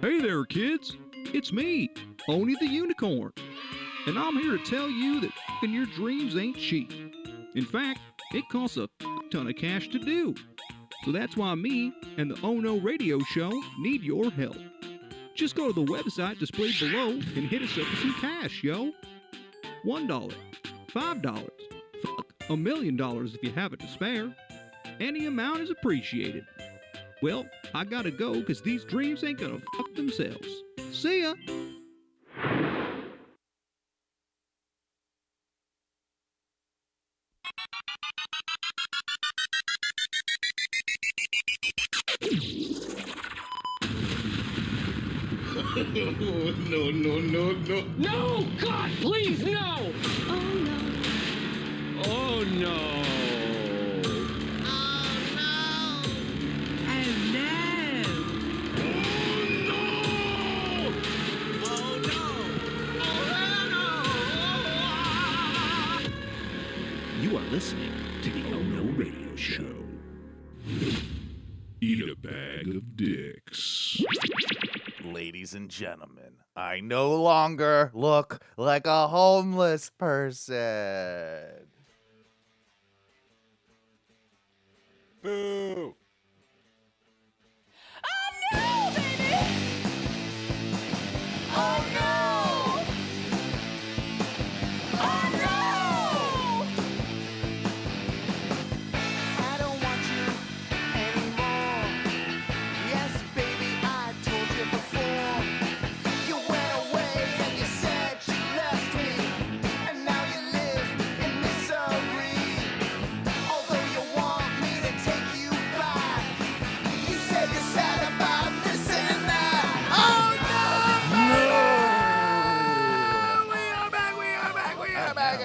Hey there, kids. It's me, Oni the Unicorn. And I'm here to tell you that f***ing your dreams ain't cheap. In fact, it costs a ton of cash to do. So that's why me and the Oh No Radio Show need your help. Just go to the website displayed below and hit us up with some cash, yo. $1, $5, fuck, $1 million if you have it to spare. Any amount is appreciated. Well, I gotta go because these dreams ain't gonna fuck themselves. See ya! No, no, no, no. No! God, please, no! Oh no. Oh, no. You are listening to the Oh No Radio Show. Eat a bag of dicks. Ladies and gentlemen, I no longer look like a homeless person. Boo!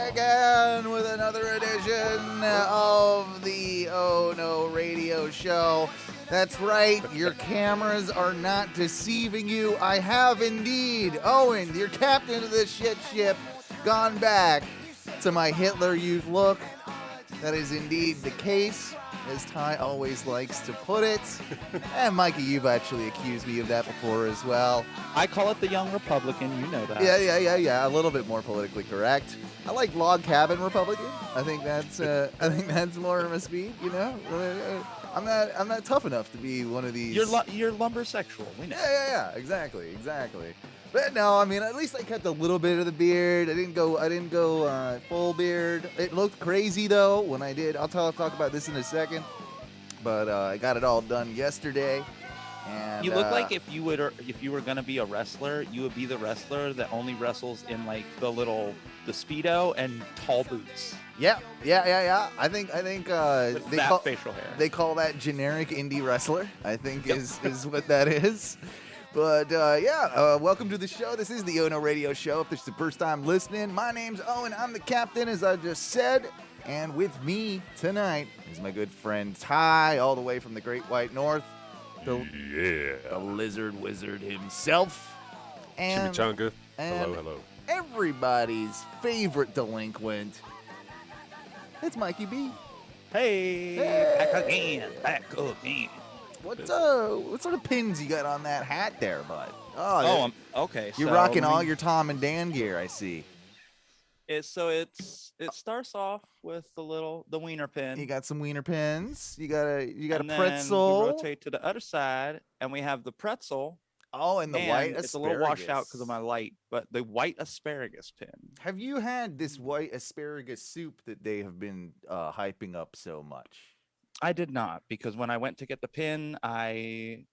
Again with another edition of the Oh No Radio Show. That's right, your cameras are not deceiving you. I have indeed, Owen, your captain of this shit ship, gone back to my Hitler Youth look. That is indeed the case, as Ty always likes to put it. And Mikey, you've actually accused me of that before as well. I call it the Young Republican, you know that. Yeah. A little bit more politically correct. I like log cabin Republican. I think that's more of a speed. You know, I'm not tough enough to be one of these. You're lumbersexual. We know. Yeah. Exactly. But no, I mean, at least I kept a little bit of the beard. I didn't go full beard. It looked crazy though when I did. I'll talk about this in a second. But I got it all done yesterday. And You look like if you were gonna be a wrestler, you would be the wrestler that only wrestles in like the Speedo and tall boots. Yeah. I think With they that call facial hair. they call that generic indie wrestler. I think is what that is. But welcome to the show. This is the Ono Radio Show. If this is the first time listening, my name's Owen. I'm the captain, as I just said. And with me tonight is my good friend Ty, all the way from the Great White North. The lizard wizard himself. And, Chimichanga. and Hello. everybody's favorite delinquent. It's Mikey B. Hey, back again. What sort of pins you got on that hat there, bud? Oh, okay. You're so rocking all your Tom and Dan gear, I see. It starts off with the wiener pin. You got some wiener pins. You got a and then pretzel. we rotate to the other side, and we have the pretzel. Oh, and the white asparagus. It's a little washed out because of my light, but the white asparagus pin. Have you had this white asparagus soup that they have been hyping up so much? I did not, because when I went to get the pin, I'm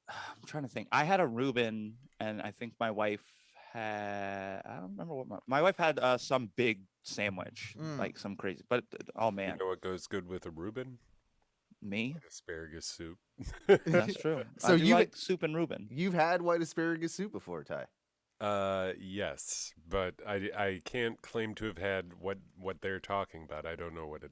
trying to think. I had a Reuben, and I think my wife had, I don't remember what my wife had some big sandwich, like some crazy, but oh man. You know what goes good with a Reuben? Me? Asparagus soup. That's true. So I do you like soup and Reuben. You've had white asparagus soup before, Ty? Yes, but I can't claim to have had what they're talking about. I don't know what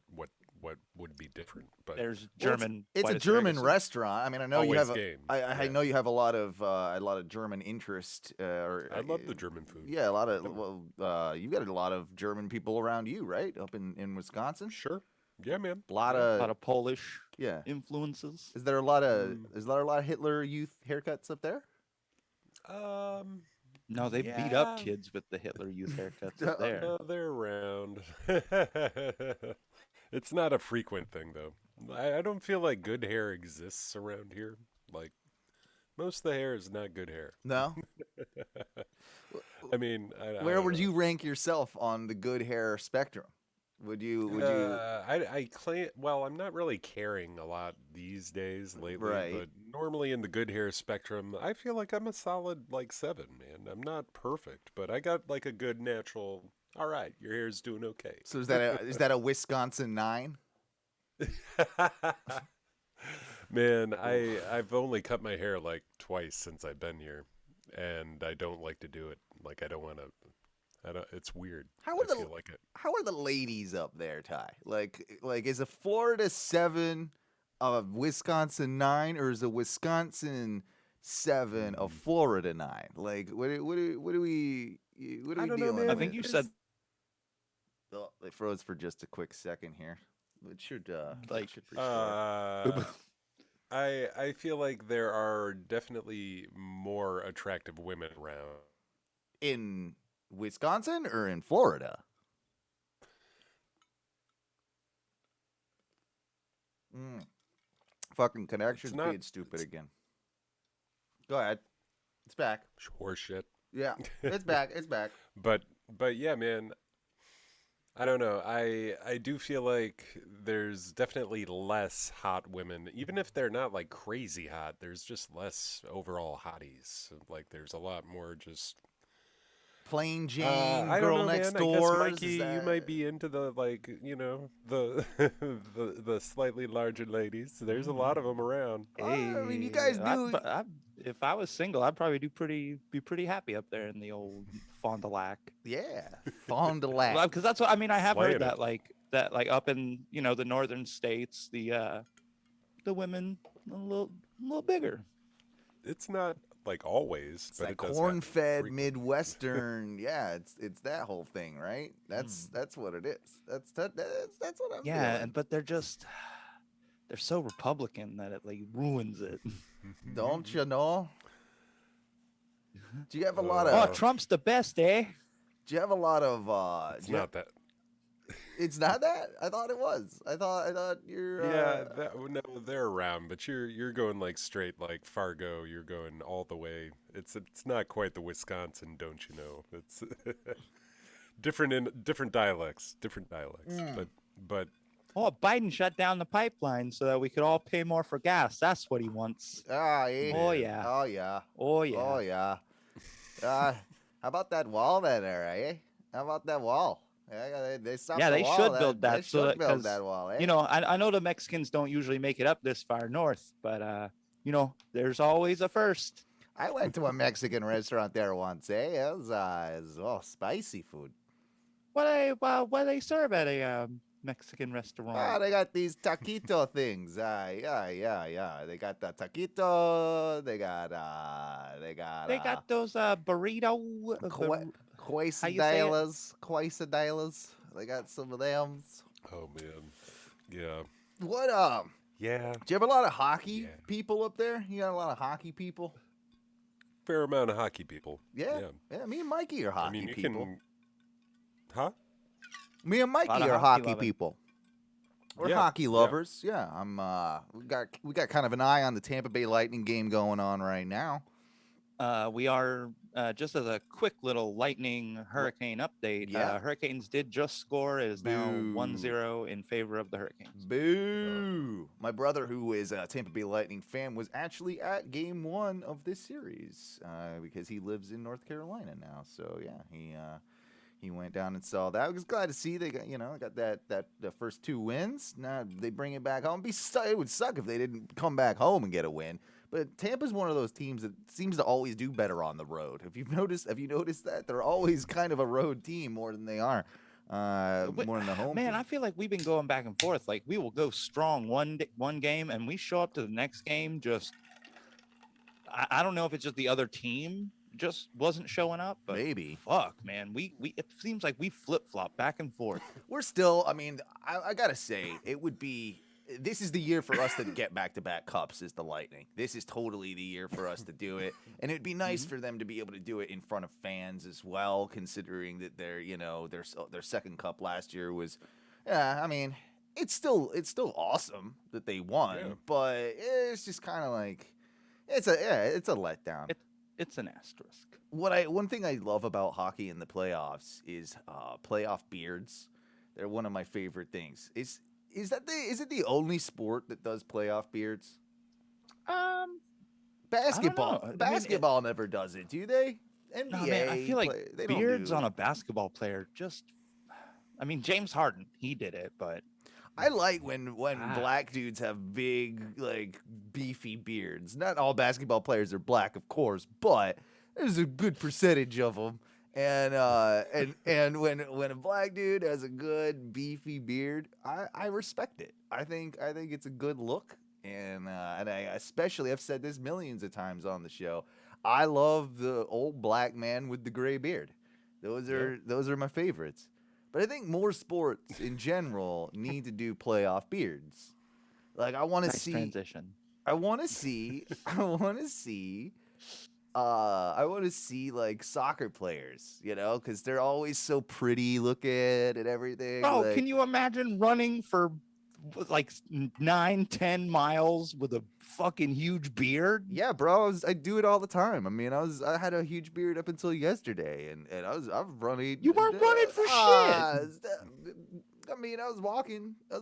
would be different. But There's German. It's a white German asparagus. restaurant. I mean, I know you Always have. game. I know you have a lot of German interest. I love the German food. Yeah, a lot of. Well, you got a lot of German people around you, right? Up in Wisconsin. Sure. Yeah, man. A lot A lot of of Polish yeah. influences. Is there a lot of Hitler Youth haircuts up there? No, they beat up kids with the Hitler Youth haircuts up there. No, they're around. It's not a frequent thing, though. I don't feel like good hair exists around here. Like, most of the hair is not good hair. No. I mean, I Where don't would know. you rank yourself on the good hair spectrum? Would you? I claim. Well, I'm not really caring a lot these days lately, Right. but normally in the good hair spectrum, I feel like I'm a solid like 7, man. I'm not perfect, but I got like a good natural. All right, your hair's doing okay. So is that a Wisconsin 9? Man, I've only cut my hair like twice since I've been here, and I don't like to do it. Like I don't want to. I don't. It's weird. How I are the feel like it. How are the ladies up there, Ty? Like is a Florida 7 a Wisconsin 9, or is a Wisconsin 7 a Florida 9? Like what are we I don't know, dealing man. with? I think you said Oh, it froze for just a quick second here. It should Like, should restore. I feel like there are definitely more attractive women around. In Wisconsin or in Florida? Fucking connection's not- being stupid again. Go ahead. It's back. Horse shit. Yeah, it's back. It's back. But yeah, man. I don't know. I do feel like there's definitely less hot women, even if they're not like crazy hot. There's just less overall hotties. Like there's a lot more just Plain Jane, I girl don't know, next man. door. I guess, Mikey, you might be into the like, the the slightly larger ladies. There's a lot of them around. I mean, you guys do. If I was single, I'd probably be pretty happy up there in the old Fond du Lac. Yeah, Fond du Lac. Because that's what I mean. I have Slaying heard it. that like up in the northern states, the women a little bigger. It's not like always, It's but that it does happen corn-fed frequently. Midwestern. Yeah, it's that whole thing, right? That's what it is. That's what I'm feeling. But they're so Republican that it like ruins it. Don't you know? Do you have a lot Oh, of? Trump's the best, eh? Do you have a lot of? It's not that. It's not that. I thought it was. I thought you're. Yeah, no, they're around, but you're going like straight like Fargo. You're going all the way. It's not quite the Wisconsin, don't you know? It's different dialects, but Oh, Biden shut down the pipeline so that we could all pay more for gas. That's what he wants. Ah, yeah. Oh yeah. Oh yeah. Oh yeah. Oh yeah. How about that wall then, eh? How about that wall? Yeah, they stopped Yeah, the they wall. should build that They so should that- build 'cause, that wall, eh? I know the Mexicans don't usually make it up this far north, but there's always a first. I went to a Mexican restaurant there once, eh? It was spicy food. What they serve at a Mexican restaurant? Ah, they got these taquito things. Yeah. They got the taquito. They got They got those burrito. quesadillas. They got some of them. oh man, yeah, What yeah, do you have a lot of hockey Yeah. people up there? You got a lot of hockey people? fair amount of hockey people. Yeah. Me and Mikey are hockey I mean, you people. can, huh? Me and Mikey Lot of are hockey hockey loving. people. We're Yeah, hockey yeah. lovers. Yeah, we got kind of an eye on the Tampa Bay Lightning game going on right now. We are just as a quick little lightning hurricane update. Yeah. Hurricanes did just score. It is now Boo. 1-0 in favor of the Hurricanes. Boo! My brother, who is a Tampa Bay Lightning fan, was actually at Game 1 of this series because he lives in North Carolina now. So yeah, he went down and saw that. I was glad to see they got that the first 2 wins. Now they bring it back home. It would suck if they didn't come back home and get a win. But Tampa's one of those teams that seems to always do better on the road. Have you noticed that they're always kind of a road team more than they are more than the home Man, team. I feel like we've been going back and forth. Like we will go strong one game, and we show up to the next game just. I don't know if it's just the other team just wasn't showing up, but Maybe. fuck, man, we it seems like we flip flop back and forth. We're still. I mean, I gotta say, it would be this is the year for us to get back-to-back cups is the Lightning. This is totally the year for us to do it. And it'd be nice for them to be able to do it in front of fans as well, considering that their second cup last year was, I mean, it's still awesome that they won, but it's just kind of like, it's a letdown. It's an asterisk. One thing I love about hockey in the playoffs is playoff beards. They're one of my favorite things. Is it the only sport that does playoff beards? Basketball. Basketball never does it, do they? NBA. No, man, I feel like beards on a basketball player just. I mean, James Harden, he did it, but. I like when black dudes have big, like, beefy beards. Not all basketball players are black, of course, but there's a good percentage of them. And when a black dude has a good beefy beard, I respect it. I think it's a good look, and I especially, I've said this millions of times on the show, I love the old black man with the gray beard. Those are my favorites. But I think more sports in general need to do playoff beards. Like I want to see transition. I want to see like soccer players, because they're always so pretty looking and everything. Oh, like, can you imagine running for like 9-10 miles with a fucking huge beard? Yeah, bro, I do it all the time. I mean, I had a huge beard up until yesterday, and I'm running. You weren't running for shit. I mean, I was walking a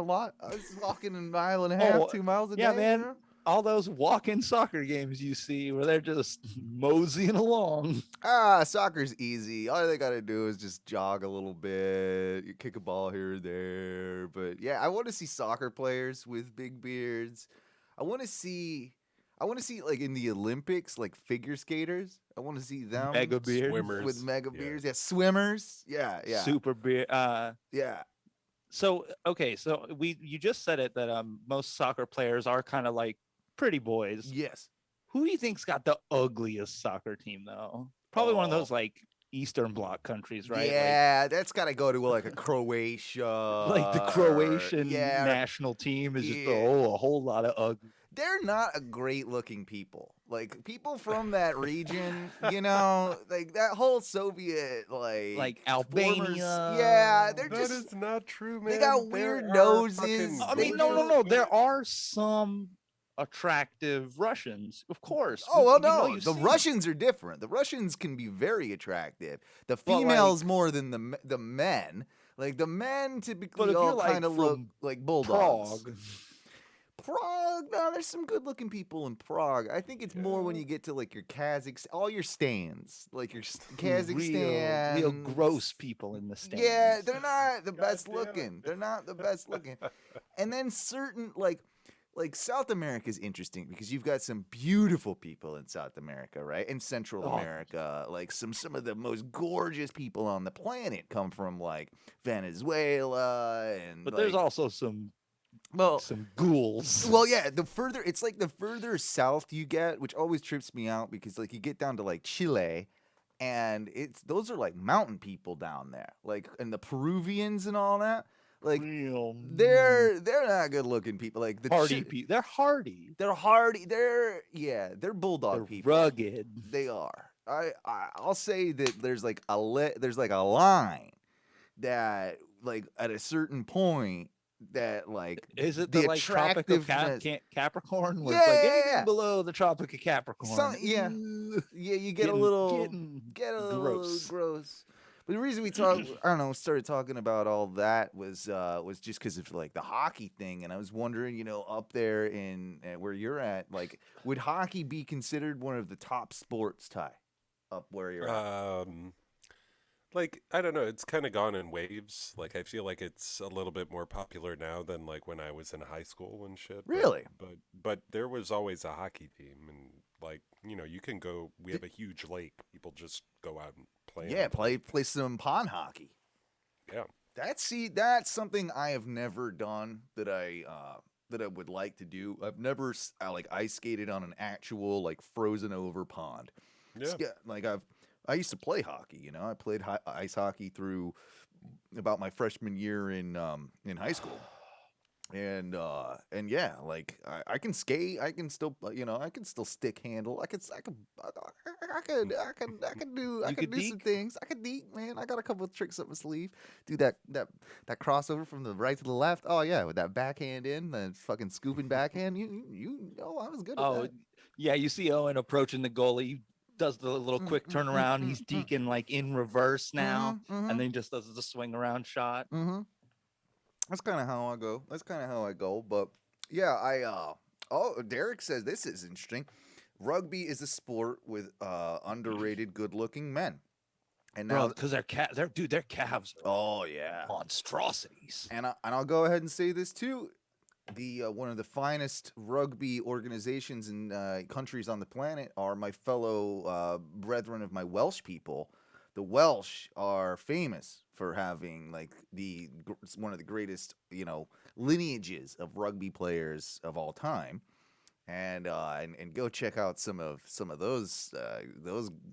lot. I was walking a mile and a half, 2 miles a day. Yeah, man. All those walk-in soccer games you see where they're just moseying along. Soccer's easy. All they got to do is just jog a little bit, you kick a ball here or there. But yeah, I want to see soccer players with big beards. I want to see like in the Olympics, like figure skaters. I want to see them mega beards with mega beards. Yeah, swimmers. Yeah. Super beard. Yeah. So okay, so you just said it that most soccer players are kind of like pretty boys. Yes. Who do you think's got the ugliest soccer team though? Probably one of those like Eastern Bloc countries, right? Yeah, that's got to go to like a Croatia. Like the Croatian national team is just a whole lot of ugly. They're not a great looking people. Like people from that region, like that whole Soviet like Albania. Yeah, that is not true, man. They got weird noses. I mean, no. There are some attractive Russians, of course. Oh well, no. The Russians are different. The Russians can be very attractive. The females more than the men. Like the men typically all kind of look like bulldogs. Prague, no, there's some good-looking people in Prague. I think it's more when you get to like your Kazakhstan, all your stands, like your Kazakhstan, real gross people in the stands. Yeah, they're not the best looking. They're not the best looking. And then certain like South America is interesting because you've got some beautiful people in South America, right? In Central America, like some of the most gorgeous people on the planet come from like Venezuela, but there's also some ghouls. Well, yeah, the further south you get, which always trips me out because like you get down to like Chile, and those are like mountain people down there, like and the Peruvians and all that. Like they're not good looking people. Like the hardy people. They're hardy. They're hardy. They're bulldog people. Rugged. They are. I'll say that there's like a line that like at a certain point. That like is it the like Tropic of Capricorn? Where it's like anything below the Tropic of Capricorn. You get a little gross. But the reason we started talking about all that was just because of like the hockey thing, and I was wondering, up there in where you're at, like, would hockey be considered one of the top sports, Ty, up where you're at? Like, I don't know, it's kind of gone in waves. Like, I feel like it's a little bit more popular now than, like, when I was in high school and shit. Really? But there was always a hockey team, and, like, you can go, we have a huge lake. People just go out and play. Yeah, play some pond hockey. Yeah. That's something I have never done that I would like to do. I've never, ice skated on an actual, like, frozen over pond. Yeah. Like, I used to play hockey, I played ice hockey through about my freshman year in high school. And yeah, like I can skate. I can still, I can still stick handle. I You could could do some deke? things. I could deke, man. I got a couple of tricks up my sleeve. Do that crossover from the right to the left. Oh yeah, with that backhand in, the fucking scooping backhand. You know, I was good at Oh, that. yeah. You see Owen approaching the goalie. He does the little Mm, quick mm, mm, turnaround. mm, He's mm. deking like in reverse now, Mm-hmm, and then he just does the swing around shot. mm-hmm. That's kind of how I go. That's kind of how I go. But yeah, oh, Derek says this is interesting. Rugby is a sport with underrated, good-looking men. And Bro, now, because their calves are oh yeah, monstrosities. and I'll go ahead and say this too. The one of the finest rugby organizations and countries on the planet are my fellow brethren of my Welsh people. The Welsh are famous for having like one of the greatest lineages of rugby players of all time, and go check out some of those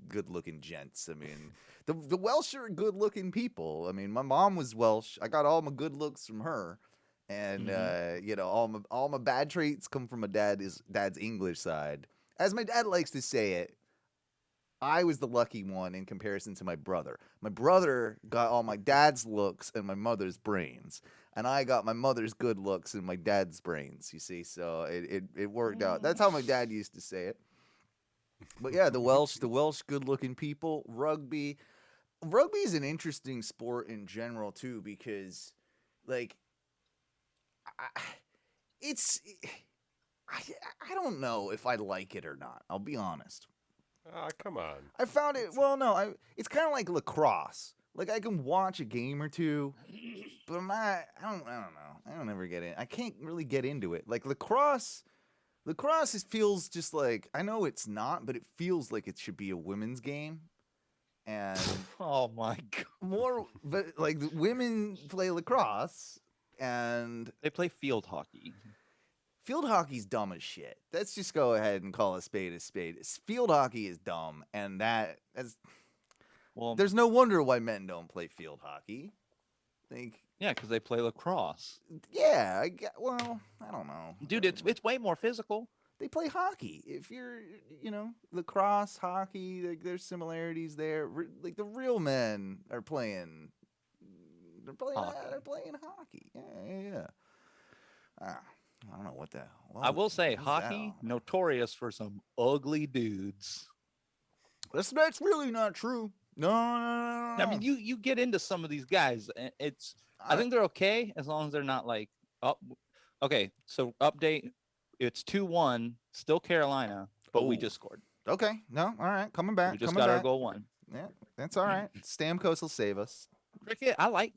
good looking gents. I mean, the Welsh are good looking people. I mean, my mom was Welsh. I got all my good looks from her, and all my bad traits come from my dad's English side. As my dad likes to say it, I was the lucky one in comparison to my brother. My brother got all my dad's looks and my mother's brains, and I got my mother's good looks and my dad's brains. You see, so it worked out. That's how my dad used to say it. But yeah, the Welsh good-looking people. Rugby is an interesting sport in general too, because like I, it's I, I don't know if I like it or not. I'll be honest. Ah, come on. I found it. Well, no, it's kind of like lacrosse. Like I can watch a game or two, but I'm not. I don't know. I don't ever get in. I can't really get into it. Like lacrosse. Feels just like, I know it's not, but it feels like it should be a women's game. And Oh my god. but like the women play lacrosse, and They play field hockey. field hockey's dumb as shit. Let's just go ahead and call a spade a spade. Field hockey is dumb, and Well, there's no wonder why men don't play field hockey. Like, yeah, because they play lacrosse. yeah, well, I don't know. Dude, it's way more physical. They play hockey. If you're, lacrosse, hockey, like there's similarities there. Like the real men are playing. They're playing. Hockey. They're playing hockey. Yeah. I don't know what the. I will say, what was that hockey all? notorious for some ugly dudes. That's really not true. No. I mean, you get into some of these guys, and I think they're okay as long as they're not like up. Okay, so update. It's 2-1, still Carolina, but we Oh. just scored. Okay. No. All right. Coming back. We just coming got our back. goal one. Yeah, that's all right. Stamkos will save us. Cricket, I like.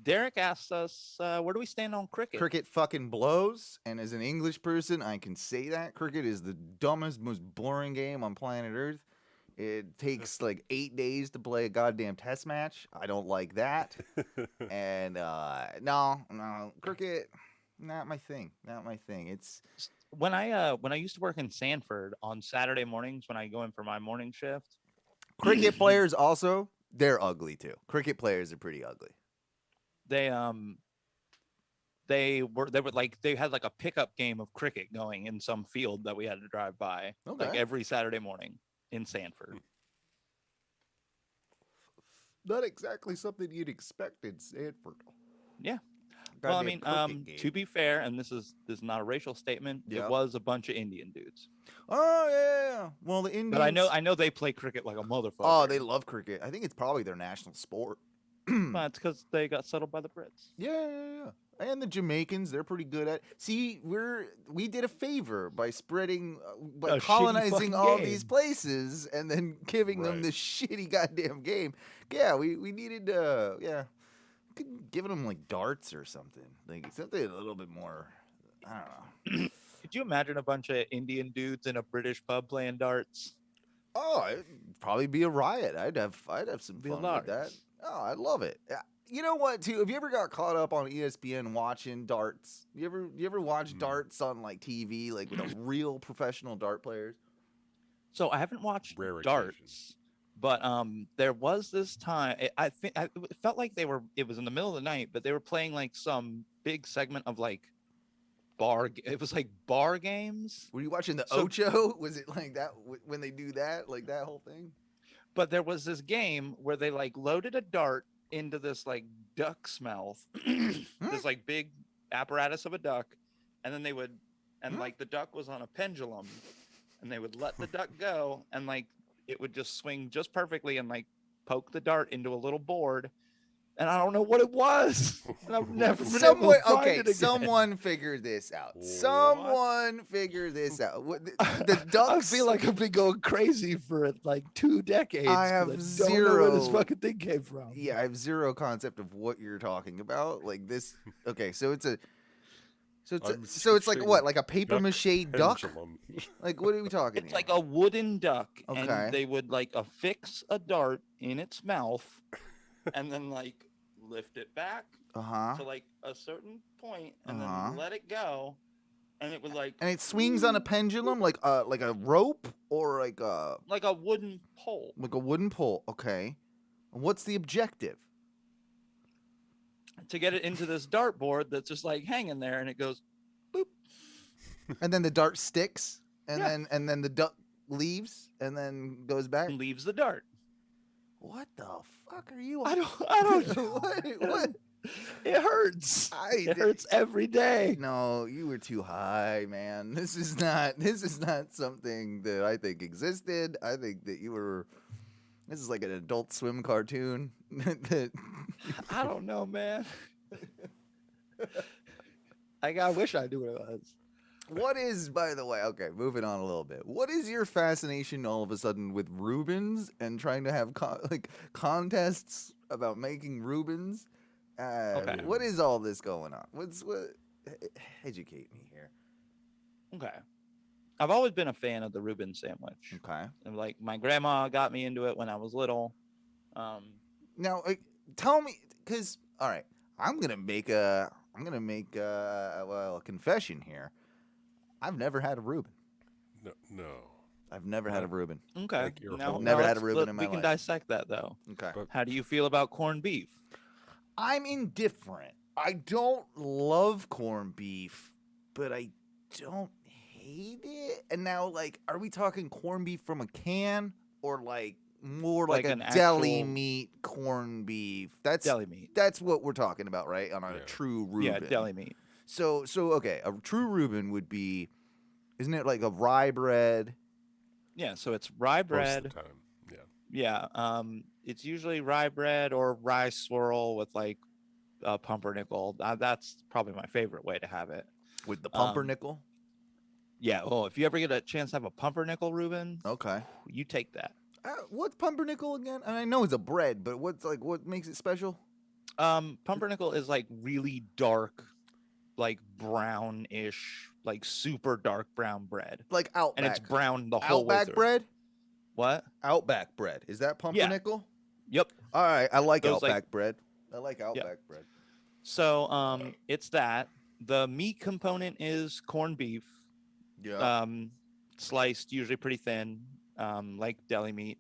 Derek asked us, where do we stand on cricket? Cricket fucking blows, and as an English person, I can say that cricket is the dumbest, most boring game on planet Earth. It takes like 8 days to play a goddamn test match. I don't like that. And no, cricket, not my thing. Not my thing. It's When I used to work in Sanford on Saturday mornings when I go in for my morning shift, cricket players also, they're ugly too. Cricket players are pretty ugly. they had like a pickup game of cricket going in some field that we had to drive by like Okay. every Saturday morning in Sanford. Not exactly something you'd expect in Sanford. Yeah. Well, I mean, Goddamn cricket to game. be fair, and this is not a racial statement, Yeah. it was a bunch of Indian dudes. Oh yeah. Well, the Indians. But I know they play cricket like a motherfucker. Oh, they love cricket. I think it's probably their national sport. Well, it's because they got settled by the Brits. Yeah. And the Jamaicans, they're pretty good at. See, we did a favor by spreading, by A shitty colonizing fucking all game. these places and then giving them Right. this shitty goddamn game. Yeah, we needed, giving them like darts or something, like something a little bit more. I don't know. Could you imagine a bunch of Indian dudes in a British pub playing darts? Oh, it'd probably be a riot. I'd have some Be fun with that. hilarious. Oh, I'd love it. You know what, too? Have you ever got caught up on ESPN watching darts? You ever watch darts on like TV, like with a real professional dart players? So I haven't watched Rare darts, occasion. but there was this time. I think it felt like it was in the middle of the night, but they were playing like some big segment of like it was like bar games. Were you watching the So- Ocho? Was it like that when they do that, like that whole thing? But there was this game where they like loaded a dart into this like duck's mouth, this like big apparatus of a duck, and then they would, and like the duck was on a pendulum, and they would let the duck go, and like it would just swing just perfectly and like poke the dart into a little board. And I don't know what it was. And I've never been able to find it again. Someone figured this out. What? Someone figured this out. The I ducks. feel like I've been going crazy for like 2 decades. I have 'cause I don't know where this zero- fucking thing came from. Yeah, I have zero concept of what you're talking about. Like this. Okay, so it's like I'm what? searching Like a paper mache duck? Pendulum. Like what are we talking It's here? like a wooden duck, Okay. and they would like affix a dart in its mouth, and then like lift it back Uh-huh. to like a certain point, and Uh-huh. then let it go, and it would like And it swings on a pendulum like a rope or like a wooden pole. wooden pole. Okay. And what's the objective? To get it into this dartboard that's just like hanging there, and it goes boop. And then the dart sticks, and Yeah. then the duck leaves, and then goes back. And leaves the dart. What the fuck are you? I don't know. what? It hurts. I It hurts every day. No, you were too high, man. This is not something that I think existed. I think that you were. This is like an Adult Swim cartoon. that I don't know, man. I wish I knew what it was. What is, by the way, okay, moving on a little bit. What is your fascination all of a sudden with Rubens and trying to have contests about making Rubens? Okay. What is all this going on? Educate me here. Okay. I've always been a fan of the Rubens sandwich. Okay. And like my grandma got me into it when I was little. Now, tell me, because all right, I'm gonna make a confession here. I've never had a Reuben. No. I've never had a Reuben. Okay. Like your Now, whole- Never now had a let's- Reuben in my We can life. dissect that though. Okay. But- How do you feel about corned beef? I'm indifferent. I don't love corned beef, but I don't hate it. And now, like, are we talking corned beef from a can or like more like a Like an deli actual- meat corned beef? That's Deli meat. That's what we're talking about, right? On a Yeah. true Reuben. Yeah, deli meat. So okay, a true Reuben would be, isn't it like a rye bread? Yeah, so it's rye Most bread. of the time. Yeah. Yeah. It's usually rye bread or rye swirl with like pumpernickel. That's probably my favorite way to have it. With the pumpernickel? Yeah. Oh, if you ever get a chance to have a pumpernickel Reuben, Okay. you take that. What's pumpernickel again? And I know it's a bread, but what makes it special? Pumpernickel is like really dark, like brownish, like super dark brown bread, Like Outback. and it's brown the whole way Outback through. bread? What? Outback bread. Is that pumpernickel? Yep. All right, I like Those, like- Outback bread. I like Outback bread. So it's that. The meat component is corned beef, Yeah. sliced usually pretty thin, like deli meat.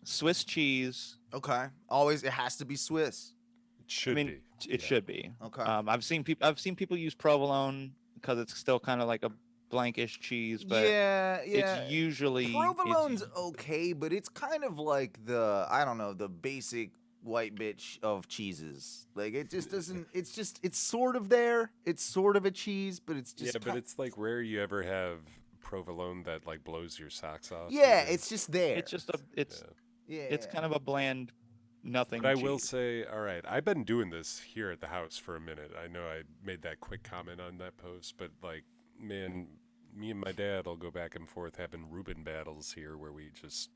Swiss cheese. Okay. Always, it has to be Swiss. It should mean, be. It Yeah. should be. Okay. I've seen people use provolone because it's still kind of like a blankish cheese, but yeah. it's usually Provolone's okay, but it's kind of like the basic white bitch of cheeses. Like it just doesn't. It's sort of there. It's sort of a cheese, but it's just. Yeah, but it's like rare you ever have provolone that like blows your socks off. Yeah, either. it's just there. It's just Yeah. it's kind of a bland nothing. But I will cheese. say, all right, I've been doing this here at the house for a minute. I know I made that quick comment on that post, but like, man, me and my dad will go back and forth having Reuben battles here where we just,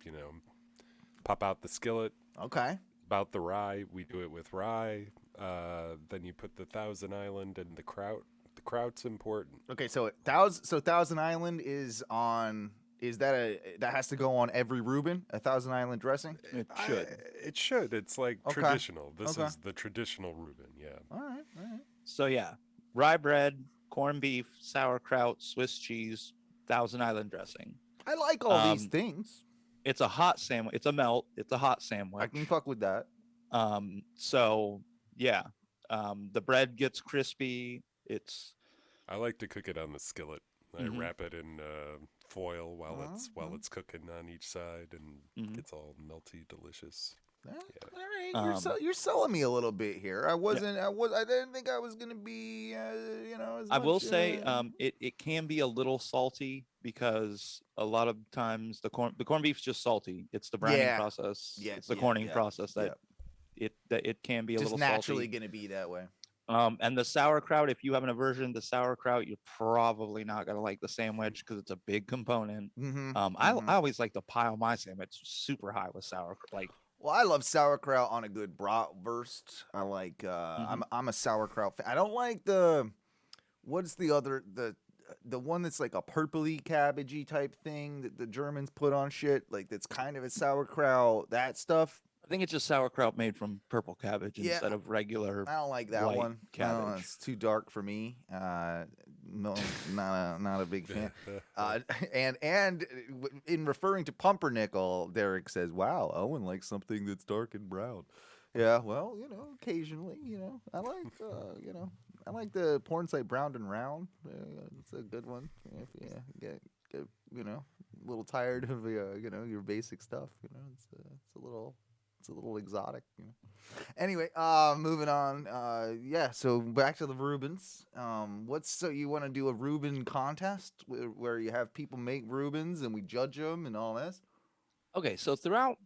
pop out the skillet. Okay. About the rye, we do it with rye. Then you put the Thousand Island and the kraut. The kraut's important. Okay, so Thousand Island is on. Is that that has to go on every Reuben? A Thousand Island dressing? It should. It should. It's like Okay. traditional. This Okay. is the traditional Reuben. Yeah. All right. So yeah, rye bread, corned beef, sauerkraut, Swiss cheese, Thousand Island dressing. I like all these Um, things. It's a hot sandwich. It's a melt. It's a hot sandwich. I can fuck with that. So yeah, The bread gets crispy. It's I like to cook it on the skillet. I Mhm. wrap it in foil while Oh. it's cooking on each side, and Mhm. gets all melty, delicious. All Yeah. right, you're selling me a little bit here. I didn't think I was gonna be, as I will much. say it can be a little salty because a lot of times the corned beef's just salty. It's the browning Yeah. process. Yeah, It's the yeah, corning yeah, process yeah. that it can be a Just little naturally salty. gonna be that way. And the sauerkraut, if you have an aversion to sauerkraut, you're probably not gonna like the sandwich because it's a big component. Mm-hmm. I always like to pile my sandwich super high with sauerkraut. Like, Well, I love sauerkraut on a good bratwurst. I like. Mhm. I'm a sauerkraut fan. I don't like what's the one that's like a purpley cabbagey type thing that the Germans put on shit. Like that's kind of a sauerkraut. That stuff. I think it's just sauerkraut made from purple cabbage Yeah, instead of regular I don't like that white one. cabbage. It's too dark for me. No, not a big fan. And in referring to pumpernickel, Derek says, "Wow, Owen likes something that's dark and brown." Yeah, well, occasionally, I like the porn site Browned and Round. It's a good one. If you get a little tired of your basic stuff. It's a little exotic. Anyway, moving on. Yeah, so back to the Rubens. So you want to do a Reuben contest where you have people make Rubens and we judge them and all this? Okay, so throughout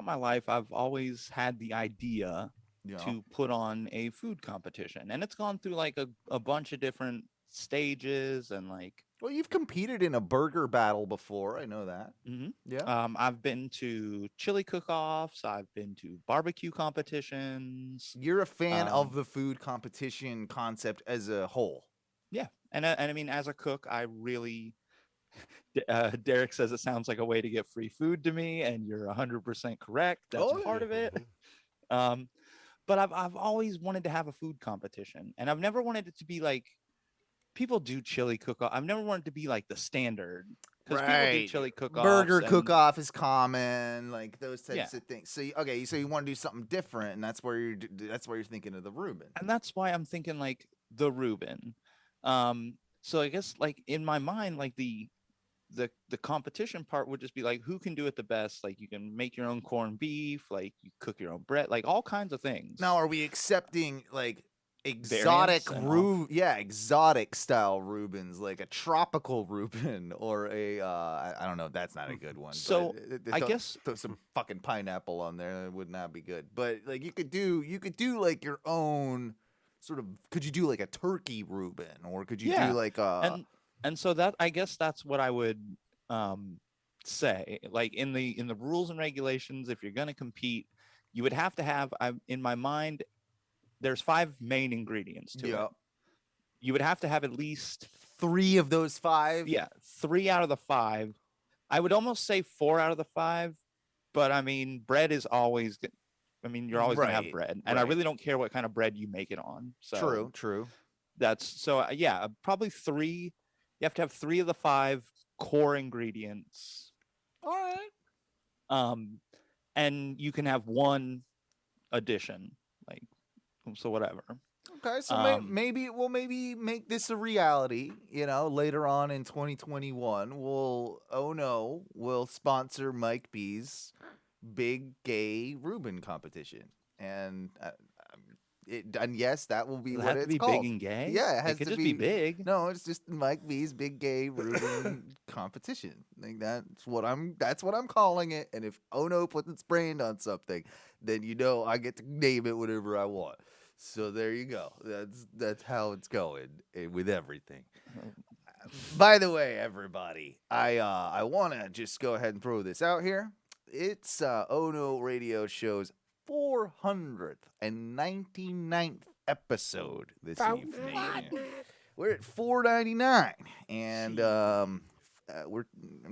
my life, I've always had the idea Yeah. to put on a food competition, and it's gone through like a bunch of different stages and like. Well, you've competed in a burger battle before. I know that. Mhm. Yeah. I've been to chili cook-offs. I've been to barbecue competitions. You're a fan of Um, the food competition concept as a whole. Yeah, and I mean, as a cook, I really. Derek says it sounds like a way to get free food to me, and you're 100% correct. That's Oh, part of it. Um, but I've always wanted to have a food competition, and I've never wanted it to be like people do chili cook-off. I've never wanted to be like the standard because people do right. chili cook-offs. Burger And cook-off is common, like those types Yeah. of things. So you want to do something different, and that's where you're thinking of the Reuben. and that's why I'm thinking like the Reuben. So I guess like in my mind, like the competition part would just be like who can do it the best. Like you can make your own corned beef, like you cook your own bread, like all kinds of things. Now, are we accepting like exotic Variants and all. exotic style Reubens, like a tropical Reuben or a I don't know, that's not a good one. So, but I guess- throw some fucking pineapple on there, it would not be good. But like you could do like your own sort of. Could you do like a turkey Reuben, or could you Yeah, do like a and so that I guess that's what I would say. Like in the rules and regulations, if you're going to compete, you would have to have. In my mind, there's 5 main ingredients to yeah it. You would have to have at least 3 of those 5? 3 out of the 5. I would almost say 4 out of the 5, but I mean, bread is always. I mean, you're always going to have Right, bread, and I right. really don't care what kind of bread you make it on. So True. that's so yeah, probably 3. You have to have 3 of the 5 core ingredients. All right. And you can have 1 addition, like so whatever. Okay, so maybe we'll make this a reality. Later on in 2021, we'll sponsor Mike B's big gay Reuben competition, and yes, that will be Does it what have to it's be called. big and gay? Yeah, it has It could to just be big. No, it's just Mike B's big gay Reuben competition. Like that's what I'm calling it. And if Ono puts its brand on something, then I get to name it whatever I want. So there you go. That's how it's going with everything. By the way, everybody, I want to just go ahead and throw this out here. It's Ono Radio Show's 499th episode this evening. We're at 499, and I'm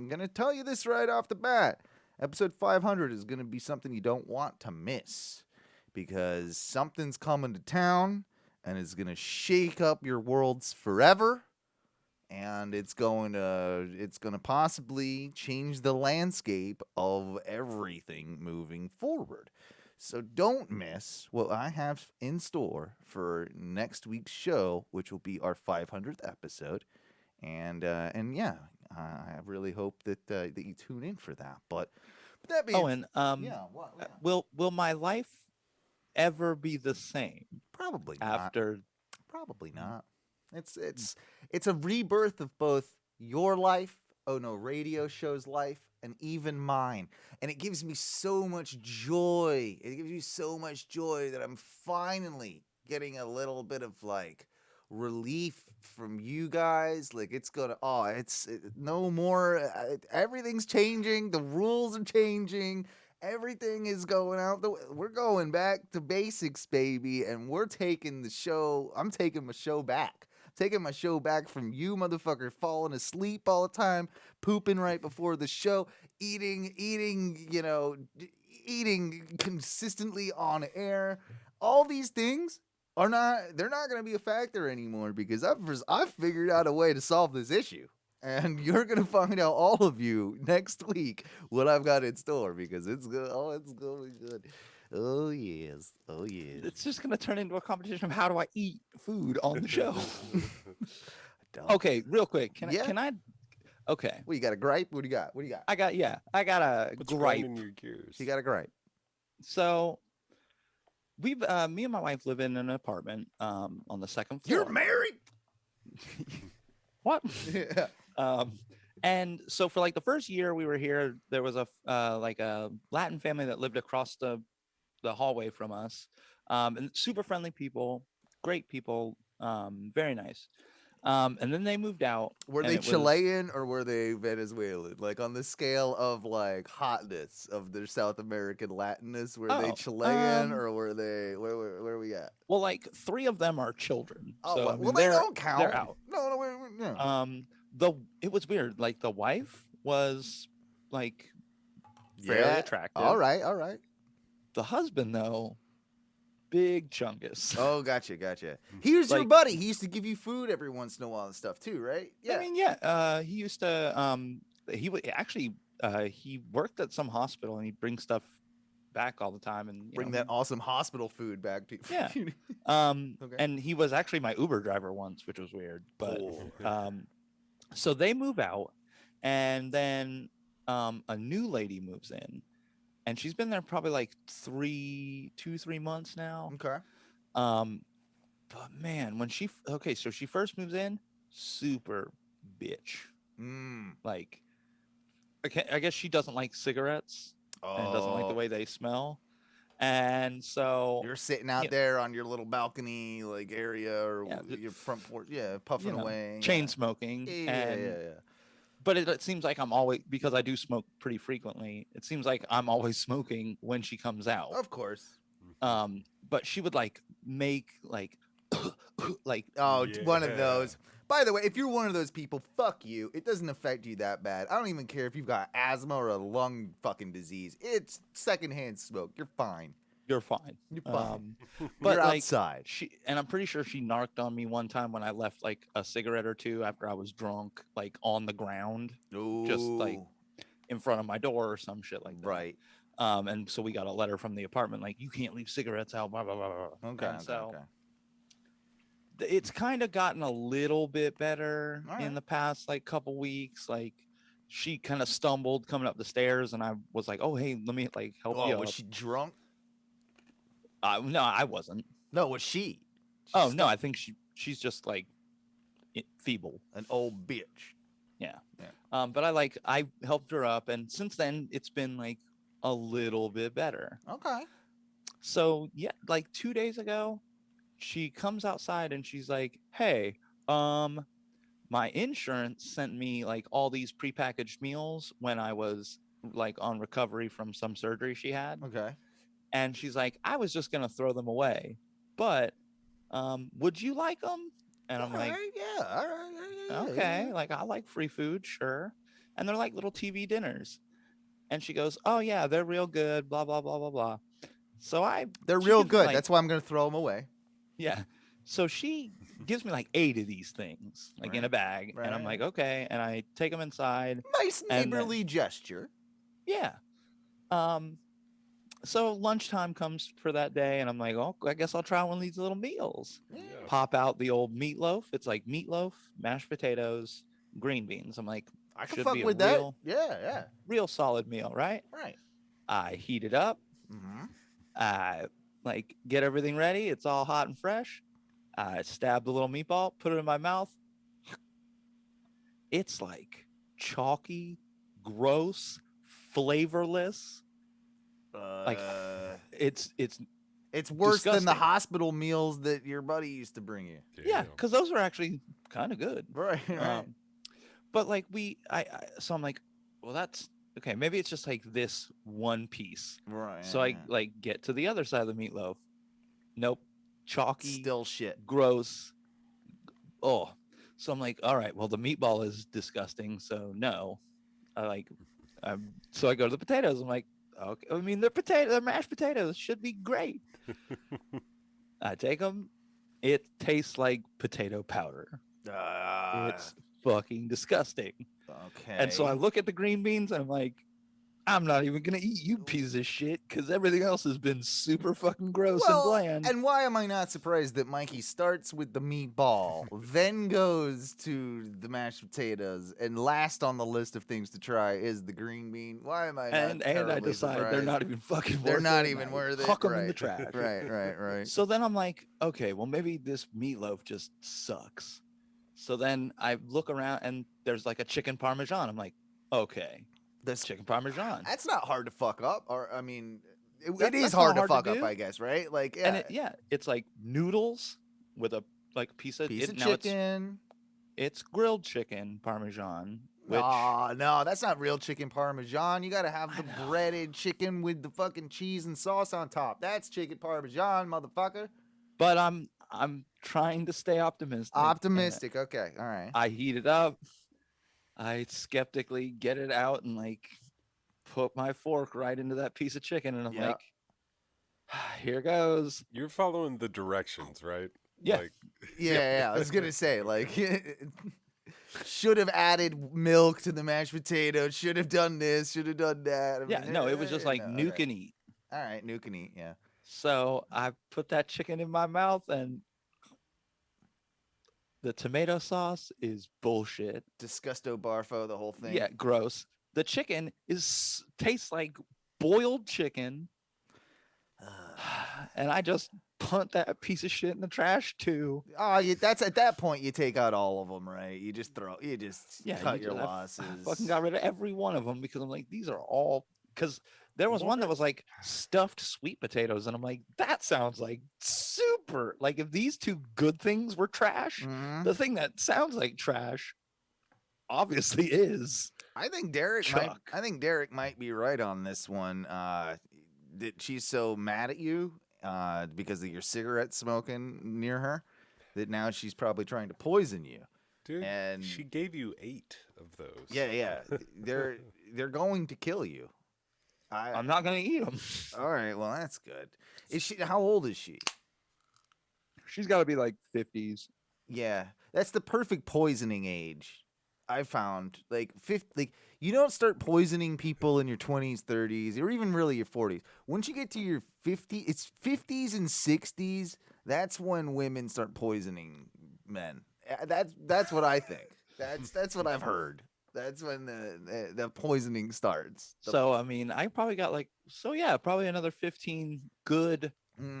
gonna tell you this right off the bat. Episode 500 is gonna be something you don't want to miss, because something's coming to town and it's gonna shake up your worlds forever. And it's going to possibly change the landscape of everything moving forward. So don't miss what I have in store for next week's show, which will be our 500th episode. And yeah, I really hope that that you tune in for that. But that being Owen, yeah, what, yeah. will my life ever be the same Probably not. after? Probably not. It's a rebirth of both your life, Oh No Radio Show's life, and even mine. And it gives me so much joy. It gives me so much joy that I'm finally getting a little bit of like relief from you guys. Like it's gonna no more. Everything's changing. The rules are changing. Everything is going out. We're going back to basics, baby, and we're taking the show. I'm taking my show back. Taking my show back from you, motherfucker, falling asleep all the time, pooping right before the show, eating, eating consistently on air. All these things they're not going to be a factor anymore because I've figured out a way to solve this issue. And you're going to find out, all of you, next week what I've got in store because it's good. Oh, it's going to be good. Oh, yes. Oh, yes. It's just gonna turn into a competition of how do I eat food on the show. Don't. Okay, real quick. Can Yeah. I? Okay. Well, you got a gripe? What do you got? What do you got? I got a What's gripe. grinding your gears? You got a gripe. So me and my wife live in an apartment on the second floor. You're married? What? Yeah. And so for like the first year we were here, there was a like a Latin family that lived across the hallway from us, and super friendly people, great people, very nice. And then they moved out. Were and they it was- Chilean or were they Venezuelan? Like on the scale of like hotness of their South American Latinness, were they Oh, Chilean or were they where are we at? Well, like 3 of them are children. Oh, so, I well, mean, they they're- don't count. They're out. No, no. It was weird. Like the wife was like fairly Yeah. attractive. All right. The husband though, big chungus. Oh, gotcha. He was your Like- buddy. He used to give you food every once in a while and stuff too, right? Yeah. I mean, yeah. He used to. He would actually. He worked at some hospital and he'd bring stuff back all the time and Bring that awesome hospital food back to you. Yeah. Okay. And he was actually my Uber driver once, which was weird. But so they move out, and then a new lady moves in, and she's been there probably like 3 months now. Okay. But man, when so she first moves in, super bitch. Like, I guess she doesn't like cigarettes and doesn't like the way they smell. And so You're sitting out there on your little balcony like area or your front porch, puffing away. chain smoking. Yeah. But it seems like I'm always, because I do smoke pretty frequently, it seems like I'm always smoking when she comes out. Of course. But she would like make like like One of those. By the way, if you're one of those people, fuck you. It doesn't affect you that bad. I don't even care if you've got asthma or a lung fucking disease. It's secondhand smoke. You're fine. you're fine. You're fine. But You're like, outside. and I'm pretty sure she narked on me one time when I left like a cigarette or two after I was drunk, like on the ground, just like in front of my door or some shit like that. Right. And so we got a letter from the apartment like, you can't leave cigarettes out, blah blah blah blah. Okay. So it's kind of gotten a little bit better in the past like couple weeks. Like she kind of stumbled coming up the stairs, and I was like, "Oh, hey, let me like help you." Was she drunk? No, I wasn't. No, was she? Oh no, I think she's just like feeble, An old bitch. Yeah. But I helped her up, and since then it's been like a little bit better. Okay. So yeah, like 2 days ago, she comes outside and she's like, "Hey, my insurance sent me like all these prepackaged meals when I was like on recovery from some surgery she had." Okay. And she's like, "I was just gonna throw them away, but would you like them?" And I'm like, yeah, all right, yeah, "Okay, yeah. like I like free food, sure." And they're like little TV dinners. And she goes, "Oh yeah, they're real good, blah blah blah blah blah." So They're she real gives me, good. like- That's why I'm gonna throw them away. Yeah. So she gives me like 8 of these things, like in a bag, and I'm right. like, "Okay," and I take them inside. Nice And then- neighborly gesture. Yeah. So lunchtime comes for that day, and I'm like, oh, I guess I'll try one of these little meals. Yeah. Pop out the old meatloaf. It's like meatloaf, mashed potatoes, green beans. I'm like, I can should fuck be a with that. real solid meal, right? Right. I heat it up. Mm-hmm. I like get everything ready. It's all hot and fresh. I stab the little meatball, put it in my mouth. It's like chalky, gross, flavorless. Like it's It's worse than the disgusting. hospital meals that your buddy used to bring you. Yeah, because those are actually kind of good. Right. Right. But like so I'm like, well, that's okay. Maybe it's just like this one piece. Right. So I like get to the other side of the meatloaf. Nope, chalky, Still shit. gross. Oh, so I'm like, all right, well, the meatball is disgusting, so no. So I go to the potatoes. I'm like, okay, I mean, they're mashed potatoes, should be great. I take them. It tastes like potato powder. It's fucking disgusting. Okay. And so I look at the green beans and I'm like, I'm not even gonna eat you pieces of shit because everything else has been super fucking gross and bland. And why am I not surprised that Mikey starts with the meatball, then goes to the mashed potatoes, and last on the list of things to try is the green bean? Why am I not and I terribly decide surprised? they're not even fucking worth it. They're not and even I worth it. Huck them in Right. the trash. Right. So then I'm like, okay, well, maybe this meatloaf just sucks. So then I look around and there's like a chicken parmesan. I'm like, okay, This chicken parmesan. That's not hard to fuck up. Or I mean, it That's is not hard to hard to fuck up, do. I guess, right? Like, yeah, And it's like noodles with a like piece of now chicken. It's grilled chicken parmesan. Which No, that's not real chicken parmesan. You gotta have the know. breaded chicken with the fucking cheese and sauce on top. That's chicken parmesan, motherfucker. But I'm trying to stay optimistic. Optimistic. Okay, all right. I heat it up. I skeptically get it out and like put my fork right into that piece of chicken, and I'm Yep. like, here goes. You're following the directions, right? Yeah. Like, Yeah. I was gonna say, like, should have added milk to the mashed potatoes. Should have done this. Should have done that. I Yeah, mean, no, it was just like no, nuke okay. and eat. All right, nuke and eat. Yeah. So I put that chicken in my mouth, and the tomato sauce is bullshit. Disgusto barfo, the whole thing. Yeah, gross. The chicken tastes like boiled chicken, and I just punt that piece of shit in the trash too. That's at that point you take out all of them, right? You just cut your I losses. fucking got rid of every one of them because I'm like, these are all because there was one that was like stuffed sweet potatoes, and I'm like, that sounds like super. Like if these two good things were trash, Mhm. the thing that sounds like trash obviously is. I think Derek might be right on this one. That she's so mad at you because of your cigarette smoking near her that now she's probably trying to poison you. dude, And she gave you 8 of those. yeah, they're going to kill you. I'm not gonna eat them. All right, well that's good. Is she? How old is she? She's got to be like 50s. Yeah, that's the perfect poisoning age. I found like you don't start poisoning people in your 20s, 30s, or even really your 40s. Once you get to your 50s and 60s, that's when women start poisoning men. That's what I think. That's what I've heard. That's when the poisoning starts. So I mean, I probably got probably another 15 good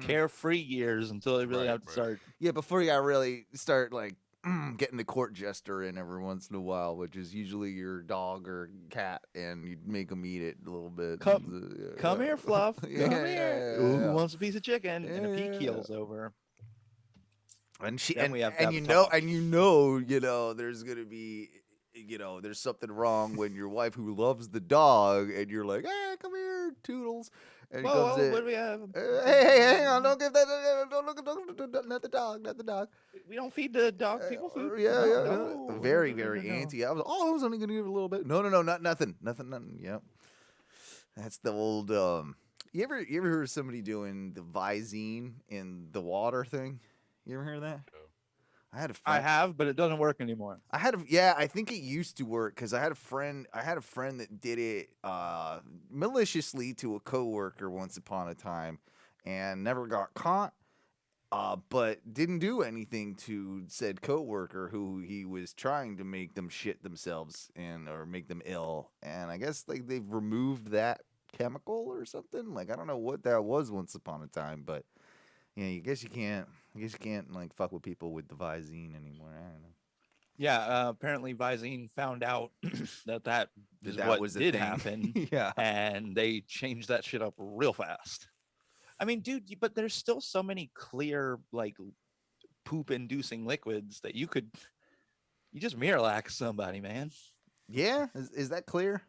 carefree years until I really have to start. Yeah, before you gotta really start like getting the court jester in every once in a while, which is usually your dog or cat, and you make them eat it a little bit. Come here, Fluff. Come here. Yeah. Who wants a piece of chicken? And if he keels over, And she then and, we have to and have you a know talk. and there's gonna be there's something wrong when your wife who loves the dog and you're like, hey, come here, Toodles, and he comes in. What do we have? Hey, hang on! Don't give that. Don't look. Not the dog. We don't feed the dog people food. Yeah. No. Very No. anti. I was only gonna give it a little bit. No, nothing. Yep. That's the old. You ever heard of somebody doing the Visine in the water thing? You ever heard of that? No. I had a I friend. have, but it doesn't work anymore. I think it used to work because I had a friend that did it maliciously to a coworker once upon a time, and never got caught. But didn't do anything to said coworker who he was trying to make them shit themselves or make them ill. And I guess like they've removed that chemical or something. Like I don't know what that was once upon a time, but yeah, I guess you can't like fuck with people with the Visine anymore. I don't know. Yeah, apparently Visine found out that is That what was a did thing. happen, Yeah. and they changed that shit up real fast. I mean, dude, but there's still so many clear, like, poop-inducing liquids that you just Miralax somebody, man. Yeah, is that clear?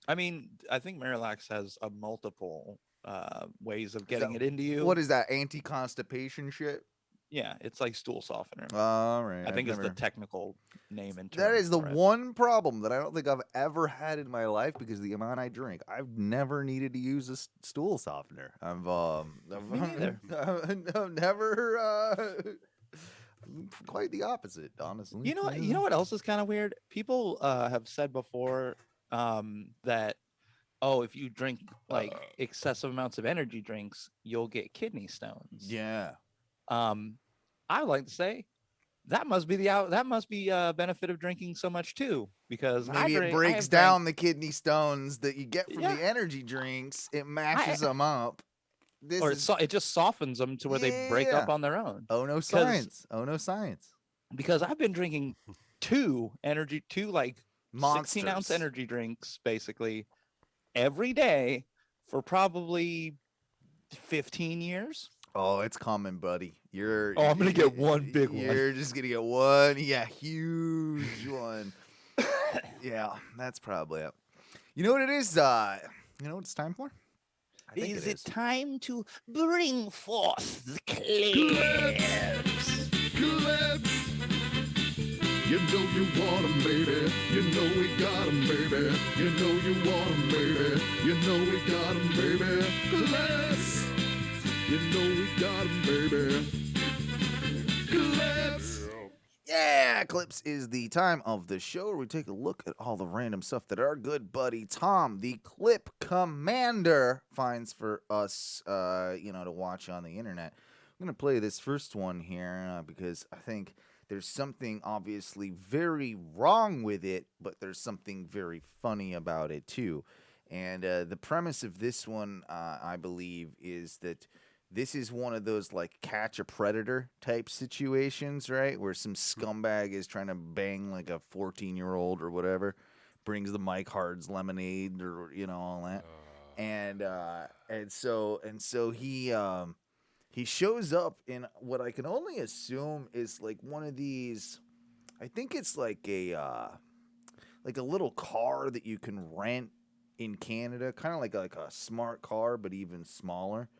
I mean, I think Miralax has a multiple ways of getting it into you. What is that, anti-constipation shit? Yeah, it's like stool softener. All right. I think is the technical name and term. That is the for it. one problem that I don't think I've ever had in my life because of the amount I drink. I've never needed to use a stool softener. I've Me neither. I've never quite the opposite, honestly. You know what else is kind of weird? People have said before that if you drink like excessive amounts of energy drinks, you'll get kidney stones. Yeah. I would like to say that must be a benefit of drinking so much too, because Maybe it breaks down the kidney stones that you get from the energy drinks. It mashes them up. It just softens them to where they break up on their own. Oh no science! Oh no science! Because I've been drinking two like Monsters. 16-ounce energy drinks basically every day for probably 15 years. Oh, it's coming, buddy. I'm gonna get one big one. You're just gonna get one, huge one. Yeah, that's probably it. You know what it is? You know what it's time for? Is it time to bring forth the Eclipse? You know you want 'em, baby. You know we got 'em, baby. You know you want 'em, baby. You know we got 'em, baby. Eclipse. You know we got 'em, baby. Eclipse. Yeah, Eclipse is the time of the show where we take a look at all the random stuff that our good buddy Tom, the Clip Commander, finds for us, to watch on the internet. I'm going to play this first one here because I think there's something obviously very wrong with it, but there's something very funny about it too. And the premise of this one, I believe, is that this is one of those like catch a predator type situations, right? Where some scumbag is trying to bang like a 14-year-old or whatever, brings the Mike Hard's lemonade or all that, and so he shows up in what I can only assume is like one of these. I think it's like a little car that you can rent in Canada, kind of like a smart car, but even smaller.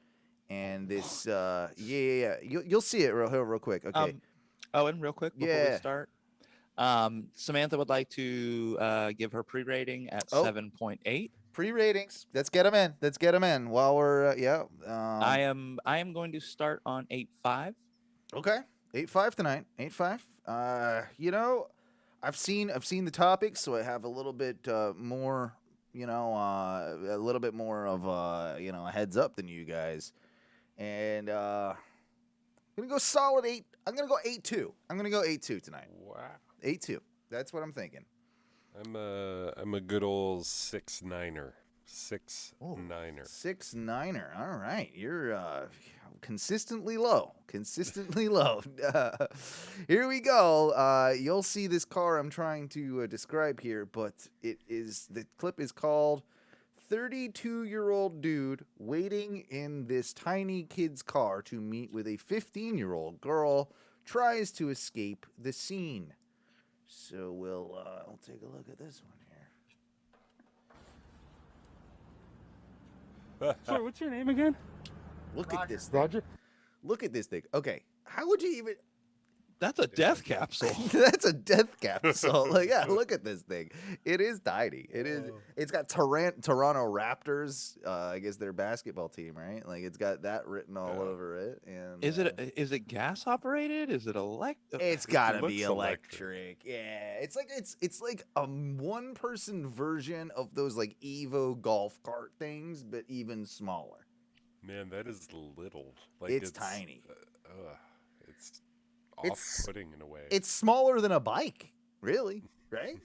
And this, you'll see it real quick. Okay, Owen, real quick before we start. Samantha would like to give her pre-rating at 7.8. Pre-ratings. Let's get them in. While we're I am going to start on 8.5. Okay, 8.5 tonight. 8.5. I've seen the topics, so I have a little bit more. A little bit more of a heads up than you guys. And I'm gonna go solid 8. I'm gonna go 8.2. I'm gonna go 8.2 tonight. Wow. 8.2. That's what I'm thinking. I'm a good old 6-9er. 6-9er. 6-9er. All right, you're consistently low. Here we go. You'll see this car I'm trying to describe here, but the clip is called 32-year-old dude waiting in this tiny kid's car to meet with a 15-year-old girl tries to escape the scene. So we'll take a look at this one here. Sorry, what's your name again? Look at this thing. Roger. Look at this thing. Okay, how would you even... That's a death capsule. That's a death capsule. Like, yeah, look at this thing. It is tiny. It is. It's got Toronto Raptors. I guess their basketball team, right? Like, it's got that written all over it. And Is it gas operated? Is it electric? it's gotta looks be electric. Yeah, it's like a one-person version of those like Evo golf cart things, but even smaller. Man, that is little. Like It's tiny. It's It's- off-putting in a way. It's smaller than a bike, really, right?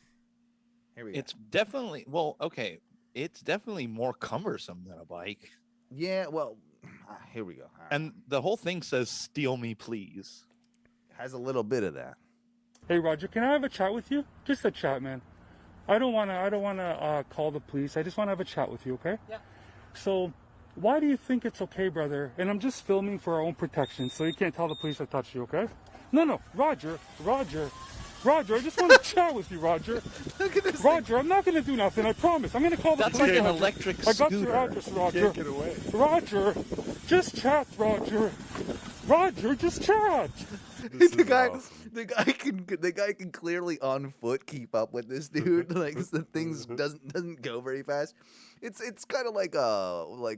Here we go. It's definitely okay. It's definitely more cumbersome than a bike. Yeah, well, here we go. All right. And the whole thing says "Steal me, please." Has a little bit of that. Hey Roger, can I have a chat with you? Just a chat, man. I don't wanna call the police. I just wanna have a chat with you, okay? Yeah. So, why do you think it's okay, brother? And I'm just filming for our own protection, so you can't tell the police I touched you, okay? No, Roger, I just want to chat with you, Roger. Look at this. Roger, I'm not gonna do nothing. I promise. I'm gonna call the That's police. like an Roger. electric I got scooter. your address, Roger. Can't get away. Roger, just chat, Roger. Roger, just chat. This the is guy, awesome. the guy can clearly on foot keep up with this dude. Like the things doesn't go very fast. It's kind of like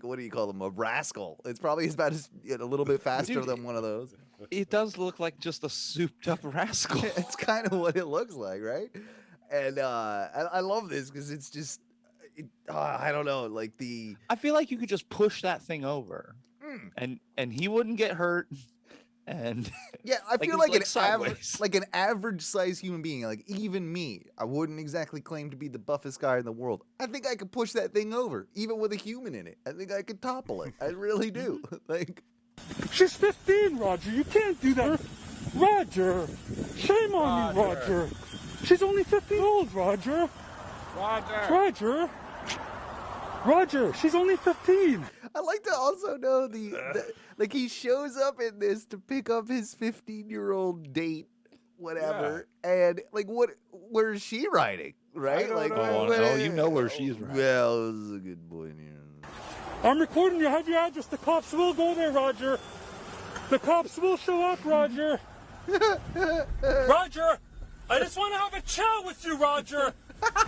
what do you call them, a rascal? It's probably about a little bit faster Dude, than one of those. It does look like just a souped up rascal. It's kind of what it looks like, right? And I love this because it's just I don't know, like the I feel like you could just push that thing over, and he wouldn't get hurt. And yeah, I Like, feel it's like like sideways. an average sized human being, like even me, I wouldn't exactly claim to be the buffest guy in the world. I think I could push that thing over, even with a human in it. I think I could topple it. I really do. Like, She's 15, Roger. You can't do that. Roger. Shame on you, Roger. She's only 15 years old, Roger. Roger, she's only 15. I like to also know the like he shows up in this to pick up his 15-year-old date, whatever, and like where is she riding, right? don't Like, know. oh, you know where she's right. well, this is a good boy. Yeah. I'm recording you. Have your address. The cops will go there, Roger. The cops will show up, Roger. Roger, I just want to have a chat with you, Roger.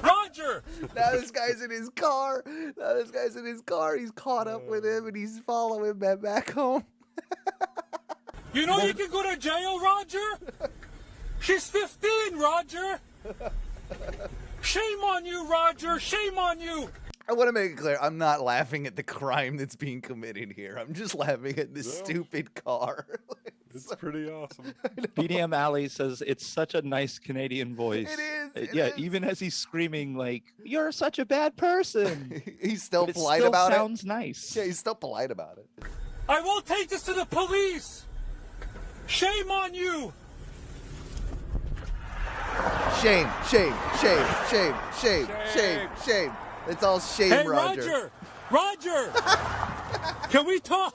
Roger. Now this guy's in his car. He's caught up with him, and he's following him back home. You know you can go to jail, Roger. She's 15, Roger. Shame on you, Roger. Shame on you. I want to make it clear, I'm not laughing at the crime that's being committed here. I'm just laughing at this stupid car. It's pretty awesome. BDM Alley says it's such a nice Canadian voice. It is. Yeah, even as he's screaming like, "You're such a bad person," He's still but it polite still about sounds nice. it. Yeah, he's still polite about it. I won't take this to the police. Shame on you. Shame. It's all shame, Hey, Roger. Roger. Can we talk?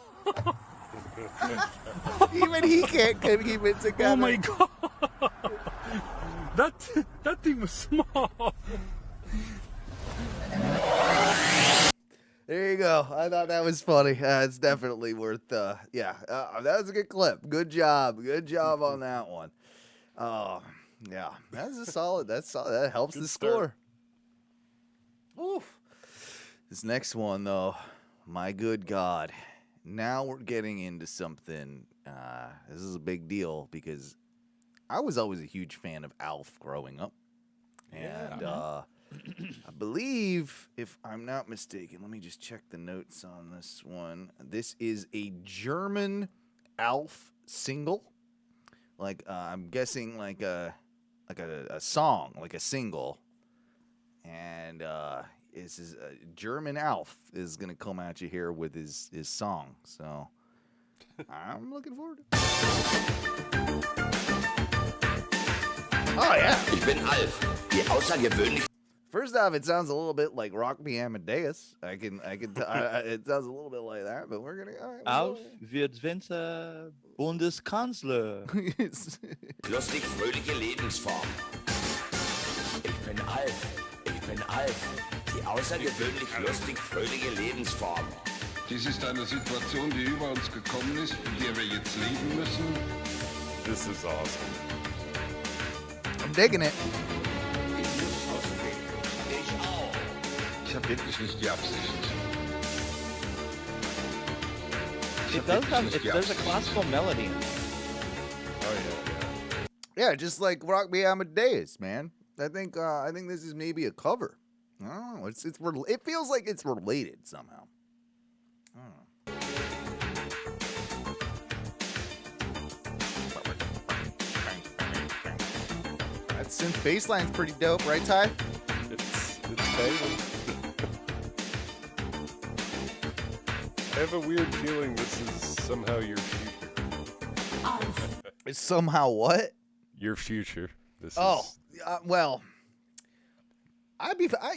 Even he can't keep it together. Oh my God. That thing was small. There you go. I thought that was funny. It's definitely worth. That was a good clip. Good job on that one. Yeah, that's a solid. That's solid. That helps the score. Oof. This next one, though, my good God. Now we're getting into something. This is a big deal because I was always a huge fan of Alf growing up. And I believe, if I'm not mistaken, let me just check the notes on this one. This is a German Alf single. Like, I'm guessing like a song, like a single. And this is German Alf is going to come at you here with his song. So I'm looking forward to it. Oh, yeah. Ich bin Alf, die außergewöhnlich. First off, it sounds a little bit like Rock Me Amadeus. It sounds a little bit like that, but we're going to... All right, Alf wird Winter Bundeskanzler. Lustig fröhliche Lebensform. Ich bin Alf, die außergewöhnlich lustig fröhliche Lebensform. Dies ist eine Situation, die über uns gekommen ist, in der wir jetzt leben müssen. This is awesome. I'm digging it. Ich habe wirklich nicht die Absicht. It does have. There's a classical melody in it. Oh yeah. Yeah, just like Rock Me Amadeus, man. I think this is maybe a cover. I don't know. It feels like it's related somehow. I don't know. That synth bass line's pretty dope, right, Ty? It's banging. I have a weird feeling this is somehow your future. It's somehow what? Your future. This Oh, is well,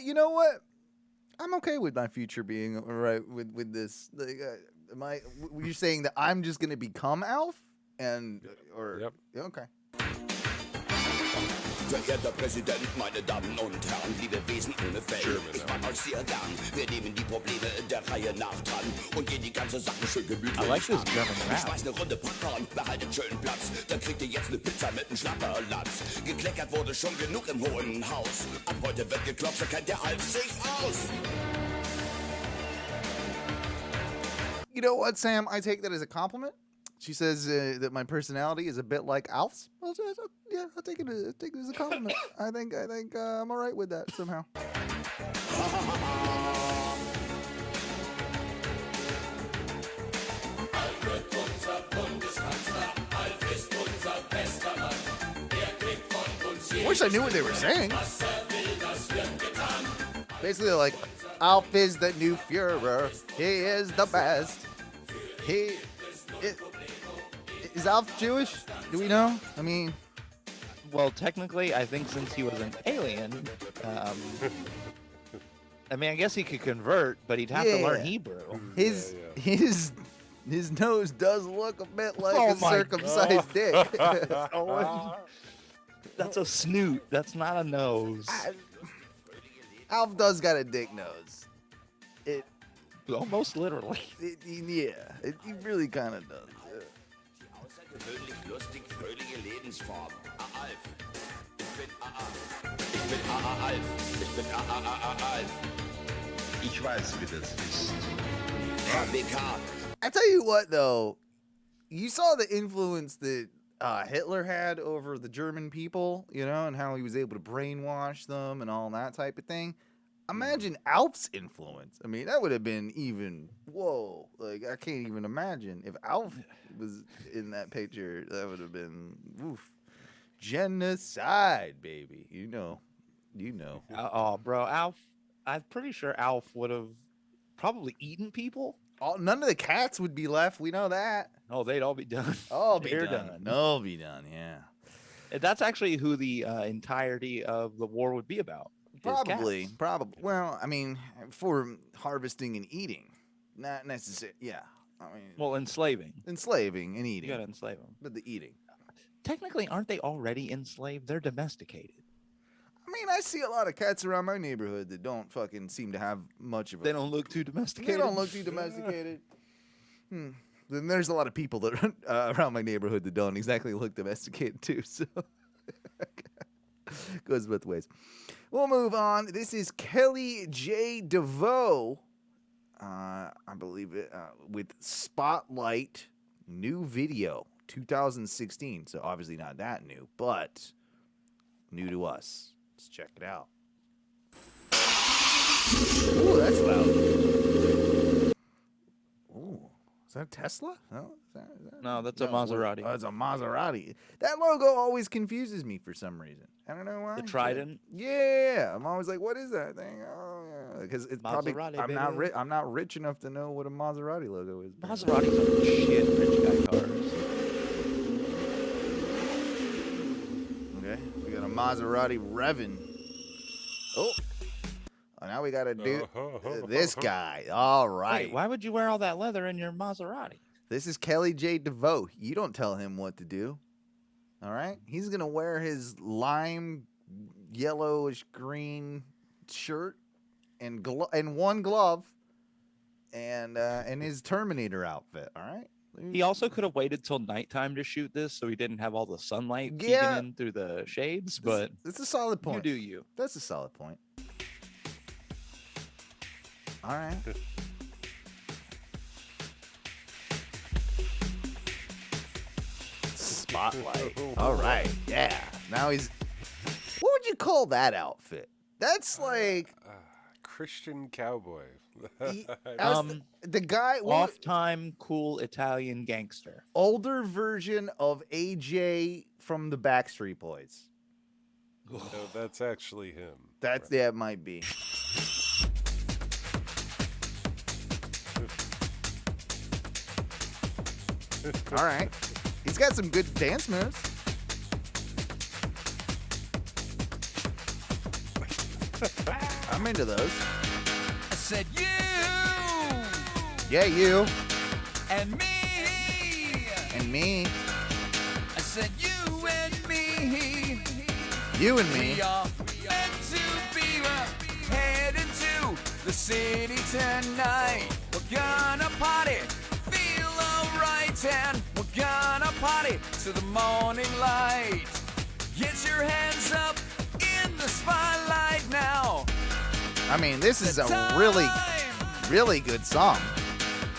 you know what? I'm okay with my future being all right with this. Like, you're saying that I'm just gonna become Alf, or Yep. Okay. Verehrter Präsident, meine Damen und Herren, liebe Wesen ohne Fell. Ich mag euch sehr gern. Wir nehmen die Probleme der Reihe nach dran und gehen die ganze Sache schön gemütlich I like this German Ich rap. schmeiß ne Runde Popcorn, behaltet schön Platz. Dann kriegt ihr jetzt ne Pizza mit nem Schlapperlatz. Gekleckert wurde schon genug im Hohen Haus. Ab heute wird geklopft, da kennt der Alf sich aus. You know what, Sam? I take that as a compliment. She says that my personality is a bit like Alf's. Well, yeah, I'll take it as a compliment. I think I'm all right with that somehow. I wish I knew what they were saying. Basically, like, Alf is the new Führer. He is the best. Is Alf Jewish? Do we know? I mean, Well, technically, I think since he was an alien, I mean, I guess he could convert, but he'd have to learn Yeah. Hebrew. his nose does look a bit like Oh a my circumcised dick. Owen, that's a snoot. That's not a nose. Alf does got a dick nose. Almost literally. He really kind of does. Yeah. Außergewöhnlich lustig, fröhliche Lebensform. Alf. Ich bin Ich bin Alf. Ich bin Alf. Ich weiß, wie das ist. RBK. I tell you what, though, you saw the influence that Hitler had over the German people, you know, and how he was able to brainwash them and all that type of thing. Imagine Alf's influence. I mean, that would have been even, whoa, like, I can't even imagine. If Alf was in that picture, that would have been, oof, genocide, baby. You know. Oh, bro, Alf. I'm pretty sure Alf would have probably eaten people. None of the cats would be left. We know that. No, they'd all be done. All be They're done. All be done, yeah. That's actually who the entirety of the war would be about. is Probably. cats. Well, I mean, for harvesting and eating, not necessarily. Yeah, I mean, Well, enslaving. enslaving and You eating, gotta enslave them. but the eating. Technically, aren't they already enslaved? They're domesticated. I mean, I see a lot of cats around my neighborhood that don't fucking seem to have much of a. They don't look too domesticated. They don't look too domesticated. Then there's a lot of people that around my neighborhood that don't exactly look domesticated too. So goes both ways. We'll move on. This is Kelly J. DeVoe, I believe it, with Spotlight, new video, 2016. So obviously not that new, but new to us. Let's check it out. Ooh, that's loud. Ooh, is that a Tesla? No, No, that's a Maserati. Oh, it's a Maserati. That logo always confuses me for some reason. I don't know why. The Trident? Yeah, I'm always like, what is that thing? Oh, yeah, because it's probably Maserati, I'm baby. not rich enough to know what a Maserati logo is. Maseratis are shit rich guy cars. Okay, we got a Maserati revving. Oh, now we got to do this guy. All right. Wait, why would you wear all that leather in your Maserati? This is Kelly J. DeVoe. You don't tell him what to do. All right? He's going to wear his lime yellowish green shirt and one glove and his Terminator outfit. All right? He also could have waited till nighttime to shoot this, so he didn't have all the sunlight peeking Yeah. in through the shades. But That's a solid point. you do you. That's a solid point. All right. Spotlight. All right. Yeah. Now he's. What would you call that outfit? That's like Christian cowboy. the guy. Off-time cool Italian gangster. Older version of AJ from the Backstreet Boys. No, that's actually him. That's yeah, it might be. All right. He's got some good dance moves. I'm into those. I said you Yeah, you and me. and me. I said you and me. You and me. We are meant to be heading to the city tonight. We're gonna party, feel alright, and we're gonna party to the morning light. Get your hands up in the spotlight now. I mean, this is a really, really good song.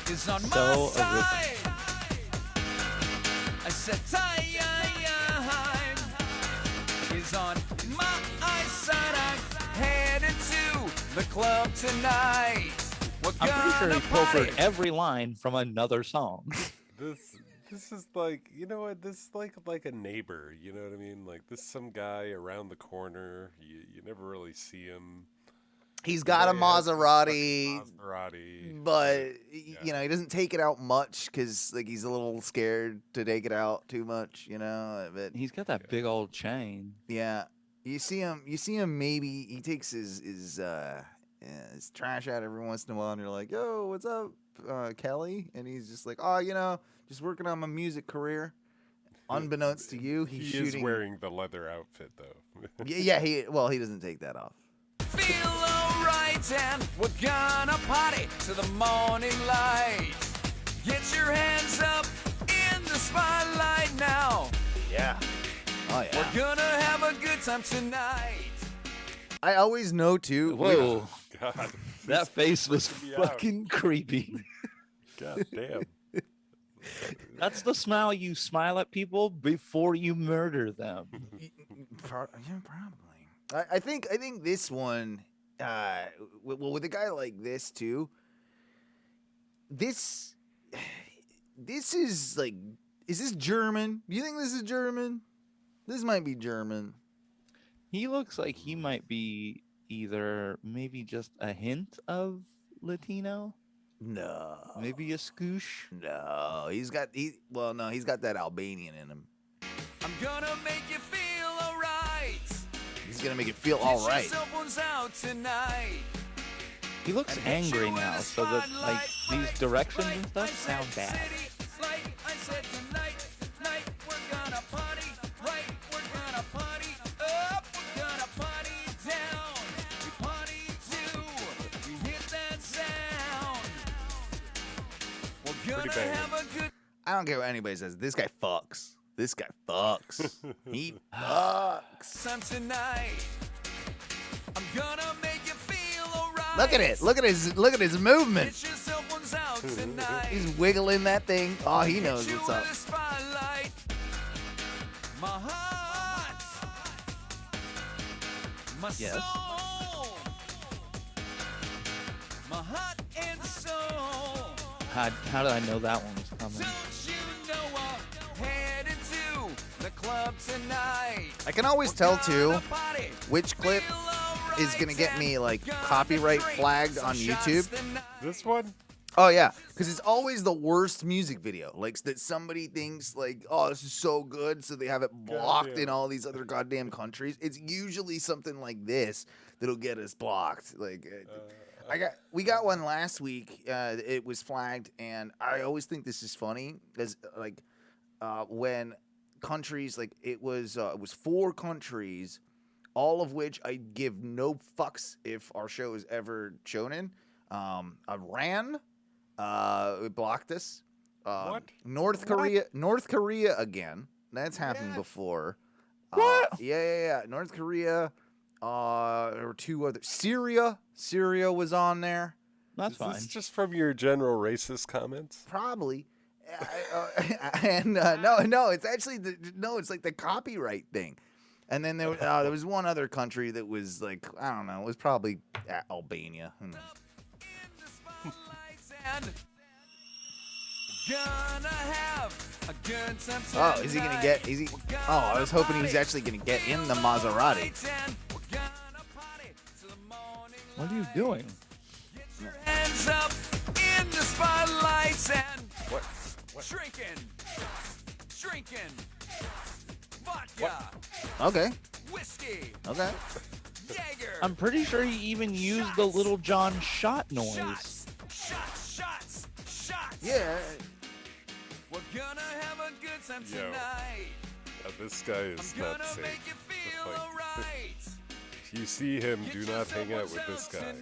Is on So my side. I said time is on my side. I'm headed to the club tonight. We're I'm pretty sure he gonna pilfered party. every line from another song. This is like, you know what? This is like a neighbor. You know what I mean? Like, this is some guy around the corner. You never really see him. He's got a He has this Maserati, fucking Maserati. but you know he doesn't take it out much because like he's a little scared to take it out too much. You know, but He's got that big old chain. yeah, you see him. Maybe he takes his trash out every once in a while, and you're like, "Yo, what's up, Kelly?" And he's just like, "Oh, you know, just working on my music career." Unbeknownst to you, he's He shooting. is wearing the leather outfit though. Yeah, he doesn't take that off. Feel alright, and we're gonna party to the morning light. Get your hands up in the spotlight now. Yeah. Oh yeah. We're gonna have a good time tonight. I always know too. Whoa, God, that face was freaking me out. fucking creepy. God damn. That's the smile you smile at people before you murder them. Yeah, probably. I think this one, with a guy like this too. This is like, is this German? Do you think this is German? This might be German. He looks like he might be either maybe just a hint of Latino, No, maybe a scoosh. no. He's got that Albanian in him. I'm gonna make you feel alright. He's gonna make it feel all Get right. your cell phones out tonight. He looks angry now, so that like these directions and stuff sound bad. I said tonight, we're gonna party right, we're gonna party up, we're gonna party down. We party too, we hit that sound. We're gonna banging. have a good I don't care what anybody says. This guy fucks. This guy fucks. He fucks. time tonight. I'm gonna make you feel alright. Look at it. Look at his movement. Get your cell phones out tonight. He's wiggling that thing. Oh, he knows what's up. Spotlight. My heart, my Yes. soul, my heart and soul. How did I know that one was coming? Don't you know I'm headed to the club tonight? I can always tell too Gonna party, which clip feel alright, is gonna get me like gonna copyright drink flagged some on shots YouTube. tonight. This one? Oh yeah, because it's always the worst music video. Like that somebody thinks like, oh, this is so good, so they have it blocked in Goddamn. all these other goddamn countries. It's usually something like this that'll get us blocked. Like, we got one last week. It was flagged, and I always think this is funny as like when countries like it was 4 countries, all of which I give no fucks if our show is ever shown in. Iran. It blocked us. What? North Korea again. That's happened before. What? Yeah. North Korea. There were 2 other. Syria was on there. That's Is fine. this just from your general racist comments? Probably. No, it's actually it's like the copyright thing. And then there was one other country that was like, I don't know, it was probably Albania. Who knows? Oh, is he gonna get? Oh, I was hoping he was actually gonna get in the Maserati. What are you doing? Hands up in the spotlights and What? Shrinking. Vodka. Okay. Whiskey. Okay. Jaeger. I'm pretty sure he even used the Little John shot noise. Shots. Yeah. We're gonna have a good time Yo. tonight. This guy is I'm not gonna safe. make you feel Like, alright. if you see him, do not hang out with this guy.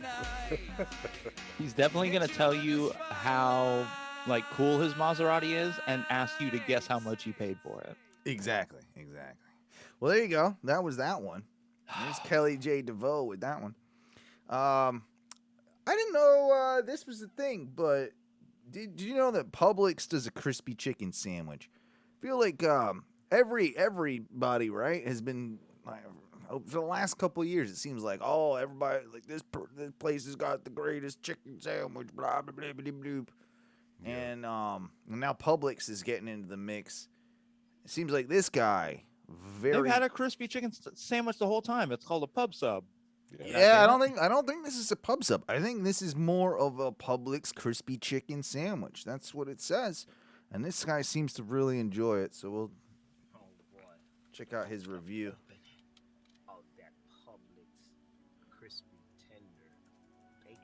He's definitely gonna tell you how like cool his Maserati is and ask you to guess how much he paid for it. Exactly. Well, there you go. That was that one. There's Kelly J. DeVoe with that one. I didn't know this was the thing, but did you know that Publix does a crispy chicken sandwich? I feel like everybody, right, has been like, for the last couple of years, it seems like, oh, everybody, like this place has got the greatest chicken sandwich, blah, blah, blah, blah, blah. Yeah. And now Publix is getting into the mix. It seems like this guy, They've had a crispy chicken sandwich the whole time. It's called a pub sub. Yeah, I don't think this is a pub sub. I think this is more of a Publix crispy chicken sandwich. That's what it says. And this guy seems to really enjoy it, so we'll check out his review. Of that Publix crispy tender bacon.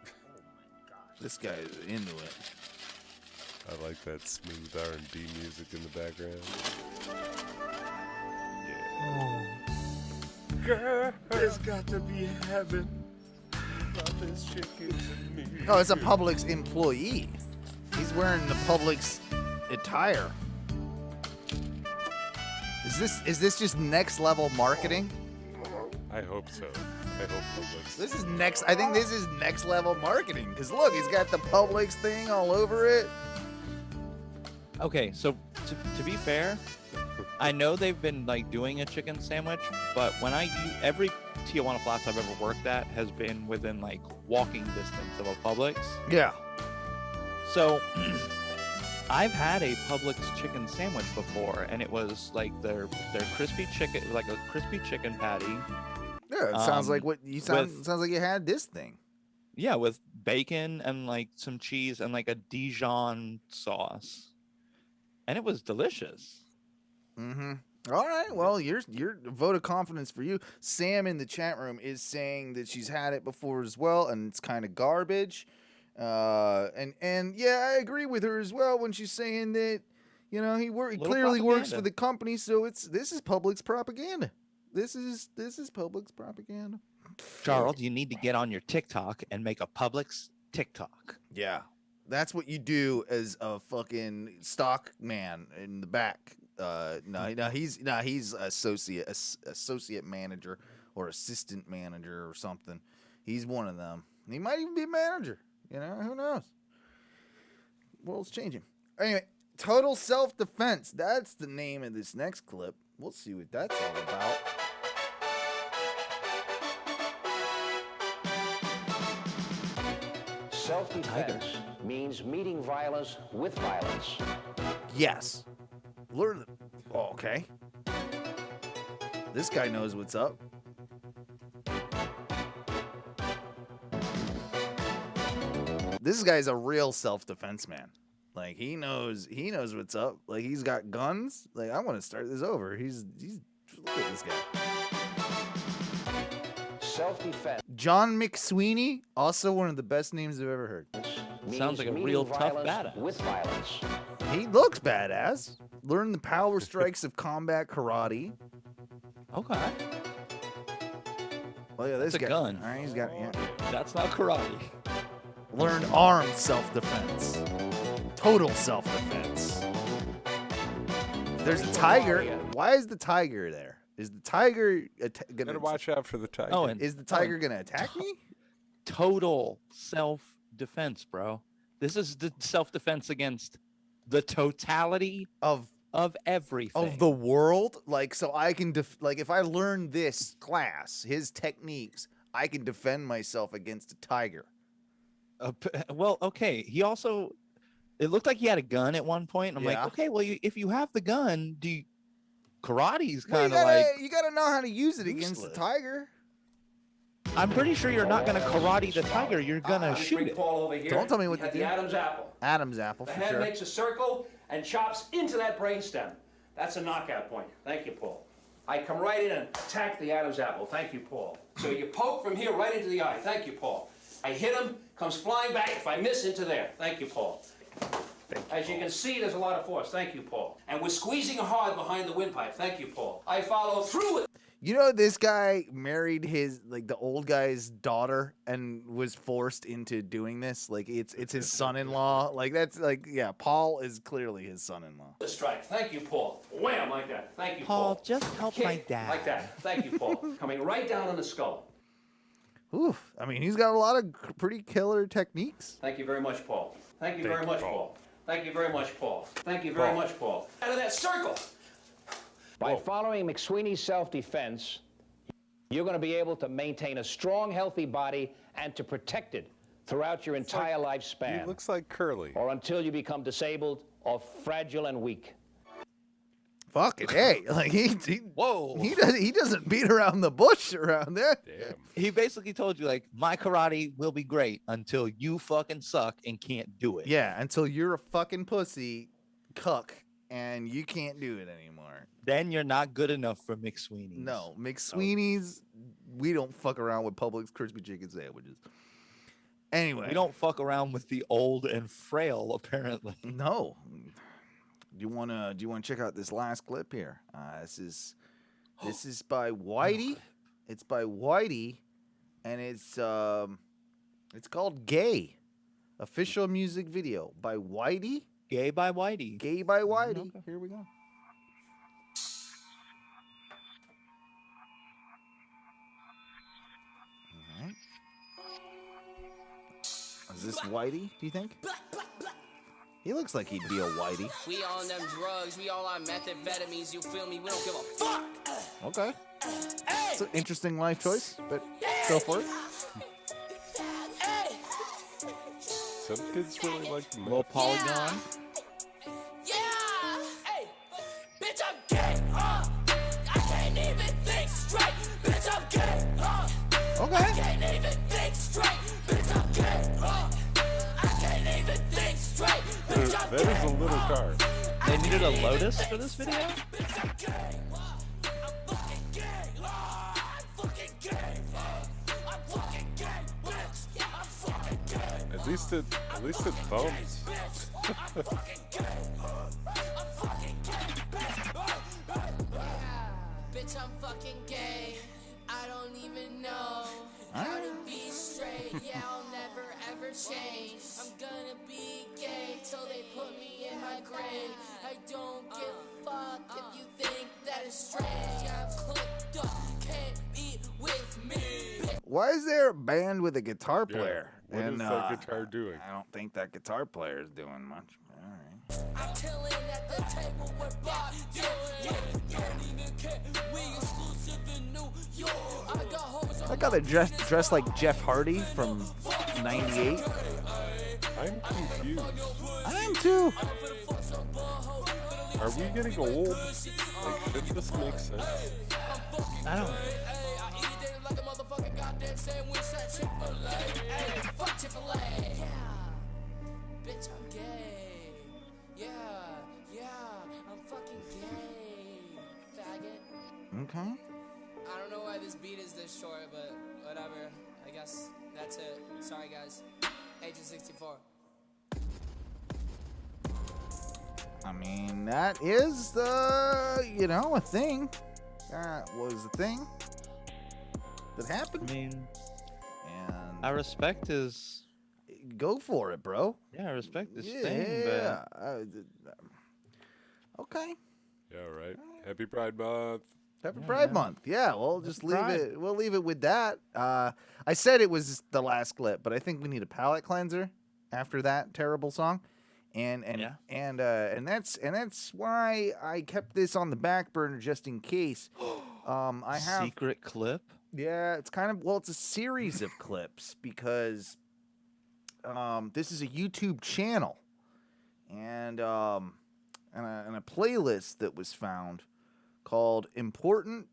Oh my gosh. This guy is into it. I like that smooth R&B music in the background. Girl, There's got to be heaven. Love this chicken to me. Oh, it's a Publix employee. He's wearing the Publix attire. Is this just next level marketing? I hope so. I hope Publix. I think this is next level marketing. Because look, he's got the Publix thing all over it. Okay, so to be fair, I know they've been like doing a chicken sandwich, but when every Tijuana Flats I've ever worked at has been within like walking distance of a Publix. Yeah. So I've had a Publix chicken sandwich before, and it was like their crispy chicken, like a crispy chicken patty. Yeah, it sounds like what you sounds like you had this thing. Yeah, with bacon and like some cheese and like a Dijon sauce, and it was delicious. Mm-hmm. All right. Well, your vote of confidence for you. Sam in the chat room is saying that she's had it before as well, and it's kind of garbage. And yeah, I agree with her as well when she's saying that, you know, he clearly works for the company, so this is Publix propaganda. This is Publix propaganda. Charles, you need to get on your TikTok and make a Publix TikTok. Yeah, that's what you do as a fucking stock man in the back. No, he's associate manager or assistant manager or something. He's one of them. He might even be a manager. You know, who knows? World's changing. Anyway, total self-defense. That's the name of this next clip. We'll see what that's all about. Self-defense means meeting violence with violence. Yes. Learn. Oh, okay. This guy knows what's up. This guy's a real self-defense man. Like he knows what's up. Like he's got guns. Like I want to start this over. He's look at this guy. Self-defense. John McSweeney, also one of the best names I've ever heard. Sounds like a real tough badass. With violence. He looks badass. Learn the power strikes of combat karate. Okay. Well, yeah, this That's a guy. gun. All right, he's got. Yeah. That's not karate. Learn armed self-defense. total self-defense. There's a tiger. Why is the tiger there? Is the tiger gonna Gotta watch out for the tiger. Owen, Is the tiger gonna attack me? total self-defense, bro. This is the self-defense against the totality Of everything. of the world? Like, so I can like if I learn this class, his techniques, I can defend myself against a tiger. Well, okay. He also, it looked like he had a gun at one point. And I'm Yeah. like, okay, well, if you have the gun, karate's Well, kind of like. you gotta know how to use it against the useless. tiger. I'm pretty sure you're not gonna karate the tiger. You're gonna shoot Bring it. Paul over here. Don't tell me what You to had do. The Adam's apple. Adam's apple The for hand sure. makes a circle and chops into that brainstem. That's a knockout point. Thank you, Paul. I come right in and attack the Adam's apple. Thank you, Paul. So you poke from here right into the eye. Thank you, Paul. I hit him, comes flying back. If I miss, into there. Thank you, Paul. As you can see, there's a lot of force. Thank you, Paul. And we're squeezing hard behind the windpipe. Thank you, Paul. I follow through with. You know, this guy married the old guy's daughter and was forced into doing this. Like, it's his son-in-law. Like, that's like, yeah, Paul is clearly his son-in-law. The strike. Thank you, Paul. Wham, like that. Thank you, Paul, Paul. just help my Kick, dad. like that. Thank you, Paul. Coming right down on the skull. Oof. I mean, he's got a lot of pretty killer techniques. Thank you very much, Paul. Thank you very much, Paul. Thank you very much, Paul. Thank you very much, Paul. Out of that circle. By following McSweeney's self-defense, you're going to be able to maintain a strong, healthy body and to protect it throughout your entire lifespan. He looks like Curly. Or until you become disabled or fragile and weak. Fucking hey, like Whoa. he doesn't beat around the bush around there. Damn. He basically told you, like, my karate will be great until you fucking suck and can't do it. Yeah, until you're a fucking pussy cuck and you can't do it anymore. Then you're not good enough for McSweeney's. No, McSweeney's, we don't fuck around with Publix crispy chicken sandwiches. Anyway, We don't fuck around with the old and frail, apparently. No. Do you wanna check out this last clip here? This is by Whitey. It's by Whitey, and it's called "Gay," official music video by Whitey. Gay by Whitey. Gay by Whitey. Okay. Here we go. All right. Is this Whitey? Do you think? He looks like he'd be a Whitey. We on them drugs, we all on methamphetamines, you feel me? We don't give a fuck! Okay. It's an interesting life choice, but go for it. Some kids really like the Little polygon. Yeah! Hey! Bitch, I'm gay! I can't even think straight! Bitch, I'm gay! Okay. I can't even think straight! Bitch, I'm gay! I can't even think straight! Bitch, I'm That is a little car. They needed a Lotus for this video? Bitch, I'm gay! I'm fucking gay! I'm fucking gay! I'm fucking gay, bitch! I'm fucking gay! At least it bumps. I'm fucking gay! I'm fucking gay! Bitch, I'm fucking gay. I don't even know how to be straight. Yeah, I'll never ever change. I'm gonna be gay till they put me in my grave. I don't give a fuck if you think that is strange. I'm clicked up, can't eat with me. Why is there a band with a guitar Yeah. player? What is that guitar doing? I don't think that guitar player is doing much. All right. I'm chilling at the table with Bob. Yeah, don't even care. We exclusive in New York. I got hoes on I got dressed like Jeff Hardy from '98. I'm confused. I am too. Are we getting old? Like, should this make sense? I don't. like a motherfucking goddamn sandwich at Chick-fil-A. Hey, fuck Chick-fil-A. Yeah, bitch, I'm gay. Yeah, I'm fucking gay. Faggot. Okay. I don't know why this beat is this short, but whatever. I guess that's it. Sorry, guys. Agent 64. I mean, that is a thing. That was a thing that happened. I mean, And I respect his go for it, bro. Yeah, I respect this thing. Yeah. Okay. Yeah, right. Happy Pride Month. Happy Pride Month. Yeah, we'll just leave it. We'll leave it with that. I said it was the last clip, but I think we need a palate cleanser after that terrible song, and that's why I kept this on the back burner just in case. I have secret clip. Yeah, it's kind of it's a series of clips because this is a YouTube channel and a playlist that was found called Important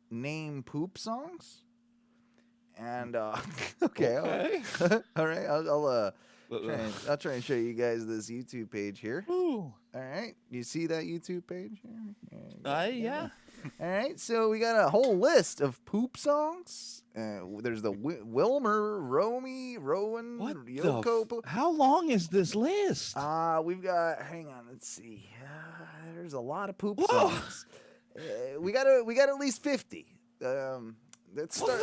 Name Poop Songs. And okay. All right, I'll try and show you guys this YouTube page here. Ooh. All right, you see that YouTube page here? Yeah. All right, so we got a whole list of poop songs. There's the Wilmer, Romy, Rowan, Yoko. How long is this list? We've got. Hang on, let's see. There's a lot of poop songs. We got at least 50. Let's start.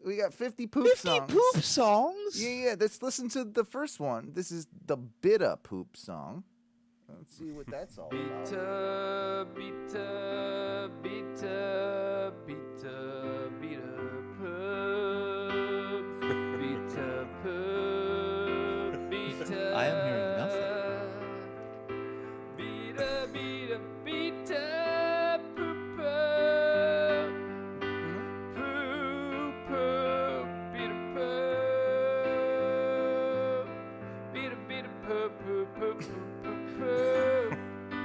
We got 50 poop songs. 50 poop songs? Yeah. Let's listen to the first one. This is the Bitta poop song. Let's see what that's all about. Beta, I am hearing nothing.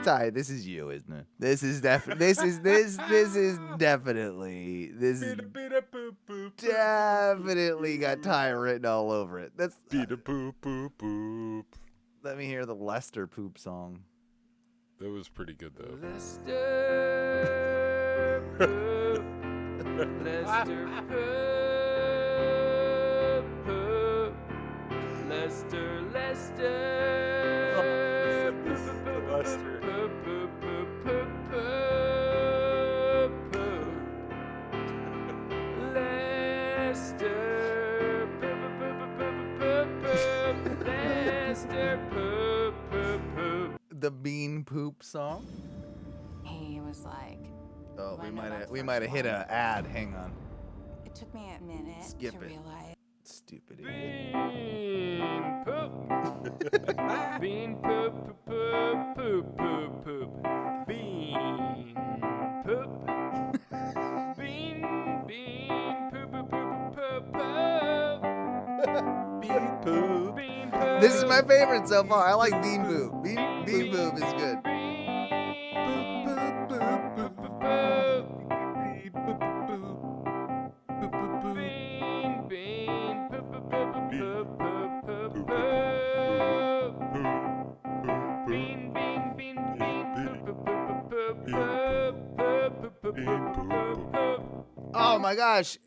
Ty, this is you, isn't it? This is definitely got Ty written all over it. That's Beat a poop poop poop. Let me hear the Lester poop song. That was pretty good though. Lester poop, Lester poop, Lester, Lester, Lester. The bean poop song. He was like, oh, we might have hit an ad. Hang on. It took me a minute Skip to it. realize. Stupid idiot. Bean poop. Bean poop poop poop poop poop. Bean poop. Bean poop poop poop poop poop. Bean poop. This is my favorite so far. I like bean poop. Bean poop is good. Oh my gosh.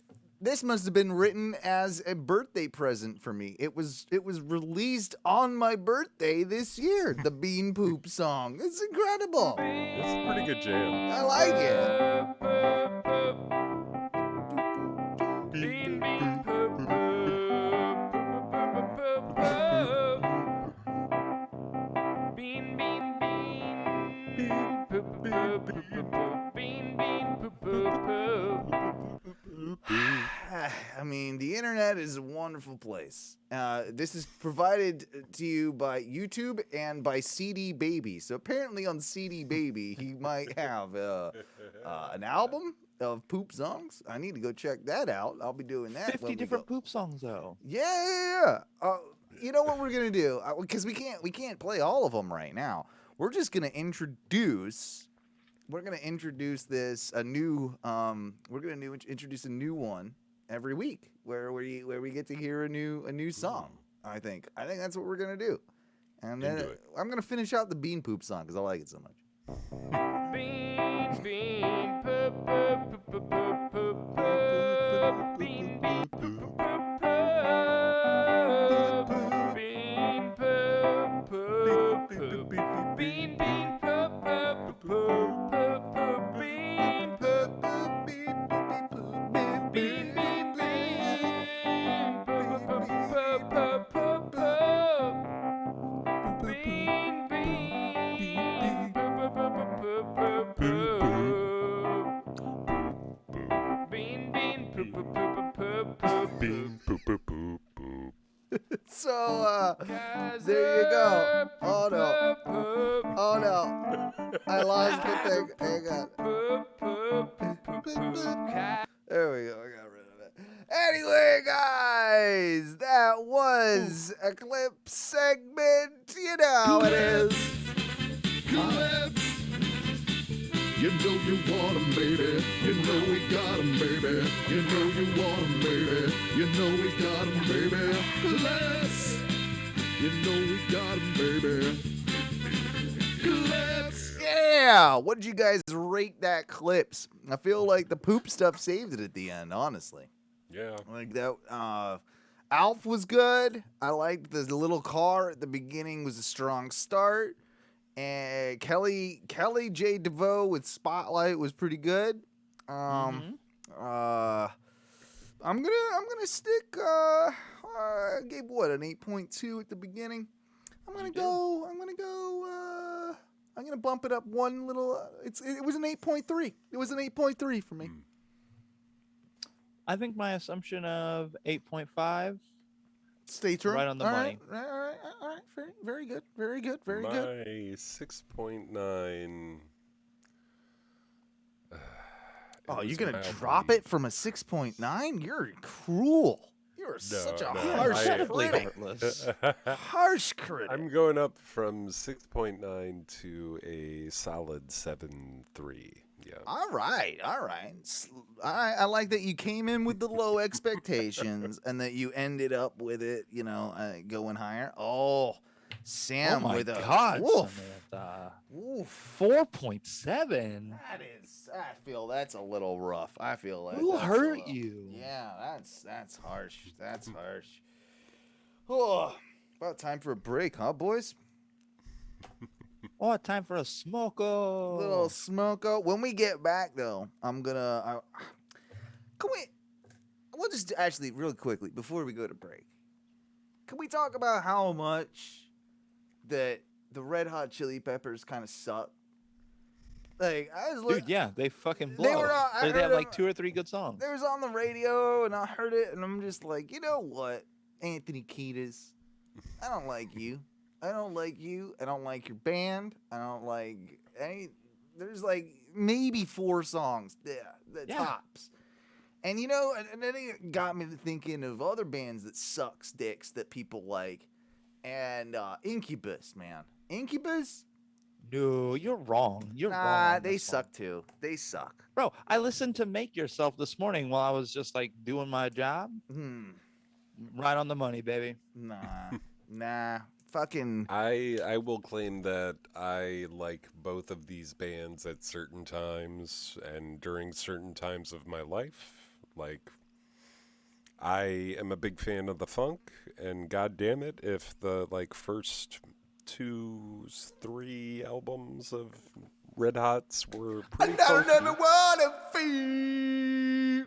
This must have been written as a birthday present for me. It was released on my birthday this year. The Bean Poop song. It's incredible. It's a pretty good jam. I like it. Bean bean poop poop. Bean bean bean poop poop poop. Bean bean poop poop poop. I mean, the internet is a wonderful place. This is provided to you by YouTube and by CD Baby. So apparently on CD Baby, he might have an album of poop songs. I need to go check that out. I'll be doing that. 50 different poop songs, though. Yeah. You know what we're gonna do? Because we can't play all of them right now. We're just gonna introduce. We're gonna introduce introduce a new one every week where we get to hear a new song. I think that's what we're gonna do, and then I'm gonna finish out the bean poop song because I like it so much. Bean bean poop poop poop poop poop poop. Bean bean poop poop poop poop. Bean poop poop poop. Bean bean poop poop poop. So, there you go. Oh, no. Oh, no. I lost the thing. Hang on. There we go. I got rid of it. Anyway, guys, that was Eclipse segment. You know how it is. Eclipse. You know you want 'em, baby. You know we got 'em, baby. You know you want 'em, baby. You know we got 'em, baby. Eclipse. You know we got 'em, baby. Eclipse. Yeah. What did you guys rate that clips? I feel like the poop stuff saved it at the end, honestly. Yeah. Like that. Alf was good. I liked the little car at the beginning was a strong start. And Kelly J. DeVoe with Spotlight was pretty good. I'm gonna stick. I gave what, an 8.2 at the beginning. I'm gonna bump it up one little. It was an 8.3. It was an 8.3 for me. I think my assumption of 8.5. Stay true. Right on the money. All right. Very good. Very good. My 6.9. Oh, you're gonna drop it from a 6.9? You're cruel. You're such a harsh critic. Harsh critic. I'm going up from 6.9 to a solid 7.3. Yeah. All right. I like that you came in with the low expectations and that you ended up with it, going higher. Oh, Sam with a woof. 4.7. I feel that's a little rough. I feel like who hurt you? Yeah, that's harsh. That's harsh. Oh, about time for a break, huh, boys? Oh, time for a smoko. Little smoko. When we get back, though, I'm gonna. We'll just actually really quickly before we go to break. Can we talk about how much that the Red Hot Chili Peppers kind of suck? Like dude, yeah, they fucking blow. They have like 2 or 3 good songs. They was on the radio, and I heard it, and I'm just like, you know what, Anthony Kiedis, I don't like you. I don't like you. I don't like your band. I don't like any. There's like maybe 4 songs, tops. And and then it got me to thinking of other bands that suck dicks that people like, and Incubus, man, Incubus. No, you're wrong. You're wrong. They suck too. They suck. Bro, I listened to Make Yourself this morning while I was just like doing my job. Right on the money, baby. Nah. Fucking. I will claim that I like both of these bands at certain times and during certain times of my life. Like, I am a big fan of the funk, and god damn it, if the first 2-3 albums of Red Hots were pretty funky.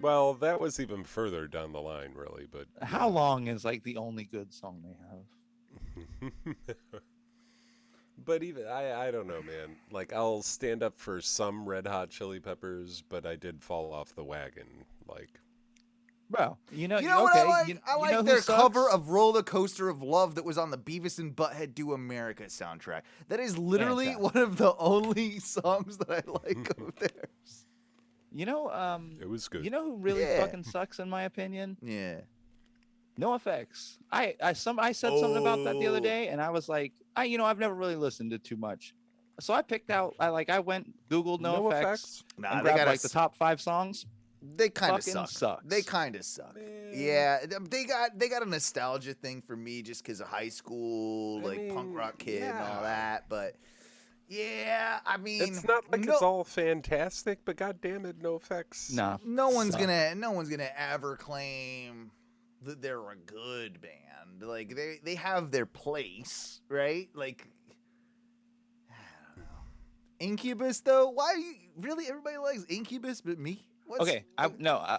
Well, that was even further down the line, really. But how long is like the only good song they have? But even I don't know, man. Like, I'll stand up for some Red Hot Chili Peppers, but I did fall off the wagon. Like, bro, what I like? I like their cover of Roller Coaster of Love that was on the Beavis and Butthead Do America soundtrack. That is literally one of the only songs that I like of theirs. it was good. You know who really fucking sucks in my opinion? Yeah. NoFX. I said something about that the other day, and I was like, I've never really listened to too much, so I picked out. I went Googled NoFX and grabbed like the top 5 songs. They kind of suck. Sucks. They kind of suck. Yeah, they got a nostalgia thing for me just because of high school, punk rock kid and all that. But yeah, I mean, it's not like it's all fantastic, but god damn it, NoFX. Nah, no one's gonna ever claim that they're a good band. Like they have their place, right? Like, I don't know. Incubus though, why really everybody likes Incubus but me?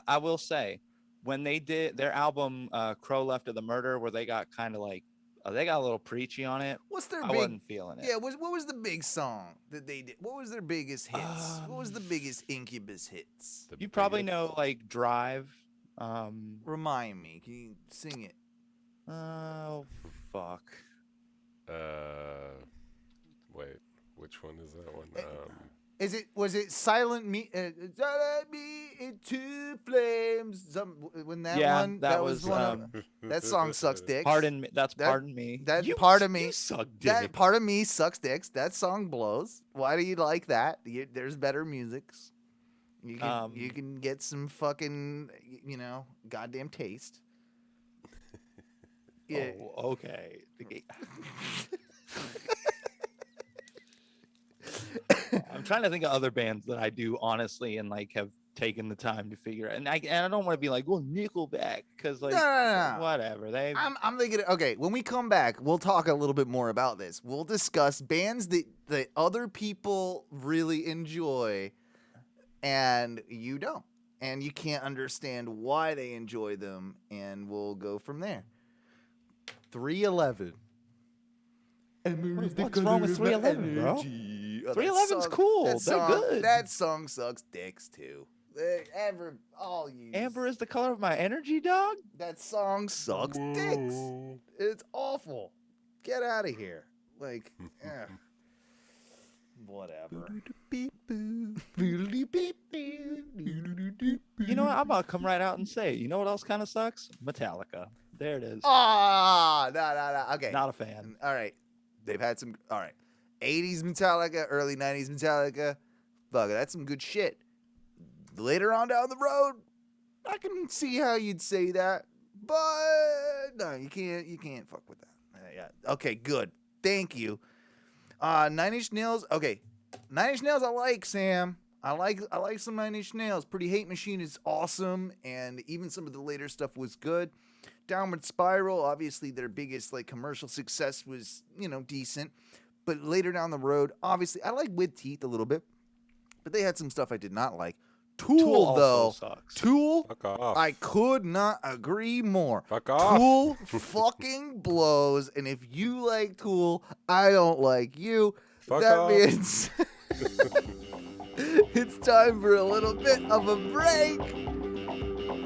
I will say when they did their album Crow Left of the Murder, where they got kind of like they got a little preachy on it. I wasn't feeling it. Yeah, what was the big song that they did? What was their biggest hits? What was the biggest Incubus hits? You probably know like Drive. Remind me. Can you sing it? Oh, fuck. Wait, which one is that one? Was it Silent Me? Silent Me into flames. When that Yeah, one. that was one. That song sucks dicks. Pardon me. Pardon me. That You- part of me. you suck That dick. part of me sucks dicks. That song blows. Why do you like that? There's better musics. You can get some fucking goddamn taste. Yeah. Oh, okay. I'm trying to think of other bands that I do honestly and like have taken the time to figure out. And I don't want to be like, well, Nickelback, because like No. whatever. I'm thinking. Okay, when we come back, we'll talk a little bit more about this. We'll discuss bands that other people really enjoy, and you don't, and you can't understand why they enjoy them, and we'll go from there. 311. What's wrong with 311, bro? 311's cool. They're good. That song sucks dicks too. Amber is the color of my energy, dog. That song sucks dicks. It's awful. Get out of here. Like, whatever. You know what? I'm about to come right out and say, you know what else kind of sucks? Metallica. There it is. No. Okay. Not a fan. All right. They've had some. All right. 80s Metallica, early 90s Metallica. Fuck, that's some good shit. Later on down the road, I can see how you'd say that, but no, you can't fuck with that. Yeah. Okay, good. Thank you. 9 Inch Nails. Okay, 9 Inch Nails I like, Sam. I like some 9 Inch Nails. Pretty Hate Machine is awesome, and even some of the later stuff was good. Downward Spiral, obviously their biggest like commercial success was, decent. But later down the road, obviously I like With Teeth a little bit, but they had some stuff I did not like. Tool though, sucks. Tool, Fuck off. I could not agree more. Fuck off. Tool fucking blows, and if you like Tool, I don't like you. Fuck that off. means it's time for a little bit of a break.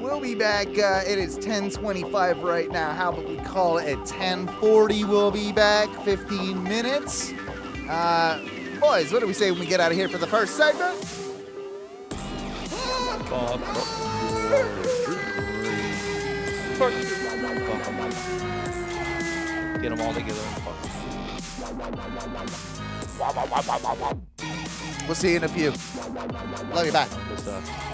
We'll be back. It is 10:25 right now. How about we call it at 10:40? We'll be back. 15 minutes. Boys, what do we say when we get out of here for the first segment? Get them all together. We'll see you in a few. Love you. Bye. Good stuff.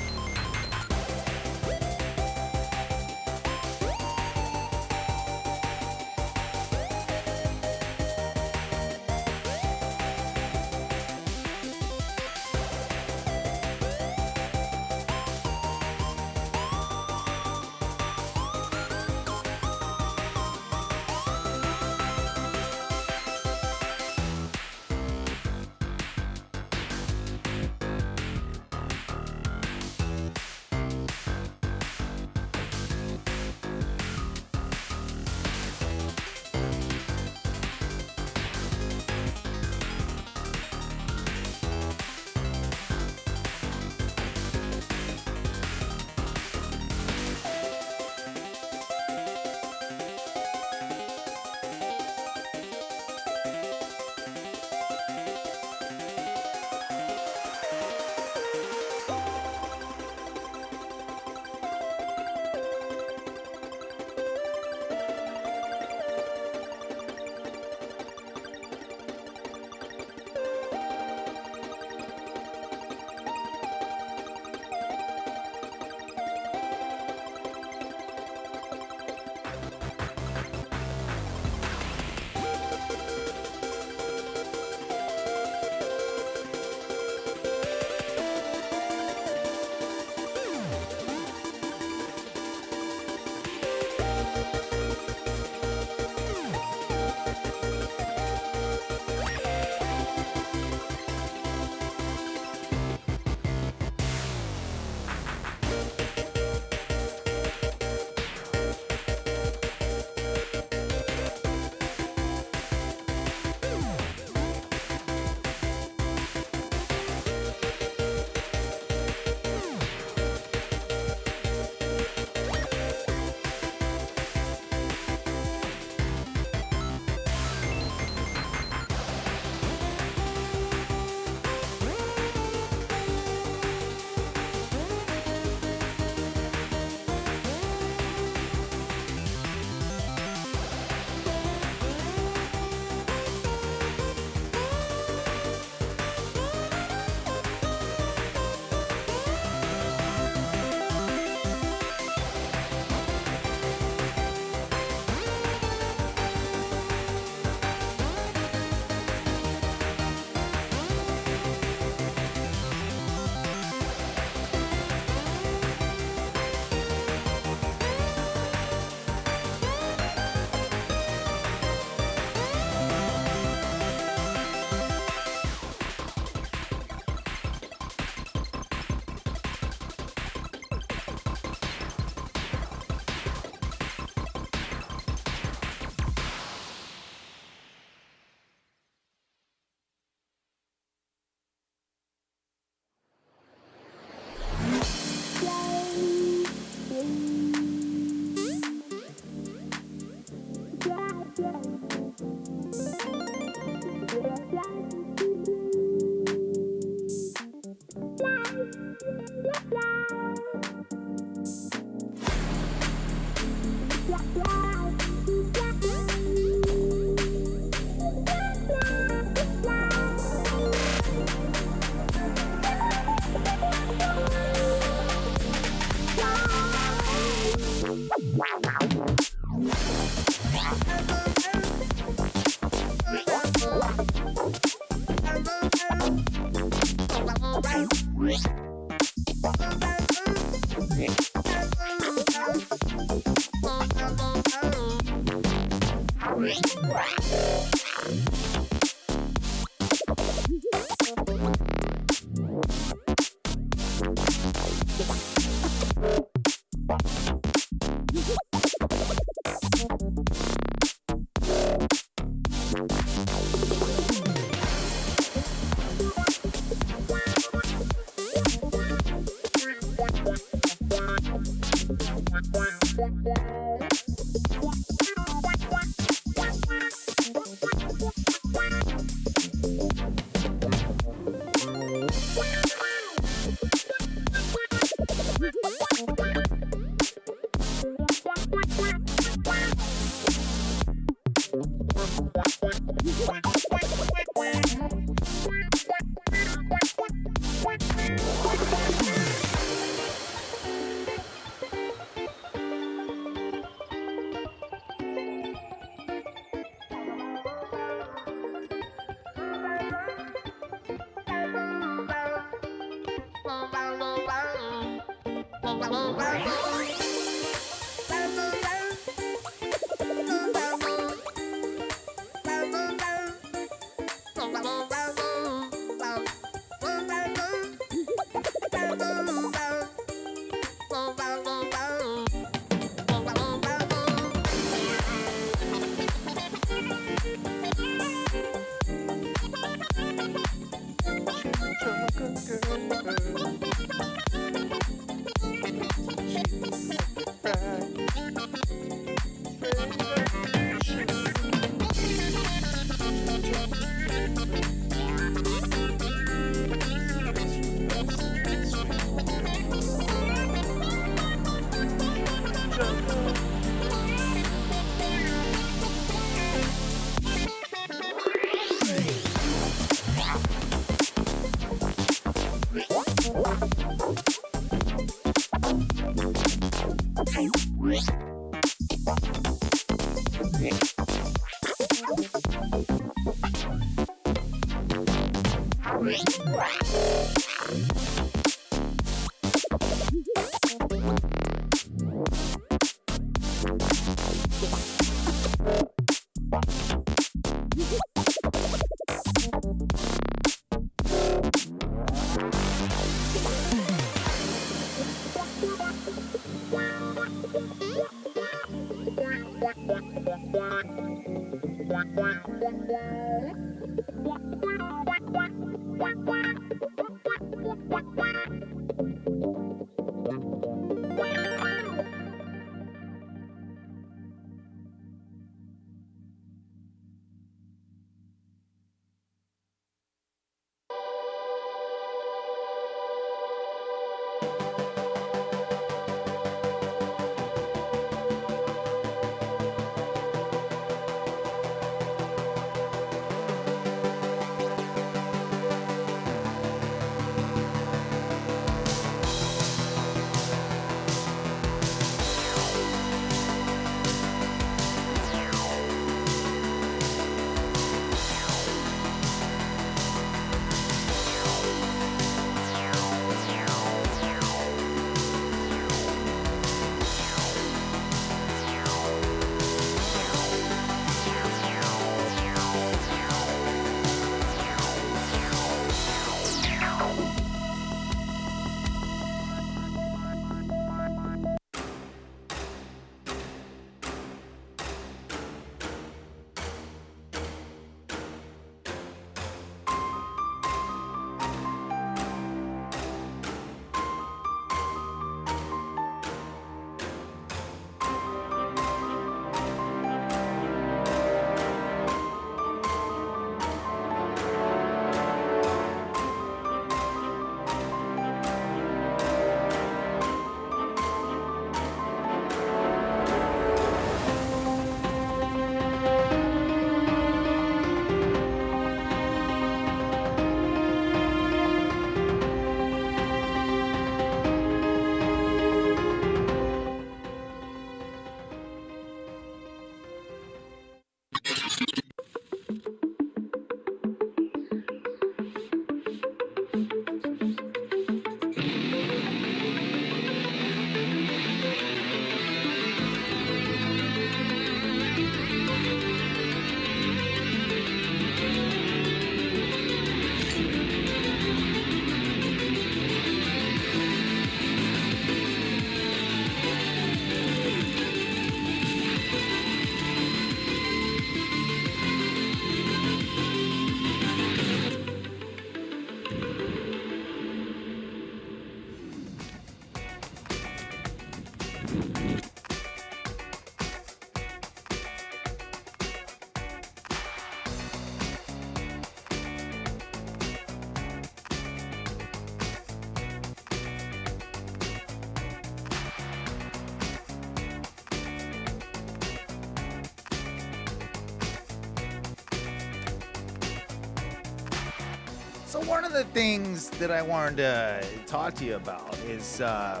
So one of the things that I wanted to talk to you about is I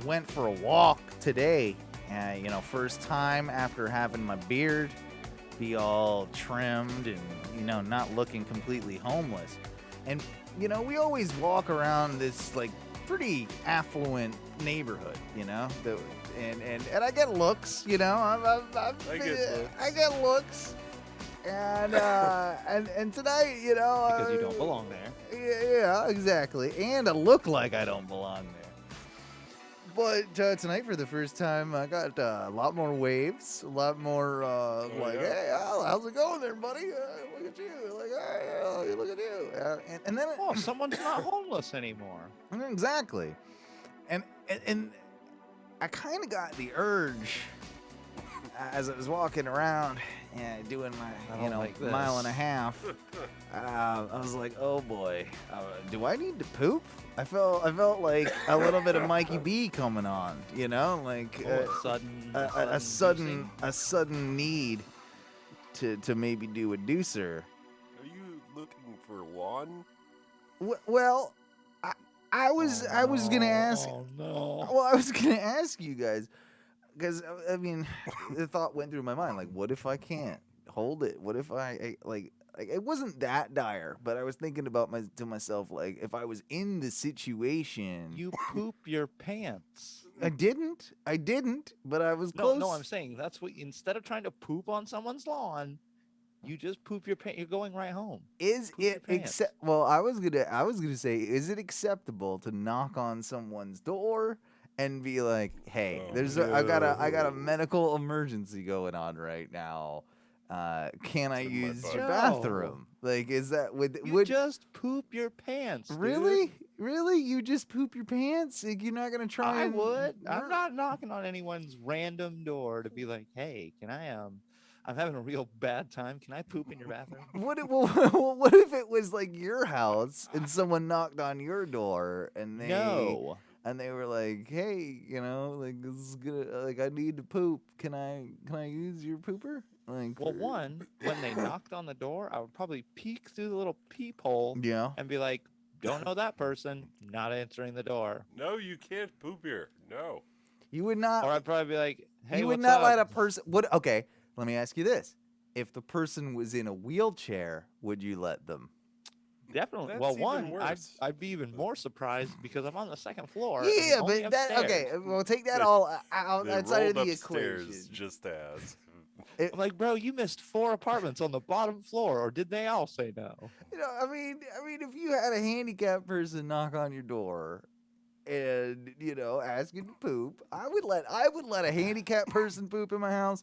went for a walk today. First time after having my beard be all trimmed and, not looking completely homeless. And, we always walk around this, pretty affluent neighborhood, and I get looks, I get looks. And tonight, Because you don't belong there. Yeah, exactly. And I look like I don't belong there. But tonight, for the first time, I got a lot more waves, a lot more hey, Al, how's it going there, buddy? Look at you. Hey, look at you. And then someone's not homeless anymore. Exactly. And I kind of got the urge as I was walking around and doing my mile and a half. I was like, oh boy, do I need to poop? I felt like a little bit of Mikey B coming on, a sudden need to maybe do a deucer. Are you looking for lawn? Well, I was gonna ask. Oh no. Well, I was gonna ask you guys. Because, the thought went through my mind, what if I can't hold it? What if I it wasn't that dire, but I was thinking about to myself, if I was in the situation. You poop your pants. I didn't, but I was close. No, I'm saying that's what, instead of trying to poop on someone's lawn, you just poop your pants. You're going right home. Well, I was gonna say, is it acceptable to knock on someone's door and be like, hey, I got a medical emergency going on right now. can I in my use butt. your No. bathroom? Like, is that would You just poop your pants. dude. really you just poop your pants? Like, you're not gonna try? I and would. I'm not knocking on anyone's random door to be like, hey, can I I'm having a real bad time. Can I poop in your bathroom? What if, what if it was like your house and someone knocked on your door and No. they were like, hey, like, this is good. Like, I need to poop. Can I use your pooper? Like, Well, one, when they knocked on the door, I would probably peek through the little peephole and be like, don't know that person, not answering the door. No, you can't poop here. No. You would not. Or I'd probably be like, hey, you would what's not up? let a person. What? Okay, let me ask you this: if the person was in a wheelchair, would you let them? Definitely. That's Well, even one, worse. I'd be even more surprised because I'm on the second floor. Yeah, and only but that upstairs. okay. We'll take that all They outside of rolled the upstairs equation. just as. I'm like, bro, you missed 4 apartments on the bottom floor, or did they all say no? I mean, if you had a handicapped person knock on your door and asking to poop, I would let a handicapped person poop in my house.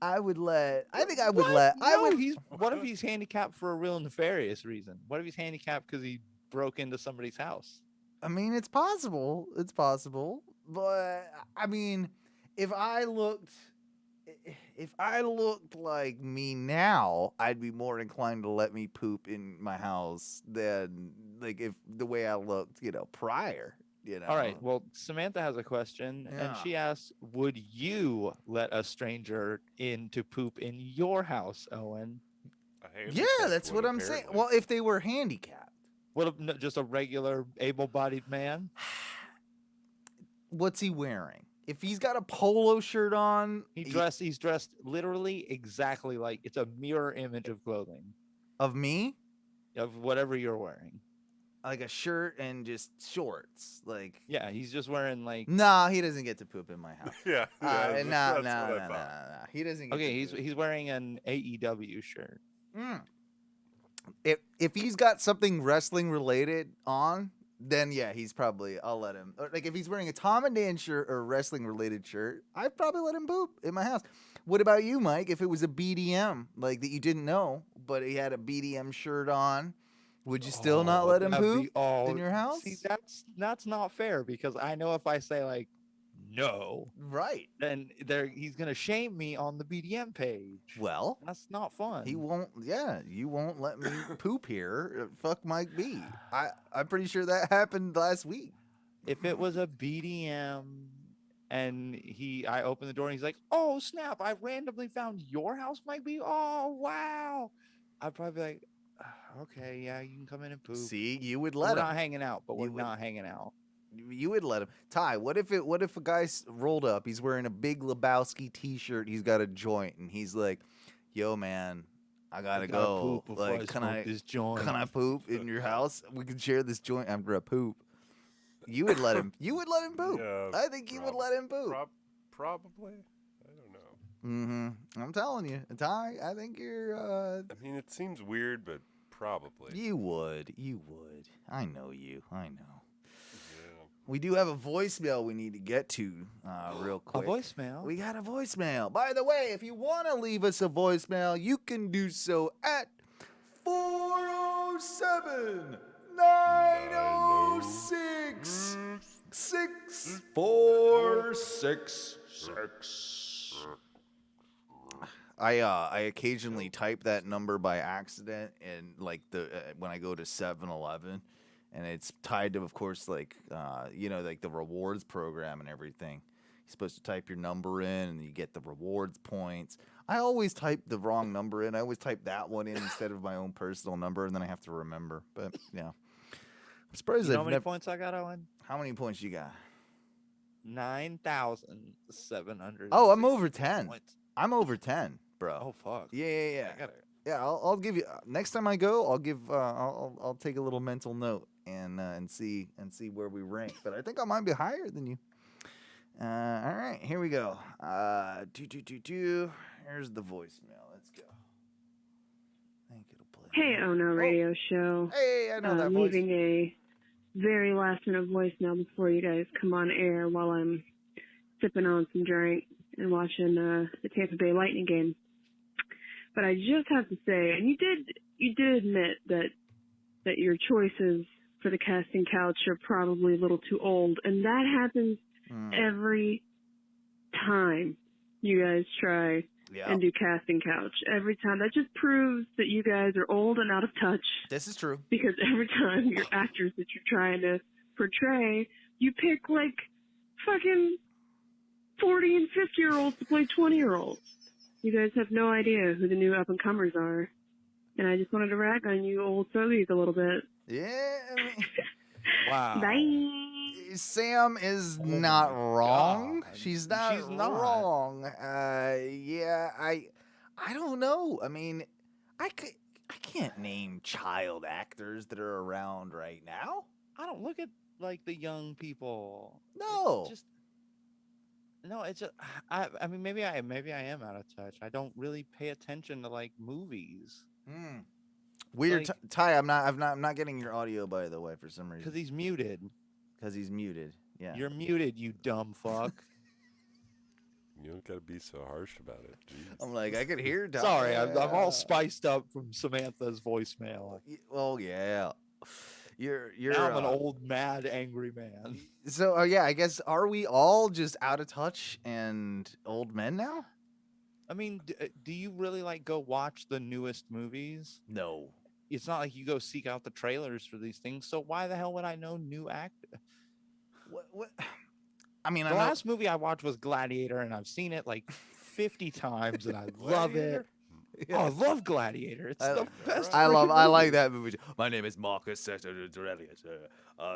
I would let. I think I would let. I No, would. What if he's handicapped for a real nefarious reason? What if he's handicapped because he broke into somebody's house? I mean, it's possible. It's possible. But I mean, if I looked like me now, I'd be more inclined to let me poop in my house than like if the way I looked, prior. All right. Well, Samantha has a question, and Yeah. she asks, "Would you let a stranger in to poop in your house, Owen?" Yeah, that's what I'm saying. Well, if they were handicapped. What if just a regular able-bodied man? What's he wearing? If he's got a polo shirt on, He's dressed literally exactly like it's a mirror image of clothing of me, of whatever you're wearing. Like a shirt and just shorts, like. Yeah, he's just wearing like. Nah, he doesn't get to poop in my house. Yeah, nah. He doesn't get. Okay, to he's wearing an AEW shirt. If he's got something wrestling related on, then yeah, he's probably. I'll let him. Or like if he's wearing a Tom and Dan shirt or wrestling related shirt, I'd probably let him poop in my house. What about you, Mike? If it was a BDM like that you didn't know, but he had a BDM shirt on. Would you still not let him poop in your house? See, that's not fair because I know if I say like no, right, then he's gonna shame me on the BDM page. Well, that's not fun. He won't. Yeah, you won't let me poop here. Fuck Mike B. I'm pretty sure that happened last week. If it was a BDM and I opened the door and he's like, "Oh snap! I randomly found your house, Mike B. Oh wow!" I'd probably be like, okay, yeah, you can come in and poop. See, you would let him. We're not hanging out, but we're not hanging out. You would let him. Ty, what if a guy rolled up? He's wearing a Big Lebowski T-shirt. He's got a joint, and he's like, "Yo, man, I gotta go. Poop before Like, can I poop in your house? We can share this joint after I poop." You would let him. You would let him poop. Yeah, I think you would let him poop. Probably. I don't know. Mm-hmm. I'm telling you, Ty. I think you're. I mean, it seems weird, but probably. You would. I know you. I know. We do have a voicemail we need to get to real quick. A voicemail? We got a voicemail. By the way, if you want to leave us a voicemail, you can do so at 407-906 6466. I occasionally type that number by accident and like when I go to 7-Eleven. And it's tied to, of course, like, like the rewards program and everything. You're supposed to type your number in and you get the rewards points. I always type the wrong number in. I always type that one in instead of my own personal number, and then I have to remember. But, yeah. I'm surprised You know how many points I got, Owen? How many points you got? 9,700. Oh, I'm over 10. I'm over 10, bro. Oh, fuck. Yeah. Yeah, I'll give you next time I go. I'll give I'll take a little mental note and see where we rank. But I think I might be higher than you. All right, here we go. Here's the voicemail. Let's go. I think it'll play. Hey, Oh No Radio Show. Hey, I know that voice. Leaving a very last minute voicemail before you guys come on air while I'm sipping on some drink and watching the Tampa Bay Lightning game. But I just have to say, and you did admit that your choices for the casting couch are probably a little too old, and that happens every time you guys try and do casting couch. Every time. That just proves that you guys are old and out of touch. This is true. Because every time your actors that you're trying to portray, you pick like fucking 40 and 50-year-olds to play 20-year-olds. You guys have no idea who the new up-and-comers are. And I just wanted to rag on you old fogies a little bit. Yeah. Wow. Bye. Sam is not wrong. She's not wrong. Yeah, I don't know. I mean, I can't name child actors that are around right now. I don't look at like the young people. No. It's just I mean maybe I am out of touch. I don't really pay attention to like movies. Weird, Like- Ty. I'm not getting your audio, by the way, for some reason. Because he's muted. Yeah. You're muted, you dumb fuck. You don't gotta be so harsh about it. Jeez. I'm like, I could hear. Sorry, I'm all spiced up from Samantha's voicemail. Well, yeah. You're. Now I'm an old, mad, angry man. So, yeah, I guess, are we all just out of touch and old men now? I mean, do you really like go watch the newest movies? No. It's not like you go seek out the trailers for these things. So why the hell would I know new actors? What? I mean, the last movie I watched was Gladiator, and I've seen it like 50 times, and I love it. Yeah. Oh, I love Gladiator. It's the best. I like movie. that movie. My name is Marcus Aurelius,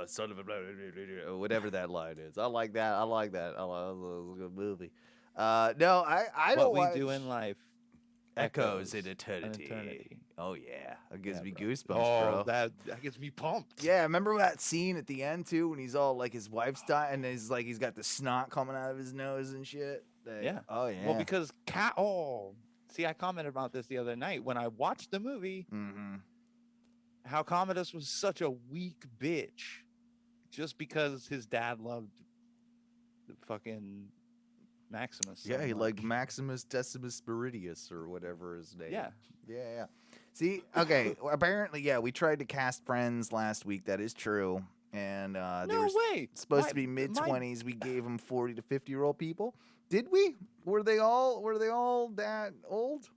son of a whatever that line is. I like that. It was a good movie. No, I don't. What we do in life echoes in eternity. Oh yeah, it gives me goosebumps, Oh, bro. that gets me pumped. Yeah, remember that scene at the end too when he's all like his wife's dying and he's got the snot coming out of his nose and shit. Yeah. Oh yeah. Well, because see, I commented about this the other night when I watched the movie. Mm-hmm. How Commodus was such a weak bitch, just because his dad loved the fucking Maximus. So Yeah, he much. liked Maximus Decimus Meridius or whatever his name. Yeah. Yeah. See, okay, apparently, yeah, we tried to cast friends last week. That is true. And they were supposed to be mid-20s. We gave them 40 to 50-year-old people. Did we? Were they all that old?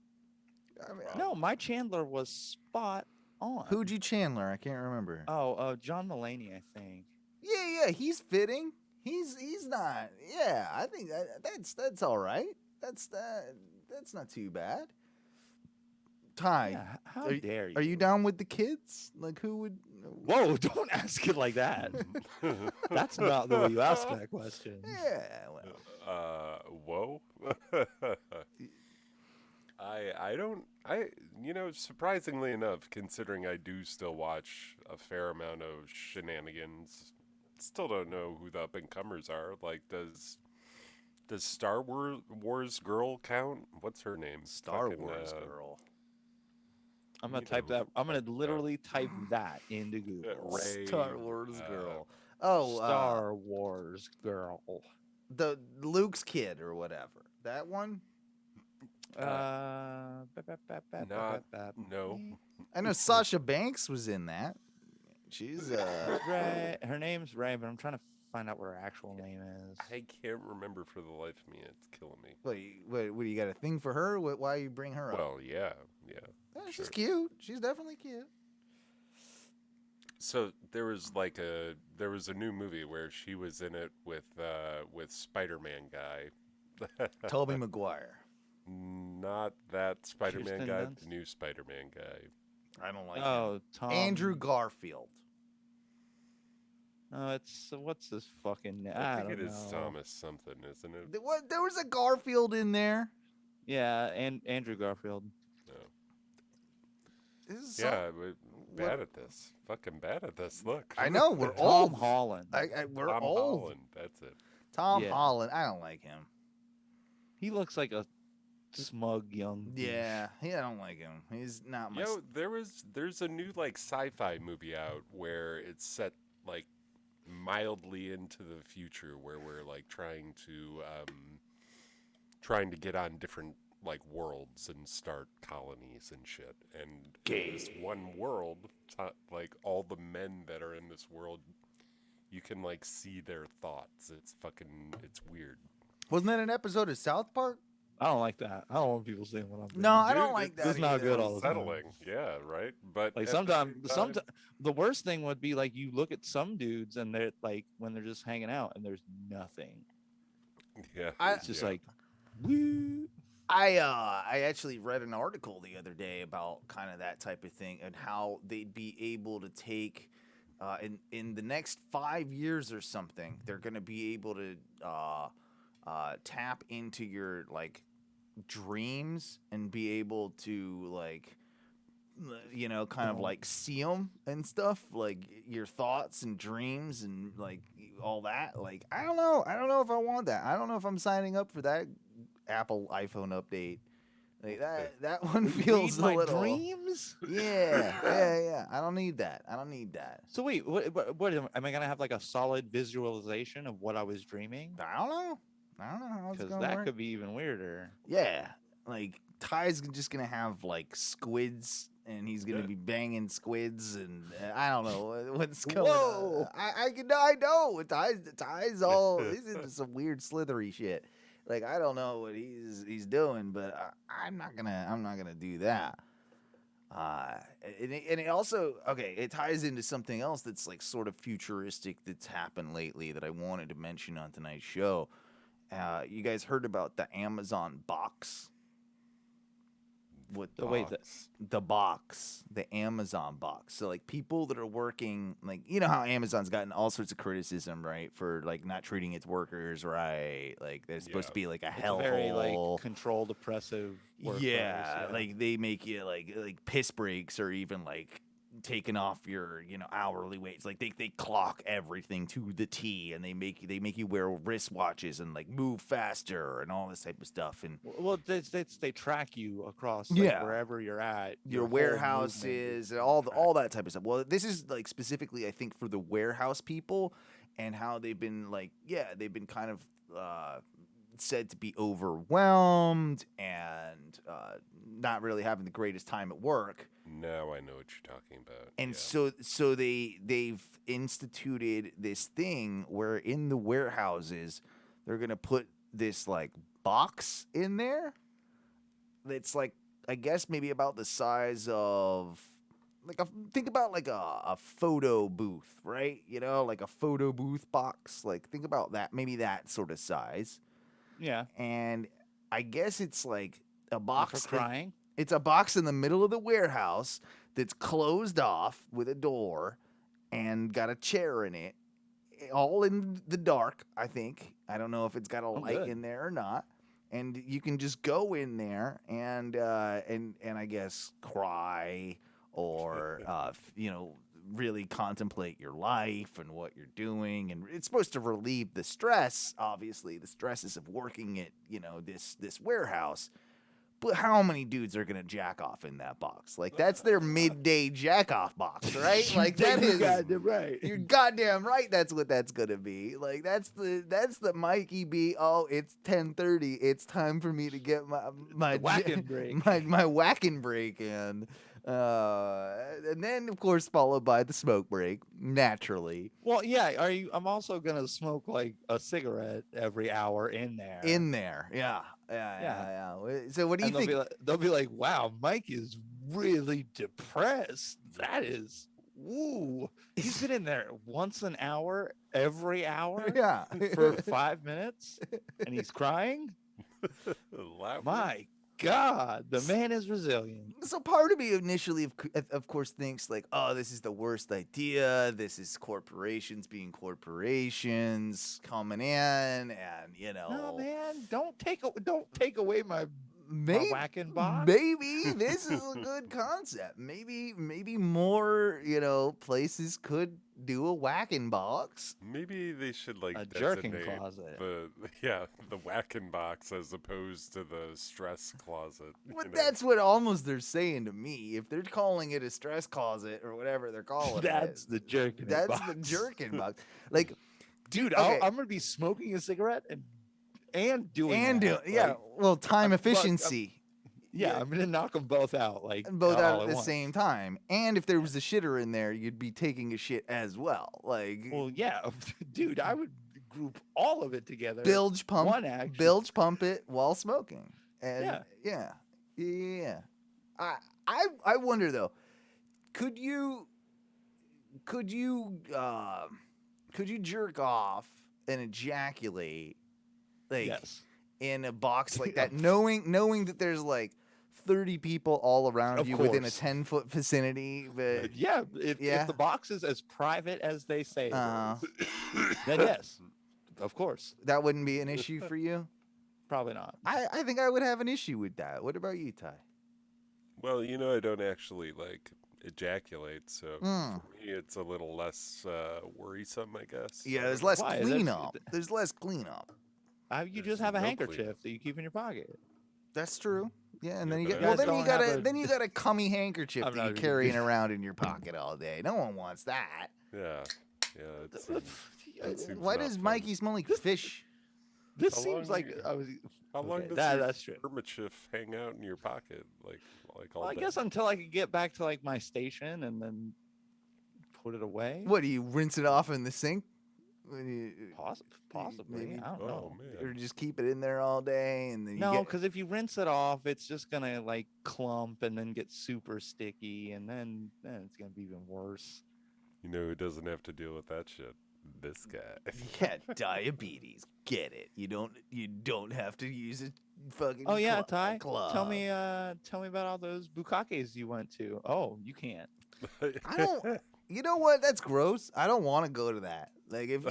I mean, No, my Chandler was spot on. Who'd you Chandler? I can't remember. John Mulaney, I think. Yeah, he's fitting. He's not. Yeah, I think that's all right. That's not too bad. Ty, Yeah, how dare you? Are you down with the kids? Like, who would? Whoa! Don't ask it like that. That's not the way you ask that question. Yeah. Whoa. Surprisingly enough, considering I do still watch a fair amount of shenanigans, still don't know who the up-and-comers are. Like, does Star Wars girl count? What's her name? Star Wars girl. I'm gonna type that. I'm gonna literally type that into Google. Star Wars girl. Oh, Star Wars girl. The Luke's kid or whatever. That one. No. I know Sasha Banks was in that. She's Ray. Her name's Ray, but I'm trying to find out what her actual name is. I can't remember for the life of me. It's killing me. What do you got a thing for her? Why you bring her up? Well, yeah. She's cute. She's definitely cute. So there was a new movie where she was in it with Spider-Man guy. Tobey Maguire. Not that Spider-Man Kirsten guy, Dunst? the new Spider-Man guy. I don't like him. Tom. Andrew Garfield. No, it's what's this fucking name? I think don't it is know. Thomas something, isn't it? There was a Garfield in there. Yeah, and Andrew Garfield. Yeah, we're bad at this. Fucking bad at this. Look. I know, we're Tom old. Holland. We're Tom old. Holland, that's it. Tom Yeah. Holland. I don't like him. He looks like a smug young. Yeah, I don't like him. He's not my. There's a new sci-fi movie out where it's set mildly into the future, where we're trying to get on different like worlds and start colonies and shit. And Gay. in this one world, like all the men that are in this world, you can like see their thoughts. It's weird. Wasn't that an episode of South Park? I don't like that. I don't want people seeing what I'm doing. No, I don't like that. It's not good all the time. Unsettling. Yeah, right. But Like at sometimes, the same time- the worst thing would be like you look at some dudes and they're like when they're just hanging out and there's nothing. Yeah, It's just like, woo. I actually read an article the other day about kind of that type of thing and how they'd be able to take in the next 5 years or something, they're going to be able to tap into your like dreams and be able to like kind of like see them and stuff, like your thoughts and dreams and like all that. Like I don't know if I want that. I don't know if I'm signing up for that Apple iPhone update. Like that one feels a little dreams. Yeah. I don't need that. So wait, what am I gonna have like a solid visualization of what I was dreaming? I don't know how it's Because gonna that work. could be even weirder. Yeah, like Ty's just gonna have like squids, and he's gonna be banging squids, and I don't know what's going on. I know Ty's all he's into some weird slithery shit. Like I don't know what he's doing, but I'm not gonna do that. And it also it ties into something else that's like sort of futuristic that's happened lately that I wanted to mention on tonight's show. You guys heard about the Amazon box? With the Amazon box. So like people that are working, like you know how Amazon's gotten all sorts of criticism, right, for like not treating its workers right. Like they're supposed to be like a hellhole, very like controlled, oppressive. Yeah, like they make you like piss breaks or even like taking off your hourly wage. Like they clock everything to the T, and they make you wear wristwatches and like move faster and all this type of stuff. And well, they track you across wherever you're at, your warehouses and all that type of stuff. Well, this is like specifically I think for the warehouse people and how they've been kind of said to be overwhelmed and not really having the greatest time at work. Now I know what you're talking about. And so they've instituted this thing where in the warehouses they're gonna put this like box in there that's like I guess maybe about the size of think about like a photo booth, right? Like a photo booth box. Like think about that, maybe that sort of size. Yeah. And I guess it's like a box for crying. It's a box in the middle of the warehouse that's closed off with a door and got a chair in it, all in the dark, I think. I don't know if it's got a light in there or not. And you can just go in there and I guess cry or really contemplate your life and what you're doing, and it's supposed to relieve the stress, obviously the stresses of working at this warehouse. But how many dudes are gonna jack off in that box? Like that's their midday jack off box, right? Like that is goddamn right. You're goddamn right. That's what that's gonna be. Like that's the Mikey B. Oh, it's 10:30. It's time for me to get my whacking break. my whacking break in. And then of course followed by the smoke break, naturally. Well, yeah. I'm also gonna smoke like a cigarette every hour in there. Yeah. So what do you think? They'll be like, "Wow, Mike is really depressed. That is, woo. He's been in there once an hour, every hour, yeah, for 5 minutes, and he's crying. My God, the man is resilient." So part of me initially, of course, thinks like, "Oh, this is the worst idea. This is corporations being corporations coming in, and No, man, don't take away my whacking box. Maybe this is a good concept. Maybe more places could do a whacking box. Maybe they should like a jerking designate closet. The whacking box as opposed to the stress closet. But that's what almost they're saying to me. If they're calling it a stress closet or whatever they're calling That's it, the jerking box. That's the jerking box. Like, dude, okay. I'm gonna be smoking a cigarette and and doing and that. do yeah, Like, well, time I'm- efficiency. I'm gonna knock them both out, like Both all out at the once. same time. And if there was a shitter in there, you'd be taking a shit as well. Like, Well, yeah, dude, I would group all of it together. bilge pump, one action. bilge pump it while smoking. And yeah. I wonder though, could you jerk off and ejaculate like Yes. in a box like that, knowing that there's like 30 people all around Of you within a course. 10-foot vicinity? But Yeah, if the box is as private as they say it is, then yes, of course. that wouldn't be an issue for you. Probably not. I think I would have an issue with that. What about you, Ty? Well, I don't actually like ejaculate, so Mm. for me it's a little less worrisome, I guess. Yeah, there's less Why? cleanup. There's less cleanup. You just have a no handkerchief cleanup. that you keep in your pocket. That's true. Yeah, and then you but get I well. guys Then you don't got have a a- cummy handkerchief I'm that not you're even- carrying around in your pocket all day. No one wants that. Yeah, it seems Why not does fun. Mikey smell like fish? This How seems long like you- I was. How long Okay, does that- your that's true. handkerchief hang out in your pocket, like all Well, I day? guess until I could get back to like my station and then put it away. What do you rinse it off in the sink? When you- Possibly. maybe- I don't know. Or just keep it in there all day and then you No, get because if you rinse it off, it's just gonna like clump and then get super sticky, and then it's gonna be even worse. You know who doesn't have to deal with that shit? This guy. yeah, diabetes. Get it? You don't have to use a fucking. Oh yeah, cl- Ty. Club. Tell me about all those bukakes you went to. Oh, you can't. I don't. You know what? That's gross. I don't want to go to that. Like if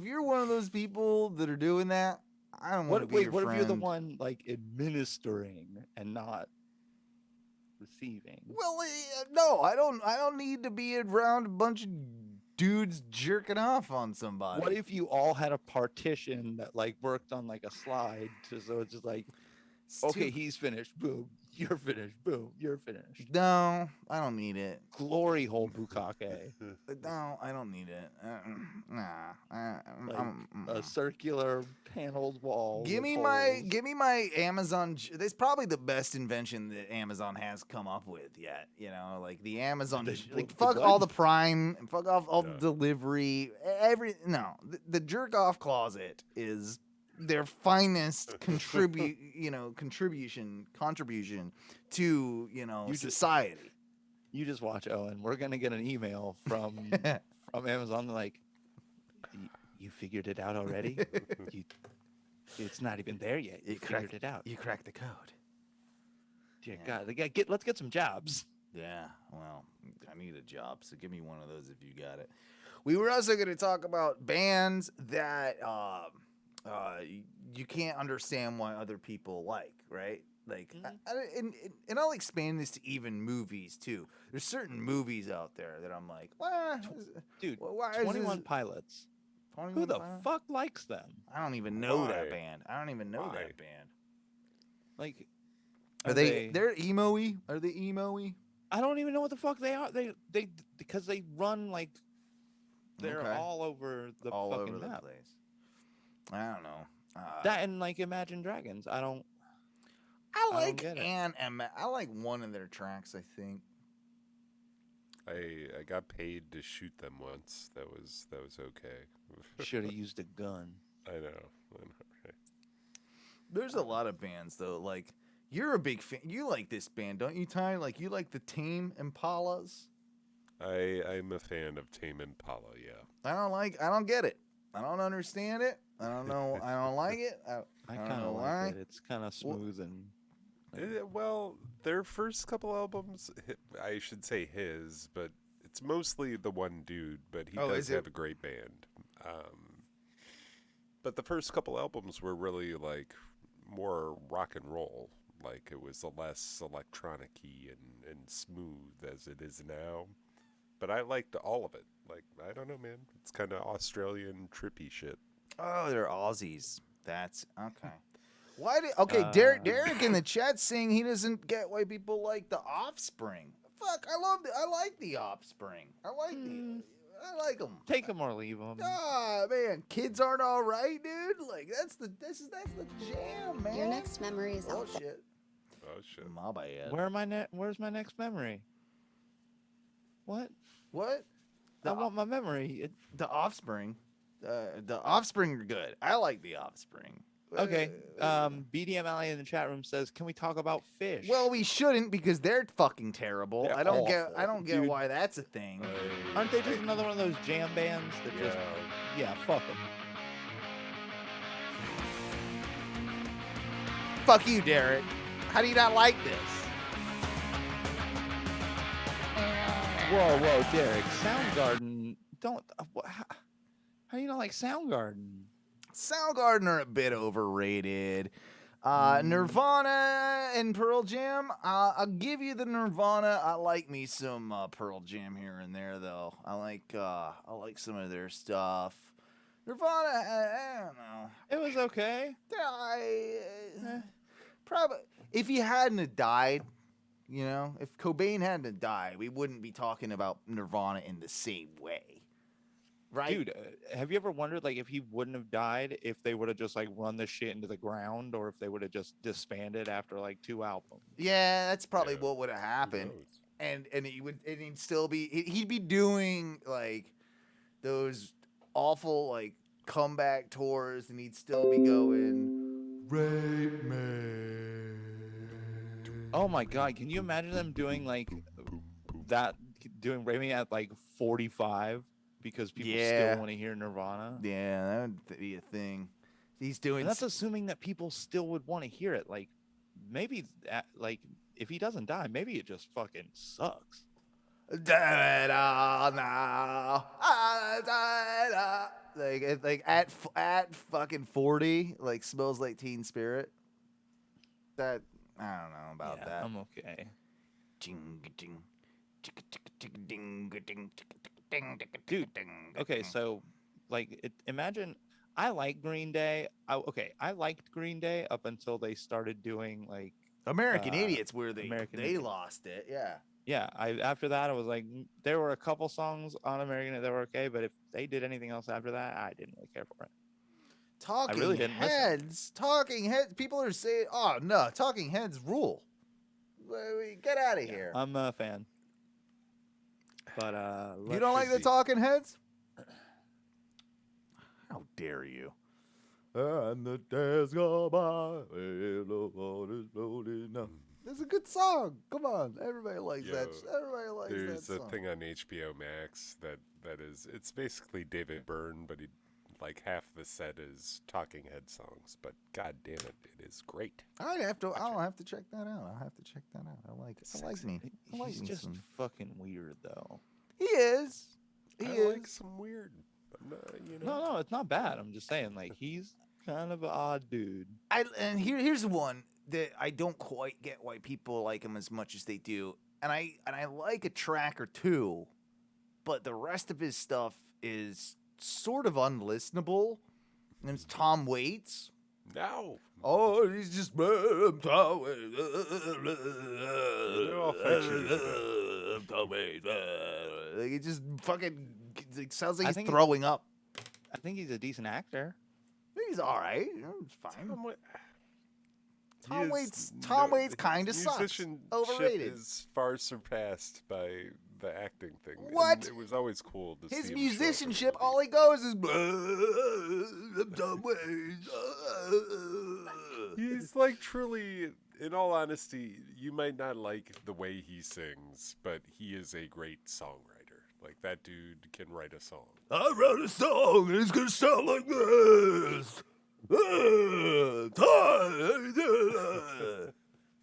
you're one of those people that are doing that, I don't want to be your what if you're the friend. one like administering and not receiving? Well, no, I don't need to be around a bunch of dudes jerking off on somebody. What if you all had a partition that like worked on like a slide, so it's just like, okay, he's finished. Boom, you're finished. Boom, you're finished. No, I don't need it. Glory hole bukake. No, I don't need it. Nah. Like a circular paneled wall. Give me my Amazon. That's probably the best invention that Amazon has come up with yet. Like the Amazon. Fuck all the Prime, and fuck off all the delivery. The jerk off closet is their finest contribution to society. You just watch, Owen. We're gonna get an email from Amazon like, you figured it out already. It's not even there yet. You figured it out. You cracked the code. Dear God, let's get some jobs. Yeah, well, I need a job, so give me one of those if you got it. We were also going to talk about bands that you can't understand why other people like, right? Like, and I'll expand this to even movies too. There's certain movies out there that I'm like, dude, why is 21 this- Pilots. 21 Who the Pilots? fuck likes them? I don't even know Why? that band. I don't even know Why? that band. Like, Are they're emo-y? Are they emo-y? I don't even know what the fuck they are. They because they run like they're Okay. all over the All fucking over the map. place. I don't know. That and like Imagine Dragons. I don't like get it. I like one of their tracks, I think. I got paid to shoot them once. That was okay. Should have used a gun. I know, right? There's a lot of bands though. Like you're a big fan. You like this band, don't you, Ty? Like you like the Tame Impalas. I'm a fan of Tame Impala. Yeah. I don't get it. I don't understand it. I don't know. I don't like it. I don't kind know of why. like it. It's kind of smooth and. Well, their first couple albums, I should say his, but it's mostly the one dude, but he does is it? have a great band. But the first couple albums were really like more rock and roll. Like it was less electronic-y and smooth as it is now. But I liked all of it. Like, I don't know, man. It's kind of Australian trippy shit. Oh, they're Aussies. That's okay. Why did Derek in the chat saying he doesn't get why people like the Offspring. Fuck, I like the Offspring. I like them. Take them or leave them. Ah, man, kids aren't all right, dude. Like that's the jam, man. Your next memory is oh out. shit. Oh shit. My bad. Where's my next memory? What? What? I want my memory. The Offspring. The Offspring are good. I like the Offspring. Okay. BDM Alley in the chat room says, "Can we talk about fish?" Well, we shouldn't because they're fucking terrible. They're I don't awful, get dude. why that's a thing. Aren't they just another one of those jam bands that just fuck them? Fuck you, Derek. How do you not like this? Whoa, Derek. Soundgarden. Don't. How do you not like Soundgarden? Soundgarden are a bit overrated. Nirvana and Pearl Jam. I'll give you the Nirvana. I like me some Pearl Jam here and there, though. I like some of their stuff. Nirvana, I don't know. It was okay. Probably if he hadn't have died, if Cobain hadn't have died, we wouldn't be talking about Nirvana in the same way. Right? Dude, have you ever wondered, like, if he wouldn't have died, if they would have just, like, run this shit into the ground, or if they would have just disbanded after, like, 2 albums? Yeah, that's probably what would have happened. And he'd still be, he'd be doing, like, those awful, like, comeback tours, and he'd still be going, Rape Me. Oh, my God. Can you imagine them doing, like, doing Rape Me at, like, 45? Because people still want to hear Nirvana. Yeah, that would be a thing. He's doing. And that's assuming that people still would want to hear it. Like, maybe, like, if he doesn't die, maybe it just fucking sucks. Like at fucking 40, like Smells Like Teen Spirit. That I don't know about that. I'm okay. Dude, okay, so, like, imagine, I like Green Day. I liked Green Day up until they started doing, like... American Idiots, where they lost it, yeah. Yeah, after that, I was like, there were a couple songs on American that were okay, but if they did anything else after that, I didn't really care for it. Talking Heads, people are saying, oh, no, Talking Heads rule. Get out of here. I'm a fan. But you don't like the Talking Heads? How dare you? And the days go by, and the water's floating up. It's a good song. Come on, everybody likes that. Everybody likes that There's song. a thing on HBO Max that is, it's basically David Byrne, but like half the set is Talking Head songs. But god damn it, it is great. I'll have to check that out. I like it. I like me. He's just fucking weird, though. He is. I like some weird. No, it's not bad. I'm just saying, like, he's kind of an odd dude. And here's one that I don't quite get why people like him as much as they do. And I like a track or two, but the rest of his stuff is sort of unlistenable. And it's Tom Waits. No. Oh, he's just Tom Waits. Tom Waits. Like, it just fucking it sounds like he's throwing up. I think he's a decent actor. He's all right. It's fine. Tom Waits kind of sucks. Musicianship Overrated. is far surpassed by the acting thing. What? And it was always cool to see His him musicianship, all he goes is Tom Waits. He's like truly, in all honesty, you might not like the way he sings, but he is a great songwriter. Like, that dude can write a song. I wrote a song and it's gonna sound like this.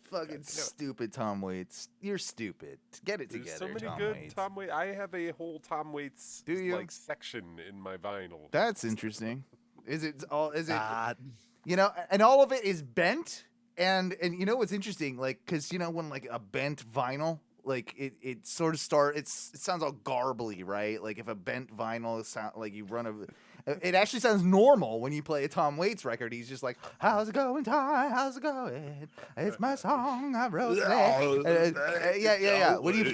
Fucking stupid Tom Waits. You're stupid. Get it There's together. so many Tom good Waits. Tom Waits. I have a whole Tom Waits like section in my vinyl. That's interesting. Is it all? Is it? And all of it is bent. And you know what's interesting? Like, because when like a bent vinyl, like it sort of it sounds all garbly, right? Like if a bent vinyl sound like you run a, It actually sounds normal when you play a Tom Waits record. He's just like, how's it going, Ty? How's it going? It's my song I wrote. Yeah. When you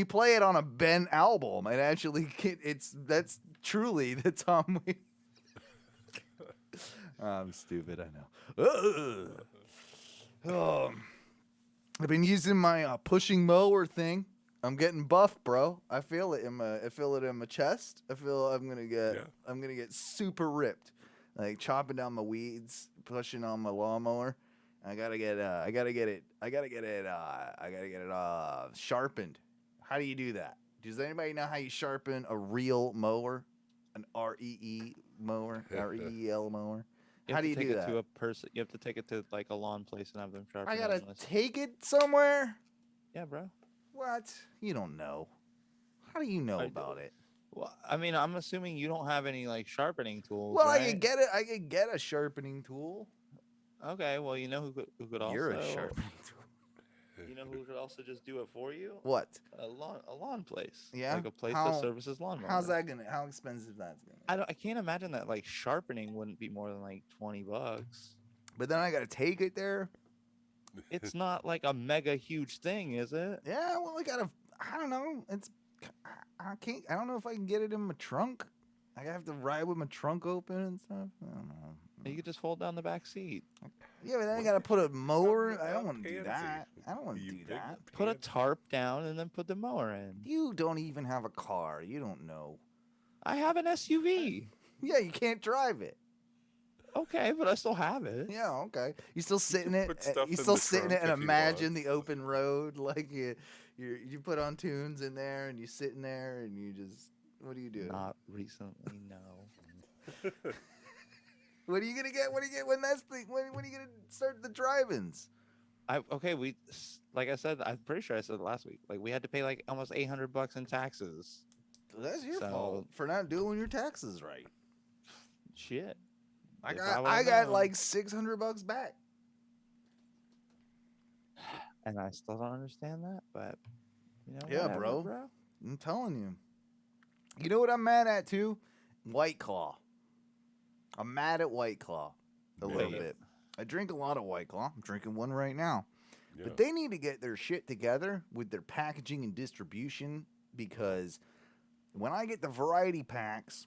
play it on a Ben album, it actually that's truly the Tom Waits. I'm stupid, I know. I've been using my pushing mower thing. I'm getting buff, bro. I feel it in my chest. I feel I'm gonna get super ripped, like chopping down my weeds, pushing on my lawnmower. I gotta get it sharpened. How do you do that? Does anybody know how you sharpen a real mower, an REE mower, REEL mower? How do you do that? To a person. You have to take it to like a lawn place and have them sharpen. I gotta take it somewhere. Yeah, bro. What? You don't know. How do you know about it? Well, I mean, I'm assuming you don't have any like sharpening tools. Well, right? I could get a sharpening tool. Okay, well, you know who could also. You're a sharpening tool. You know who could also just do it for you? What? A lawn place. Yeah. Like a place that services lawnmowers. How expensive that's gonna? I can't imagine that like sharpening wouldn't be more than like $20. But then I gotta take it there. It's not like a mega huge thing, is it? Yeah. Well, I don't know. I don't know if I can get it in my trunk. I have to ride with my trunk open and stuff. I don't know. You could just fold down the back seat. Yeah, but then I gotta put a mower. I don't want to do that. I don't want to do that. Put a tarp down and then put the mower in. You don't even have a car. You don't know. I have an SUV. Yeah, you can't drive it. Okay, but I still have it. Yeah, okay. You still sit in it. You still sit in it and imagine the open road, like you put on tunes in there and you sit in there and you just. What do you do? Not recently, no. What are you gonna get? What do you get when when are you gonna start the drive-ins? Like I said, I'm pretty sure I said it last week. Like we had to pay like almost $800 in taxes. That's your fault for not doing your taxes right. Shit. I got like $600 back. And I still don't understand that, but you know. Yeah, whatever, bro. I'm telling you. You know what I'm mad at too? White Claw. I'm mad at White Claw a little bit. I drink a lot of White Claw. I'm drinking one right now. Yeah. But they need to get their shit together with their packaging and distribution, because when I get the variety packs,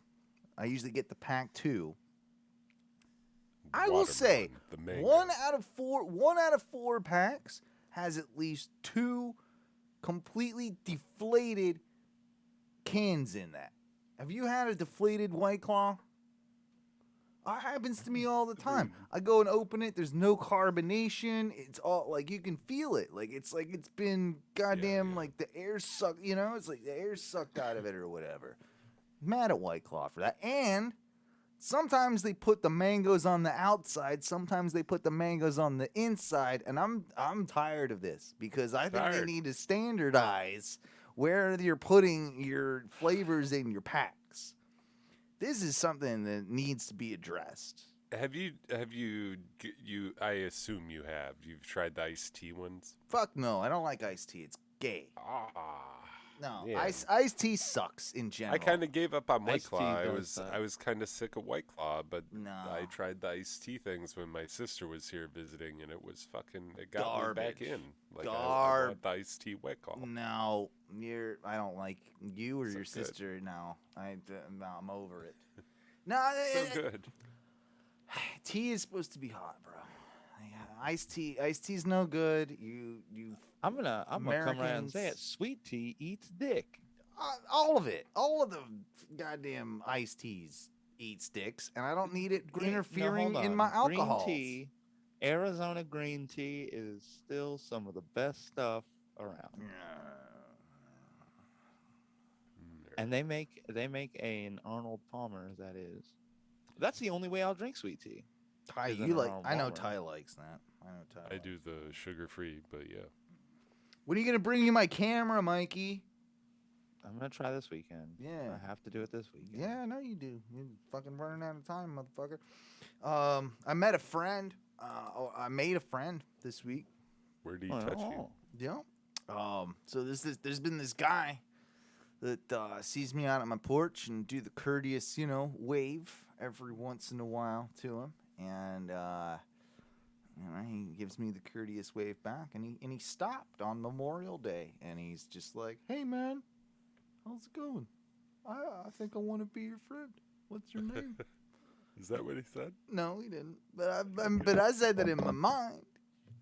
I usually get the pack 2. I will say 1 out of 4 packs has at least 2 completely deflated cans in that. Have you had a deflated White Claw? It happens to me all the time. I go and open it. There's no carbonation. It's all like you can feel it. Like it's been goddamn like the air sucked. You know, it's like the air sucked out of it or whatever. Mad at White Claw for that. And sometimes they put the mangoes on the outside. Sometimes they put the mangoes on the inside. And I'm tired of this, because I think they need to standardize where you're putting your flavors in your packs. This is something that needs to be addressed. Have you I assume you have. You've tried the iced tea ones? Fuck no, I don't like iced tea. It's gay. No, yeah. iced tea sucks in general. I kind of gave up on White Claw. I was kind of sick of White Claw, but I tried the iced tea things when my sister was here visiting, and it was it got me back in. Like I want the iced tea White Claw. No, I don't like you or your sister. No, I'm over it. No, so good. Tea is supposed to be hot, bro. Iced tea's no good. I'm gonna come right and say it. Sweet tea eats dick. All of it. All of the goddamn iced teas eats dicks, and I don't need it interfering in my alcohol. Green tea, Arizona green tea is still some of the best stuff around. And they make an Arnold Palmer. That is. That's the only way I'll drink sweet tea. Ty, I know Ty likes that. I do the sugar-free, but yeah. When are you gonna bring me my camera, Mikey? I'm gonna try this weekend. Yeah, I have to do it this weekend. Yeah, I know you do. You're fucking running out of time, motherfucker. I met a friend. I made a friend this week. Where did he touch you? Yeah. So there's been this guy that sees me out on my porch and do the courteous, wave every once in a while to him, and he gives me the courteous wave back, and he stopped on Memorial Day, and he's just like, "Hey man, how's it going? I think I want to be your friend. What's your name?" Is that what he said? No, he didn't. But I said that in my mind.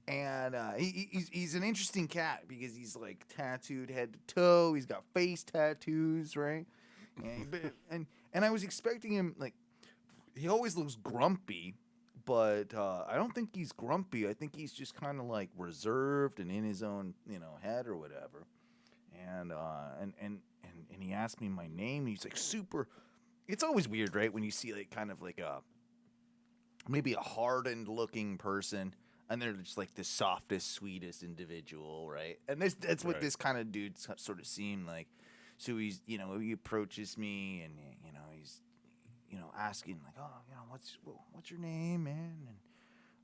And he's an interesting cat because he's like tattooed head to toe. He's got face tattoos, right? And I was expecting him, like, he always looks grumpy, but I don't think he's grumpy. I think he's just kind of like reserved and in his own head or whatever. And he asked me my name. He's like super. It's always weird, right, when you see like kind of like maybe a hardened looking person. And they're just like the softest, sweetest individual, right? And that's what this kind of dude sort of seemed like. So he's, he approaches me, and he's, asking like, "Oh, what's your name, man?"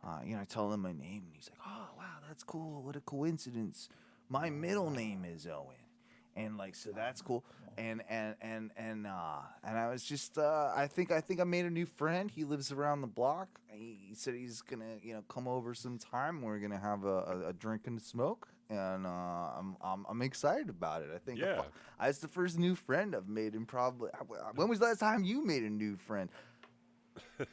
And I tell him my name, and he's like, "Oh, wow, that's cool. What a coincidence. My middle name is Owen." And like, so that's cool. And I was just I think I made a new friend. He lives around the block. He said he's gonna come over sometime. We're gonna have a drink and a smoke, and I'm excited about it. I think it's the first new friend I've made in probably. When was the last time you made a new friend?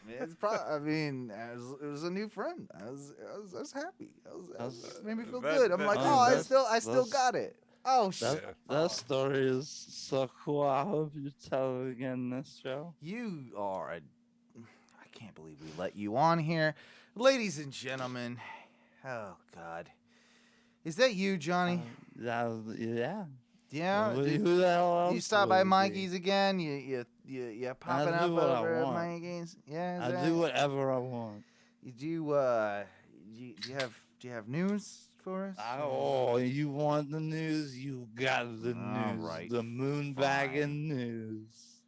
It's probably. It was a new friend. I was happy. It made me feel good. I'm like, I still got it. Oh, shit. That story is so cool. I hope you tell it again in this show. You are I can't believe we let you on here. Ladies and gentlemen. Oh, God. Is that you, Johnny? Yeah. Yeah? Who the hell else? You stop by Mikey's again? You popping up over at Mikey's? Yeah, I do whatever I want. Do you have news for us? Oh, you want the news? You got the news. Right. The moonbagging news.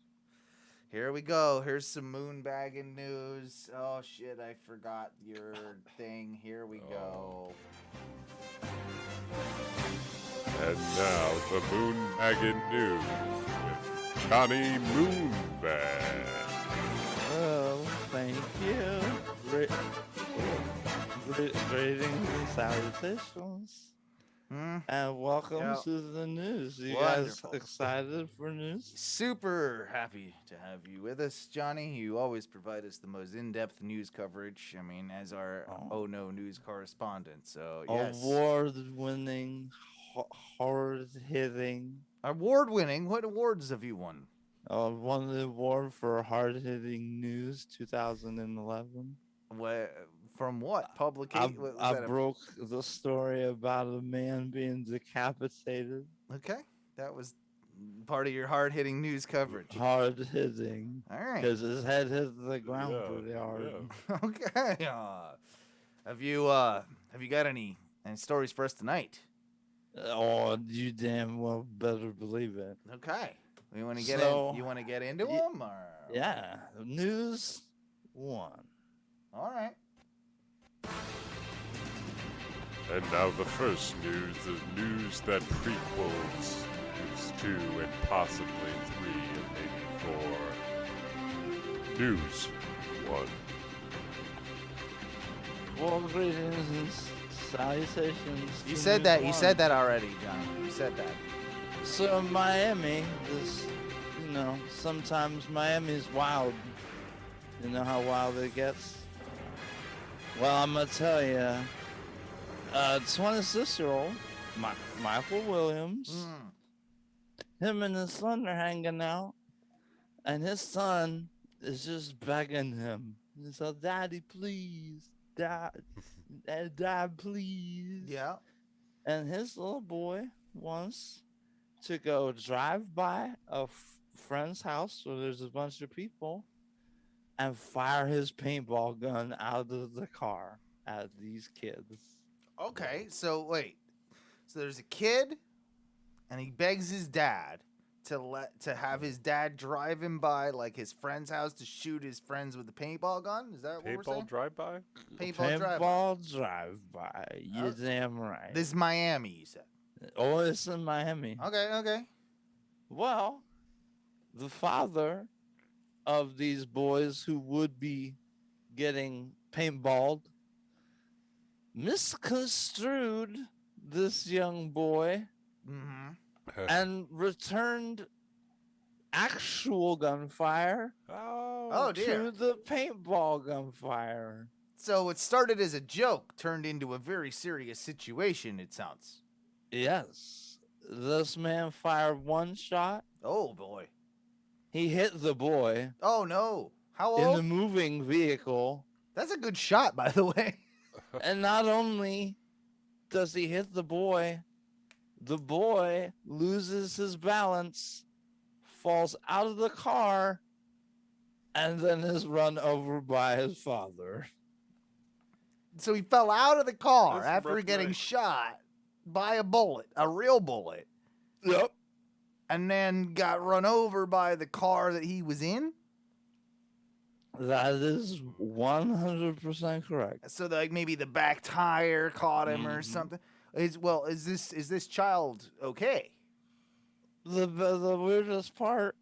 Here we go. Here's some moonbagging news. Oh, shit, I forgot your thing. Here we go. And now the moonbagging news with Johnny Moonbag. Oh, thank you. Greetings and salutations. And welcome to the news. You Wonderful. guys excited for news? Super happy to have you with us, Johnny. You always provide us the most in-depth news coverage. I mean, as our Oh No news correspondent. So, yes. Award-winning, hard-hitting. Award-winning? What awards have you won? Won the award for hard-hitting news 2011. From what? Publication? I broke the story about a man being decapitated. Okay. That was part of your hard-hitting news coverage. Hard-hitting. All right. Because his head hit the ground pretty hard. Yeah. Okay. Have you got any stories for us tonight? Oh, you damn well better believe it. Okay. You want to get into them? Or? Yeah. News 1. All right. And now the first news, the news that prequels News 2 and possibly 3 and maybe 4. News 1. Well, greetings and salutations. You said that. You said that already, John. You said that. So Miami, sometimes Miami's wild. You know how wild it gets? Well, I'm going to tell you, 26-year-old Michael Williams, him and his son are hanging out, and his son is just begging him. He said, "Daddy, please. Dad, please." Yeah. And his little boy wants to go drive by a friend's house where there's a bunch of people and fire his paintball gun out of the car at these kids. Okay, so wait. So there's a kid, and he begs his dad to have his dad drive him by like his friend's house to shoot his friends with a paintball gun. Is that what we're saying? Paintball drive-by? Paintball drive-by. You're damn right. This is Miami, you said. Oh, it's in Miami. Okay. Well, the father of these boys who would be getting paintballed misconstrued this young boy and returned actual gunfire Oh, dear. to the paintball gunfire. So it started as a joke, turned into a very serious situation, it sounds. Yes. This man fired one shot. Oh, boy. He hit the boy. Oh, no. How In old? the moving vehicle. That's a good shot, by the way. And not only does he hit the boy loses his balance, falls out of the car, and then is run over by his father. So he fell out of the car That's a after rough getting night. shot by a bullet, a real bullet. Yep. And then got run over by the car that he was in? That is 100% correct. So like maybe the back tire caught him or something. Is this child okay? The weirdest part,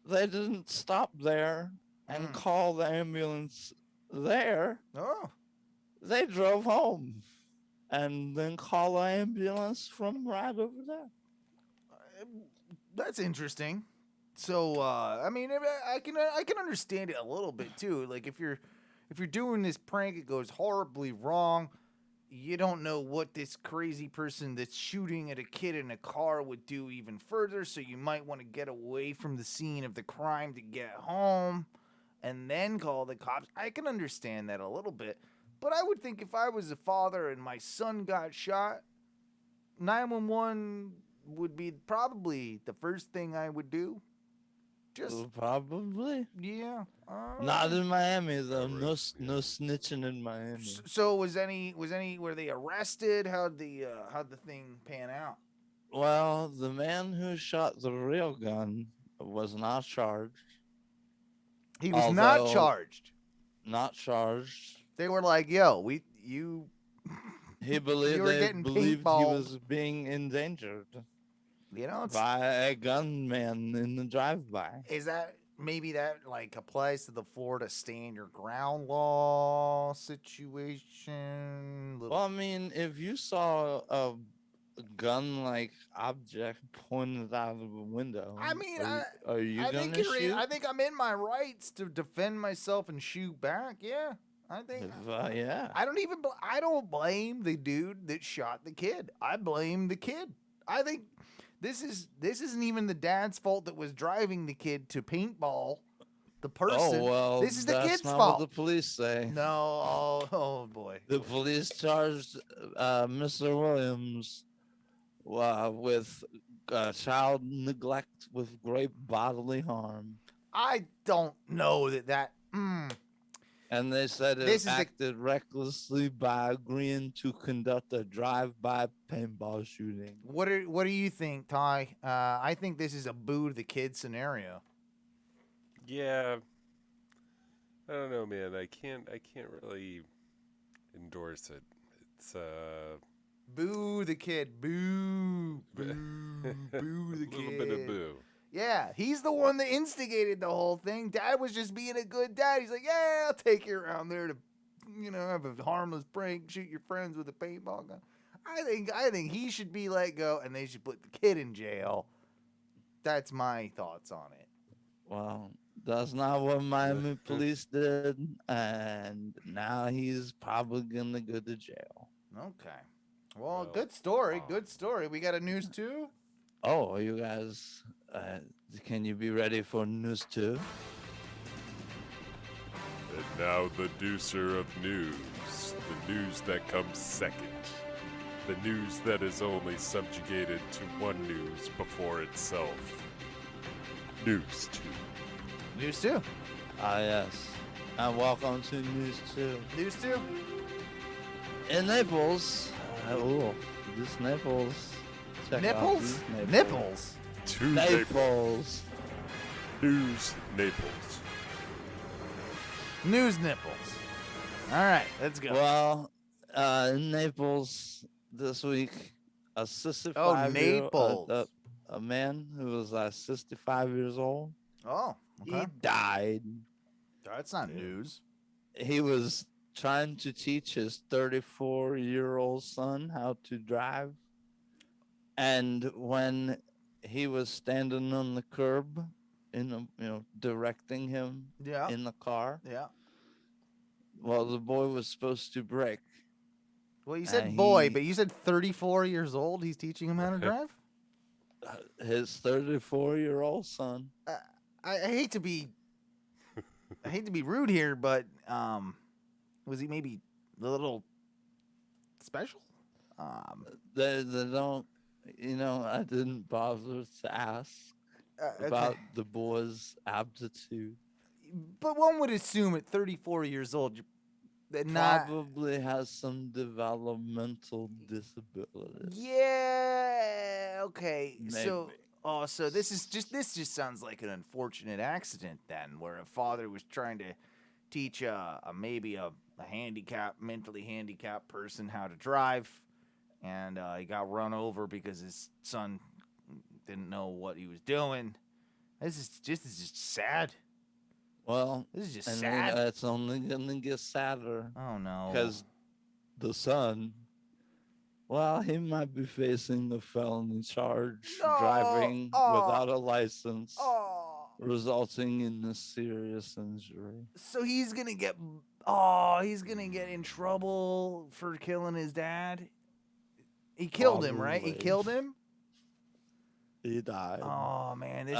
they didn't stop there and call the ambulance there. Oh. They drove home and then call an ambulance from right over there. That's interesting. So I mean, I can understand it a little bit too. Like if you're doing this prank, it goes horribly wrong. You don't know what this crazy person that's shooting at a kid in a car would do even further. So you might want to get away from the scene of the crime to get home, and then call the cops. I can understand that a little bit, but I would think if I was a father and my son got shot, 911 would be probably the first thing I would do. Just probably. Yeah. Not in Miami though. No snitching in Miami. So were they arrested? How'd the thing pan out? Well, the man who shot the real gun was not charged. He was not charged. Not charged. They were like, "Yo, He believed you were they getting believed he paintballed." was being endangered. You know, it's, by a gunman in the drive-by. is that maybe that like applies to the Florida stand your ground law situation? Well, I mean, if you saw a gun-like object pointed out of the window, I mean, are you I gonna think you're shoot? I think I'm in my rights to defend myself and shoot back. Yeah, I think. Yeah. I don't blame the dude that shot the kid. I blame the kid. I think this isn't even the dad's fault that was driving the kid to paintball the person. Oh well, this is the that's kid's not fault. what the police say. No, oh boy. The police charged Mr. Williams with child neglect with great bodily harm. I don't know that. And they said This it is acted recklessly by agreeing to conduct a drive-by paintball shooting. What do you think, Ty? I think this is a boo to the kid scenario. Yeah. I don't know, man. I can't really endorse it. It's boo the kid. Boo. Boo. Boo the kid. A little bit of boo. Yeah, he's the one that instigated the whole thing. Dad was just being a good dad. He's like, yeah, I'll take you around there to, have a harmless prank, shoot your friends with a paintball gun. I think he should be let go, and they should put the kid in jail. That's my thoughts on it. Well, that's not what Miami police did, and now he's probably gonna go to jail. Okay. Well, good story. Good story. We got a news too? Oh, you guys, can you be ready for news 2? And now the deucer of news. The news that comes second. The news that is only subjugated to one news before itself. News 2. News 2. Ah, yes. And welcome to News 2. News 2. In Naples, this Naples. Check out Nipples? these Naples. Nipples? Two Naples. News Naples. News nipples. All right, let's go. Well, in Naples this week, a 65-year-old. Naples. a man who was 65 years old. Oh, okay. He died. That's not news. He was trying to teach his 34-year-old son how to drive. And when he was standing on the curb, directing him in the car. Yeah. Well, the boy was supposed to brake. Well, you said boy, but you said 34 years old. He's teaching him how to drive. His 34-year-old son. I hate to be, rude here, but was he maybe a little special? They don't, I didn't bother to ask about the boy's aptitude. But one would assume at 34 years old, that probably has some developmental disabilities. Yeah. Okay. Maybe. So this just sounds like an unfortunate accident then, where a father was trying to teach maybe a mentally handicapped person how to drive, and he got run over because his son didn't know what he was doing. This is just sad. Well, this is just sad. It's only gonna get sadder. Oh no! Because the son, he might be facing a felony charge, driving without a license, resulting in a serious injury. So he's gonna get in trouble for killing his dad. He killed him, right? He killed him. He died. Oh man, this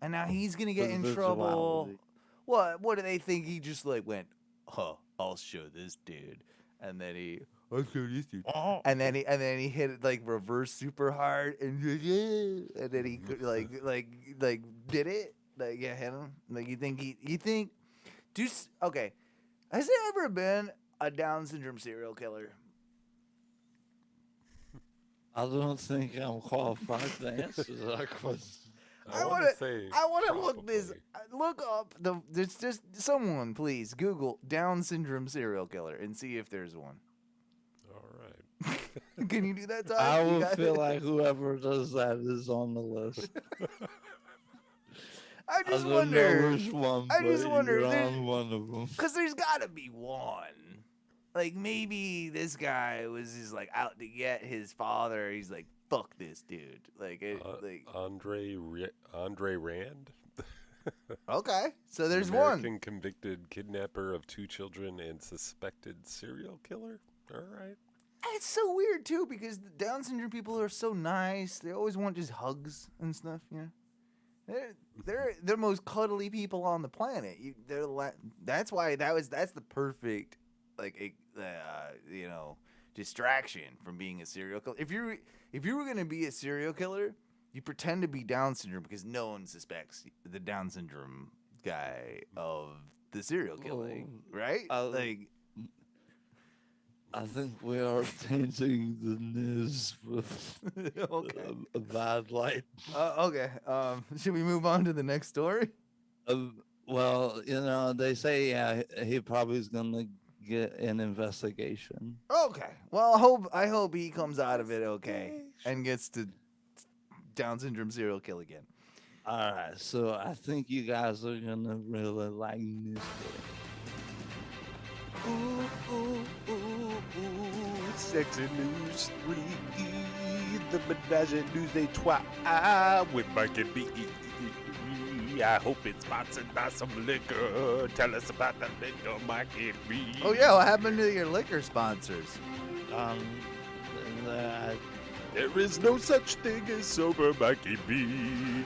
and now he's gonna get in trouble. What do they think? He just went, I'll show this dude, and then I'll show this dude, and then he hit it reverse super hard, and then he did it, hit him. You think, okay? Has there ever been a Down syndrome serial killer? I don't think I'm qualified to answer that question. I want to look up there's just someone, please Google Down syndrome serial killer and see if there's one. All right. Can you do that, Todd? I would feel like whoever does that is on the list. I just wonder which one. You're on one of them. Because there's got to be one. Maybe this guy was just out to get his father. He's like, fuck this dude. Andre Rand. Okay, so there's American convicted kidnapper of 2 children and suspected serial killer. All right. It's so weird too because the Down syndrome people are so nice. They always want just hugs and stuff. They're the most cuddly people on the planet. That's why that's the perfect distraction from being a serial killer. If you were gonna be a serial killer, you pretend to be Down syndrome because no one suspects the Down syndrome guy of the serial killing, right? I think we are tainting the news with a bad light. Okay. Should we move on to the next story? They say he probably is gonna get an investigation. Okay. Well, I hope he comes out of it okay and gets to Down syndrome serial kill again. All right. So I think you guys are gonna really like this story. Ooh, ooh, ooh, ooh, sexy news 3, the menage a news a trois with Mikey B. I hope it's sponsored by some liquor. Tell us about the liquor, Mikey B. Oh yeah, what happened to your liquor sponsors? There is no such thing as sober Mikey B.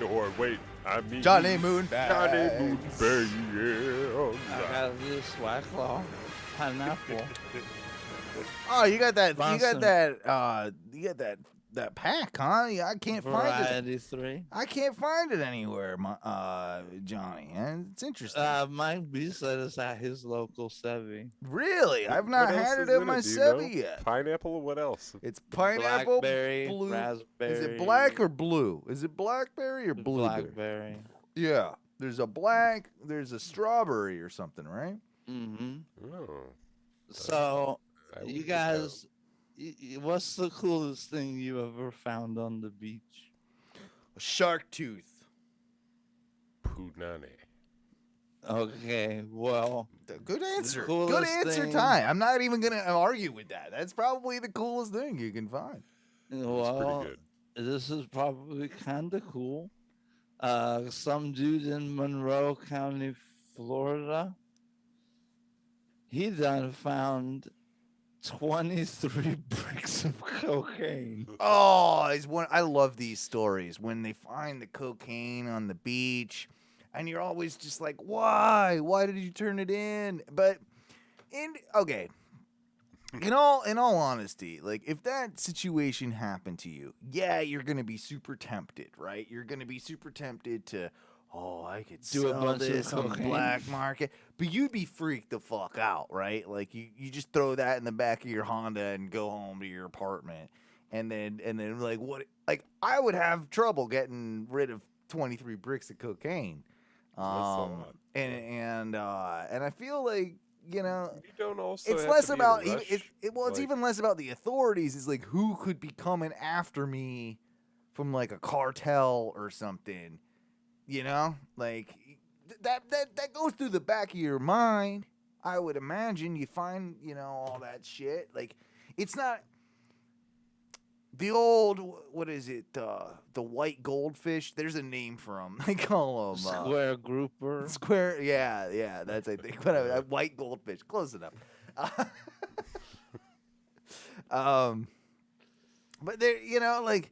Or wait, I mean Johnny Moonbag. Johnny Moonbag, yeah. I got this White Claw pineapple. Oh, you got that. You got that pack, huh? Yeah, I can't find it. Variety 3. I can't find it anywhere, Johnny. It's interesting. Mike B said it's at his local Sevi. Really? I've not had it at my Sevi yet. Pineapple, what else? It's pineapple, blackberry, blue. raspberry. Is it black or blue? Is it blackberry or blueberry? Blackberry. Yeah. There's a black, there's a strawberry or something, right? Mm-hmm. Oh. So, you guys What's the coolest thing you ever found on the beach? A shark tooth. Punani. Okay, well, good answer. the Good coolest answer, thing- Ty. I'm not even gonna argue with that. That's probably the coolest thing you can find. Well, this is probably kind of cool. Some dude in Monroe County, Florida, he done found 23 bricks of cocaine. Oh, I love these stories when they find the cocaine on the beach, and you're always just like, why? Why did you turn it in? But okay. In all honesty, like if that situation happened to you, yeah, you're gonna be super tempted, right? You're gonna be super tempted to, I could Do a sell bunch of this on the cocaine. black market, but you'd be freaked the fuck out, right? Like you just throw that in the back of your Honda and go home to your apartment, and then like what? Like I would have trouble getting rid of 23 bricks of cocaine, and I feel like. You don't also it's have less to be in a about rush, it's even less about the authorities. It's like who could be coming after me from like a cartel or something. Like that goes through the back of your mind. I would imagine you find all that shit. Like it's not the old what is it the white goldfish. There's a name for them. They call them Square grouper. Square, yeah, that's I think. But white goldfish, close enough. But there, like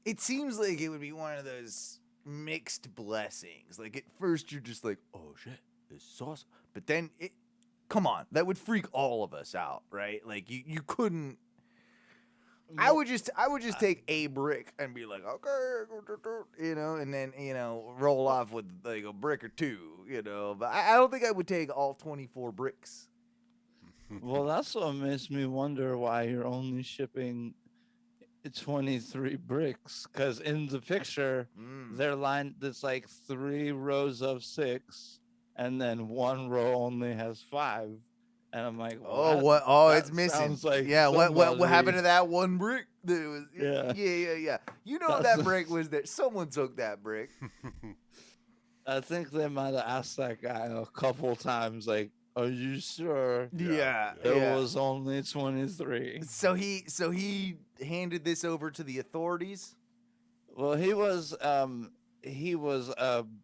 it seems like it would be one of those mixed blessings. Like at first you're just like, oh shit, this is awesome. But then come on, that would freak all of us out, right? Like you couldn't. I would just take a brick and be like, okay, and then roll off with like a brick or two, But I don't think I would take all 24 bricks. Well, that's what makes me wonder why you're only shipping 23 bricks. Because in the picture, they're lined. There's like 3 rows of 6, and then 1 row only has 5. And I'm like, it's missing. Like what happened to that one brick? That was, Yeah. That brick was there. Someone took that brick. I think they might have asked that guy a couple times, like, "Are you sure?" Yeah. There was only 23. So he handed this over to the authorities. Well, he was a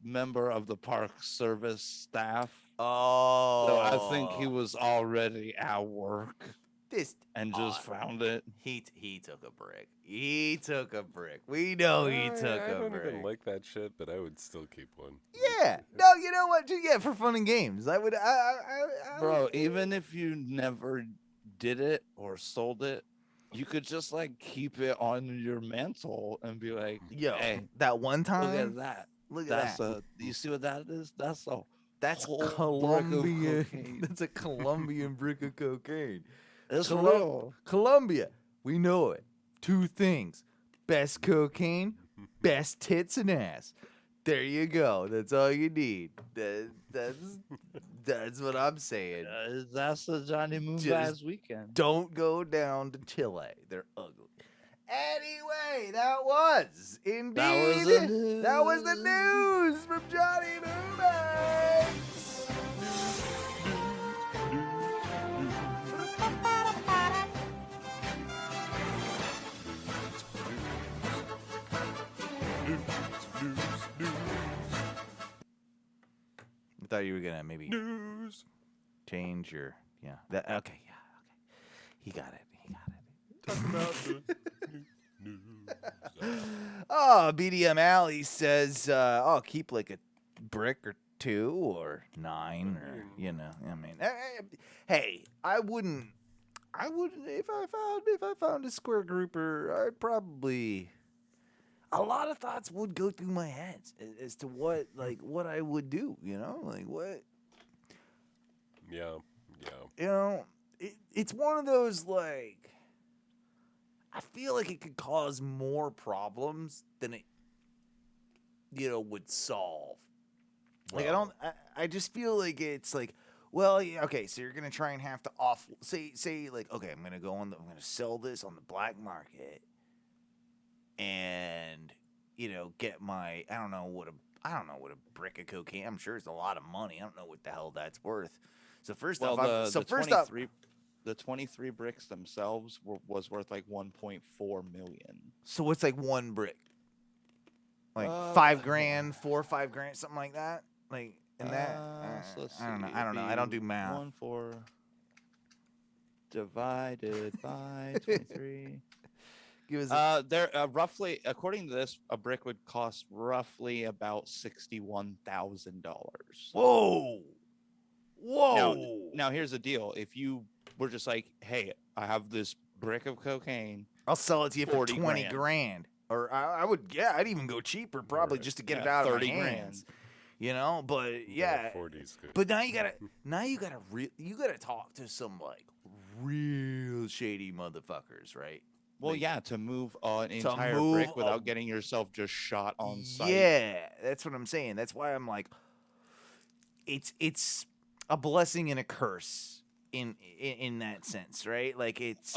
member of the Park Service staff. Oh. So I think he was already at work. And just odd. found it. He took a brick. He took a brick. We know he took I a don't brick. even like that shit, but I would still keep one. Yeah. No, you know what? Yeah, for fun and games. I would. Bro, even if you never did it or sold it, you could just like keep it on your mantle and be like, Yo, hey, that one time. look at that. Look at that. You see what that is? That's Colombian. cocaine. That's a Colombian brick of cocaine. It's real. Colombia. We know it. 2 things: best cocaine, best tits and ass. There you go. That's all you need. That's what I'm saying. That's the Johnny Moonbaz weekend. Don't go down to Chile. They're ugly. Anyway, that was indeed. That was the news from Johnny Moonbaz. I thought you were gonna maybe change your okay. He got it. Talk about the news. Oh, BDM Alley says, I'll keep like a brick or 2 or 9 or hey, I wouldn't if I found a square grouper, I'd probably a lot of thoughts would go through my head as to what I would do, like what. Yeah. It's one of those like. I feel like it could cause more problems than it, would solve. Like I just feel like it's like, Well, yeah, okay, so you're gonna try and have to say like, okay, I'm gonna sell this on the black market, and get my I don't know what a brick of cocaine. I'm sure it's a lot of money. I don't know what the hell that's worth. So first off, the 23 bricks themselves was worth like 1.4 million. So what's like one brick? Like $5,000, $4 or $5,000, something like that. Like in that. I don't know. I don't do math. 1.4 divided by 23. Give us there roughly, according to this, a brick would cost roughly about $61,000. Whoa. Now here's the deal. If you were just like, hey, I have this brick of cocaine, I'll sell it to you for 20 $40,000. grand. Or I would, I'd even go cheaper probably just to get it out of my hands. But yeah. 40's good. But now you gotta talk to some like real shady motherfuckers, right? Well, Like, to move an entire brick without getting yourself just shot on site. Yeah, that's what I'm saying. That's why I'm like, it's a blessing and a curse in that sense, right? Like it's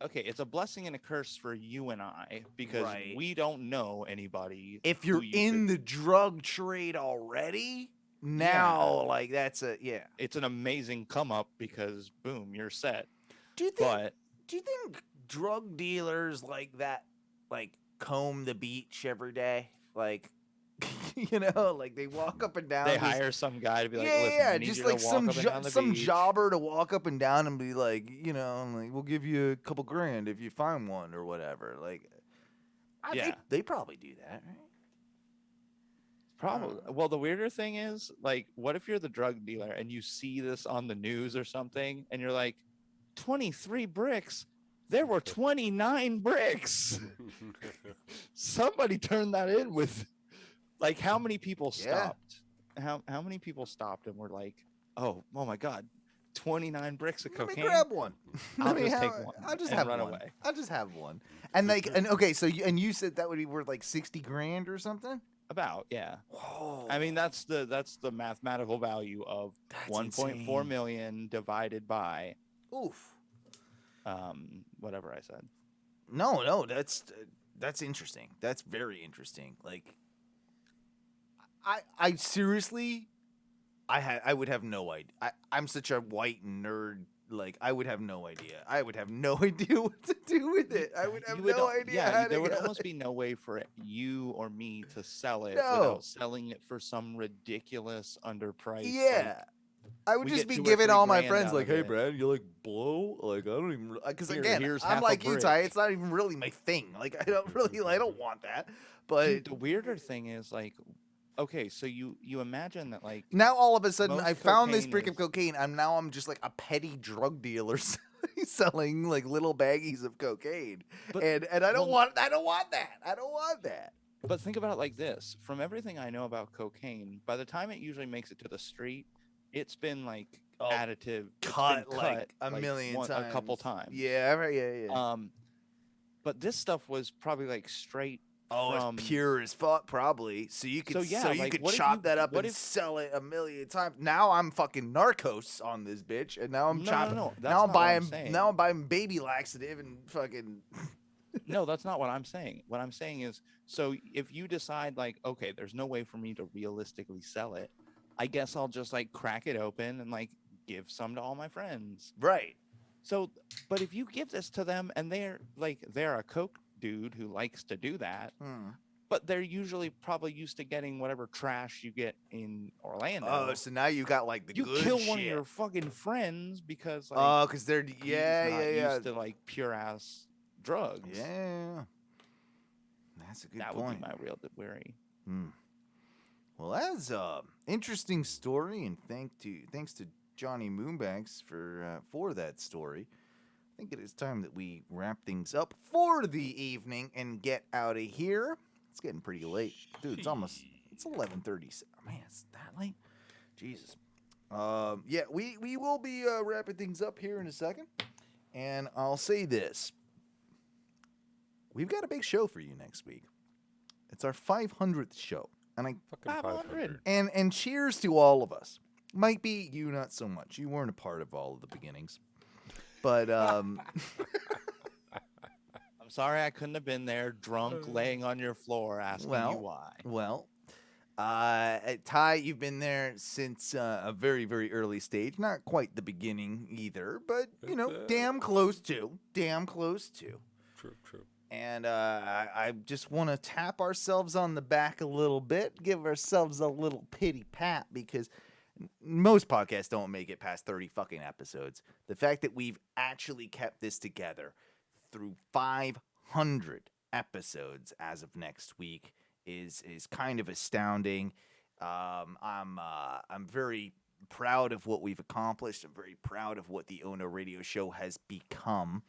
Okay, it's a blessing and a curse for you and I because Right. we don't know anybody. If you're in the drug trade already, now like that's it's an amazing come up because boom, you're set. Do you think drug dealers like that like comb the beach every day? Like like they walk up and down. They hire some guy to be like, listen, we need just you like to walk up and down the some beach. jobber to walk up and down and be like, like we'll give you a couple grand if you find one or whatever. Like, they probably do that, right? Probably. Well, the weirder thing is, like, what if you're the drug dealer and you see this on the news or something, and you're like, 23 bricks. There were 29 bricks. Somebody turned that in with. Like, how many people stopped? How many people stopped and were like, oh my God, 29 bricks of cocaine? Let me grab one. I'll just take one. I'll just and have run one. away. I'll just have one. And so you said that would be worth like 60 grand or something? About, yeah. Whoa. I mean, that's the mathematical value of 1.4 million divided by whatever I said. No, that's interesting. That's very interesting. Like I seriously I would have no idea. I'm such a white nerd. Like I would have no idea. I would have no idea what to do with it. I would have no idea. Yeah, there would almost be no way for you or me to sell it without selling it for some ridiculous underpriced. Yeah. I would just be giving all my friends like, hey, Brad, you like blow? Like, I don't even, because again, I'm like you, Ty. It's not even really my thing. Like, I don't want that. But dude, the weirder thing is like, okay, so you imagine that like now all of a sudden I found this brick of cocaine. I'm just like a petty drug dealer selling like little baggies of cocaine, and I don't want that. I don't want that. But think about it like this: from everything I know about cocaine, by the time it usually makes it to the street, it's been like additive, cut like a million times, a couple times. Yeah. But this stuff was probably like straight. It's pure as fuck, probably. So you could chop that up and sell it a million times. Now I'm fucking Narcos on this bitch, and now I'm chopping. No, now I'm buying baby laxative and fucking. No, that's not what I'm saying. What I'm saying is, so if you decide like, okay, there's no way for me to realistically sell it, I guess I'll just like crack it open and like give some to all my friends. Right. So, but if you give this to them and they're a coke dude who likes to do that, but they're usually probably used to getting whatever trash you get in Orlando. Oh, so now you got like the you good kill shit. one of your fucking friends because like because they're used to like pure ass drugs. Yeah, that's a good that point. Would be my real worry. Well, that's interesting story, and thanks to Johnny Moonbanks for that story. I think it is time that we wrap things up for the evening and get out of here. It's getting pretty late. Dude, it's 11:30. Man, it's that late? Jesus. We will be wrapping things up here in a second. And I'll say this. We've got a big show for you next week. It's our 500th show. And 500. And cheers to all of us. Might be you, not so much. You weren't a part of all of the beginnings. But, I'm sorry I couldn't have been there drunk, laying on your floor, asking you why. Well, Ty, you've been there since a very, very early stage. Not quite the beginning either, but, you know, damn close to. Damn close to. True. And I just want to tap ourselves on the back a little bit, give ourselves a little pity pat, because most podcasts don't make it past 30 fucking episodes. The fact that we've actually kept this together through 500 episodes as of next week is kind of astounding. I'm very proud of what we've accomplished. I'm very proud of what the Ono Radio Show has become.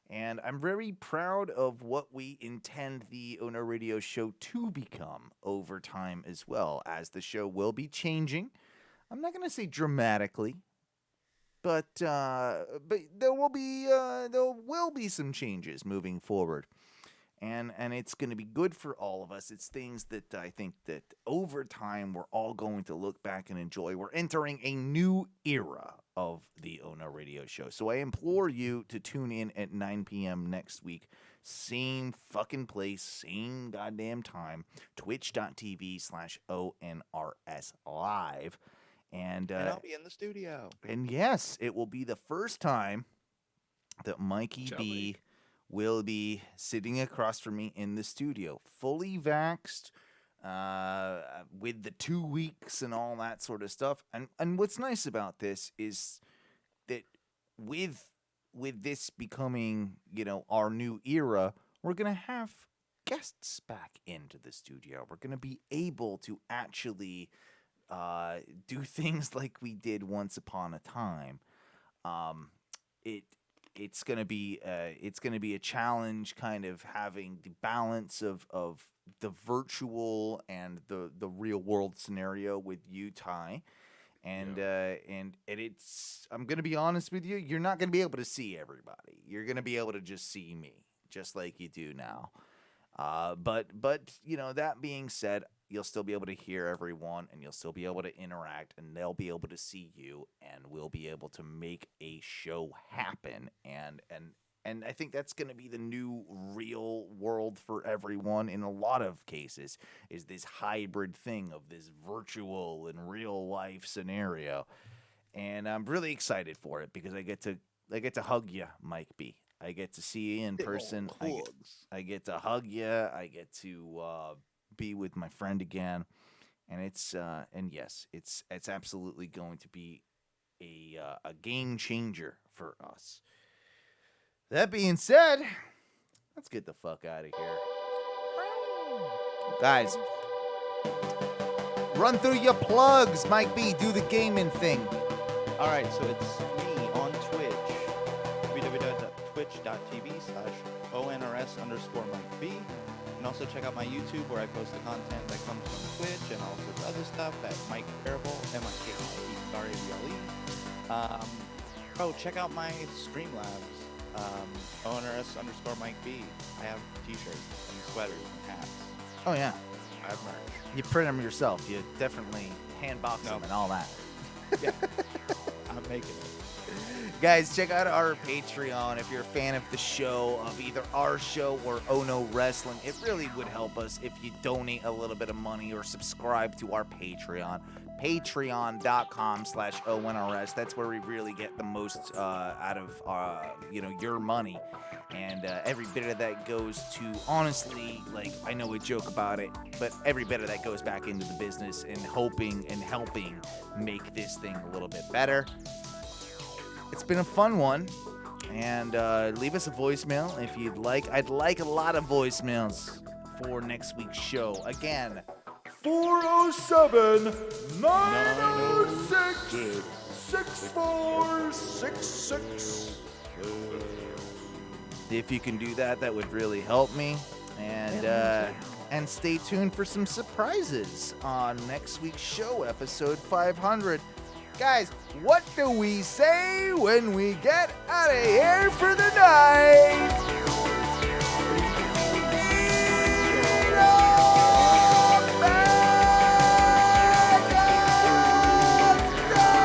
And I'm very proud of what we intend the Ono Radio Show to become over time as well, as the show will be changing. I'm not going to say dramatically, but there will be some changes moving forward. And it's going to be good for all of us. It's things that I think that over time we're all going to look back and enjoy. We're entering a new era of the Ono Radio Show. So I implore you to tune in at 9 p.m. next week. Same fucking place, same goddamn time. Twitch.tv/ONRS Live. And I'll be in the studio. And yes, it will be the first time that Mikey B will be sitting across from me in the studio, fully vaxxed, with the 2 weeks and all that sort of stuff. And what's nice about this is that with this becoming, you know, our new era, we're going to have guests back into the studio. We're going to be able to actually do things like we did once upon a time. It's gonna be a challenge, kind of having the balance of the virtual and the real world scenario with you, Ty. And it's, I'm gonna be honest with you, you're not gonna be able to see everybody. You're gonna be able to just see me, just like you do now. But you know, that being said, you'll still be able to hear everyone, and you'll still be able to interact, and they'll be able to see you, and we'll be able to make a show happen. And I think that's going to be the new real world for everyone in a lot of cases, is this hybrid thing of this virtual and real life scenario. And I'm really excited for it because I get to hug you, Mike B. I get to see you in person. I get to hug you. I get to be with my friend again, and it's absolutely going to be a game changer for us. That being said, let's get the fuck out of here, guys. Run through your plugs, Mike B. Do the gaming thing. All right, so it's me on Twitch, www.twitch.tv/ONRS_Mike B. You can also check out my YouTube, where I post the content that comes from Twitch and all sorts of other stuff at Mike Parable, MikeParable. Check out my Streamlabs, ONRS_Mike B. I have t-shirts and sweaters and hats. Oh yeah, I have merch. You print them yourself. You definitely hand box them and all that. Yeah, I'm making it. Guys, check out our Patreon if you're a fan of the show, of either our show or Ono Wrestling. It really would help us if you donate a little bit of money or subscribe to our Patreon. Patreon.com/ONRS. That's where we really get the most out of your money. And every bit of that goes to, honestly, like, I know we joke about it, but every bit of that goes back into the business and hoping and helping make this thing a little bit better. It's been a fun one, and leave us a voicemail if you'd like. I'd like a lot of voicemails for next week's show. Again, 407-906-6466. If you can do that, that would really help me. And stay tuned for some surprises on next week's show, episode 500. Guys, what do we say when we get out of here for the night? Back of the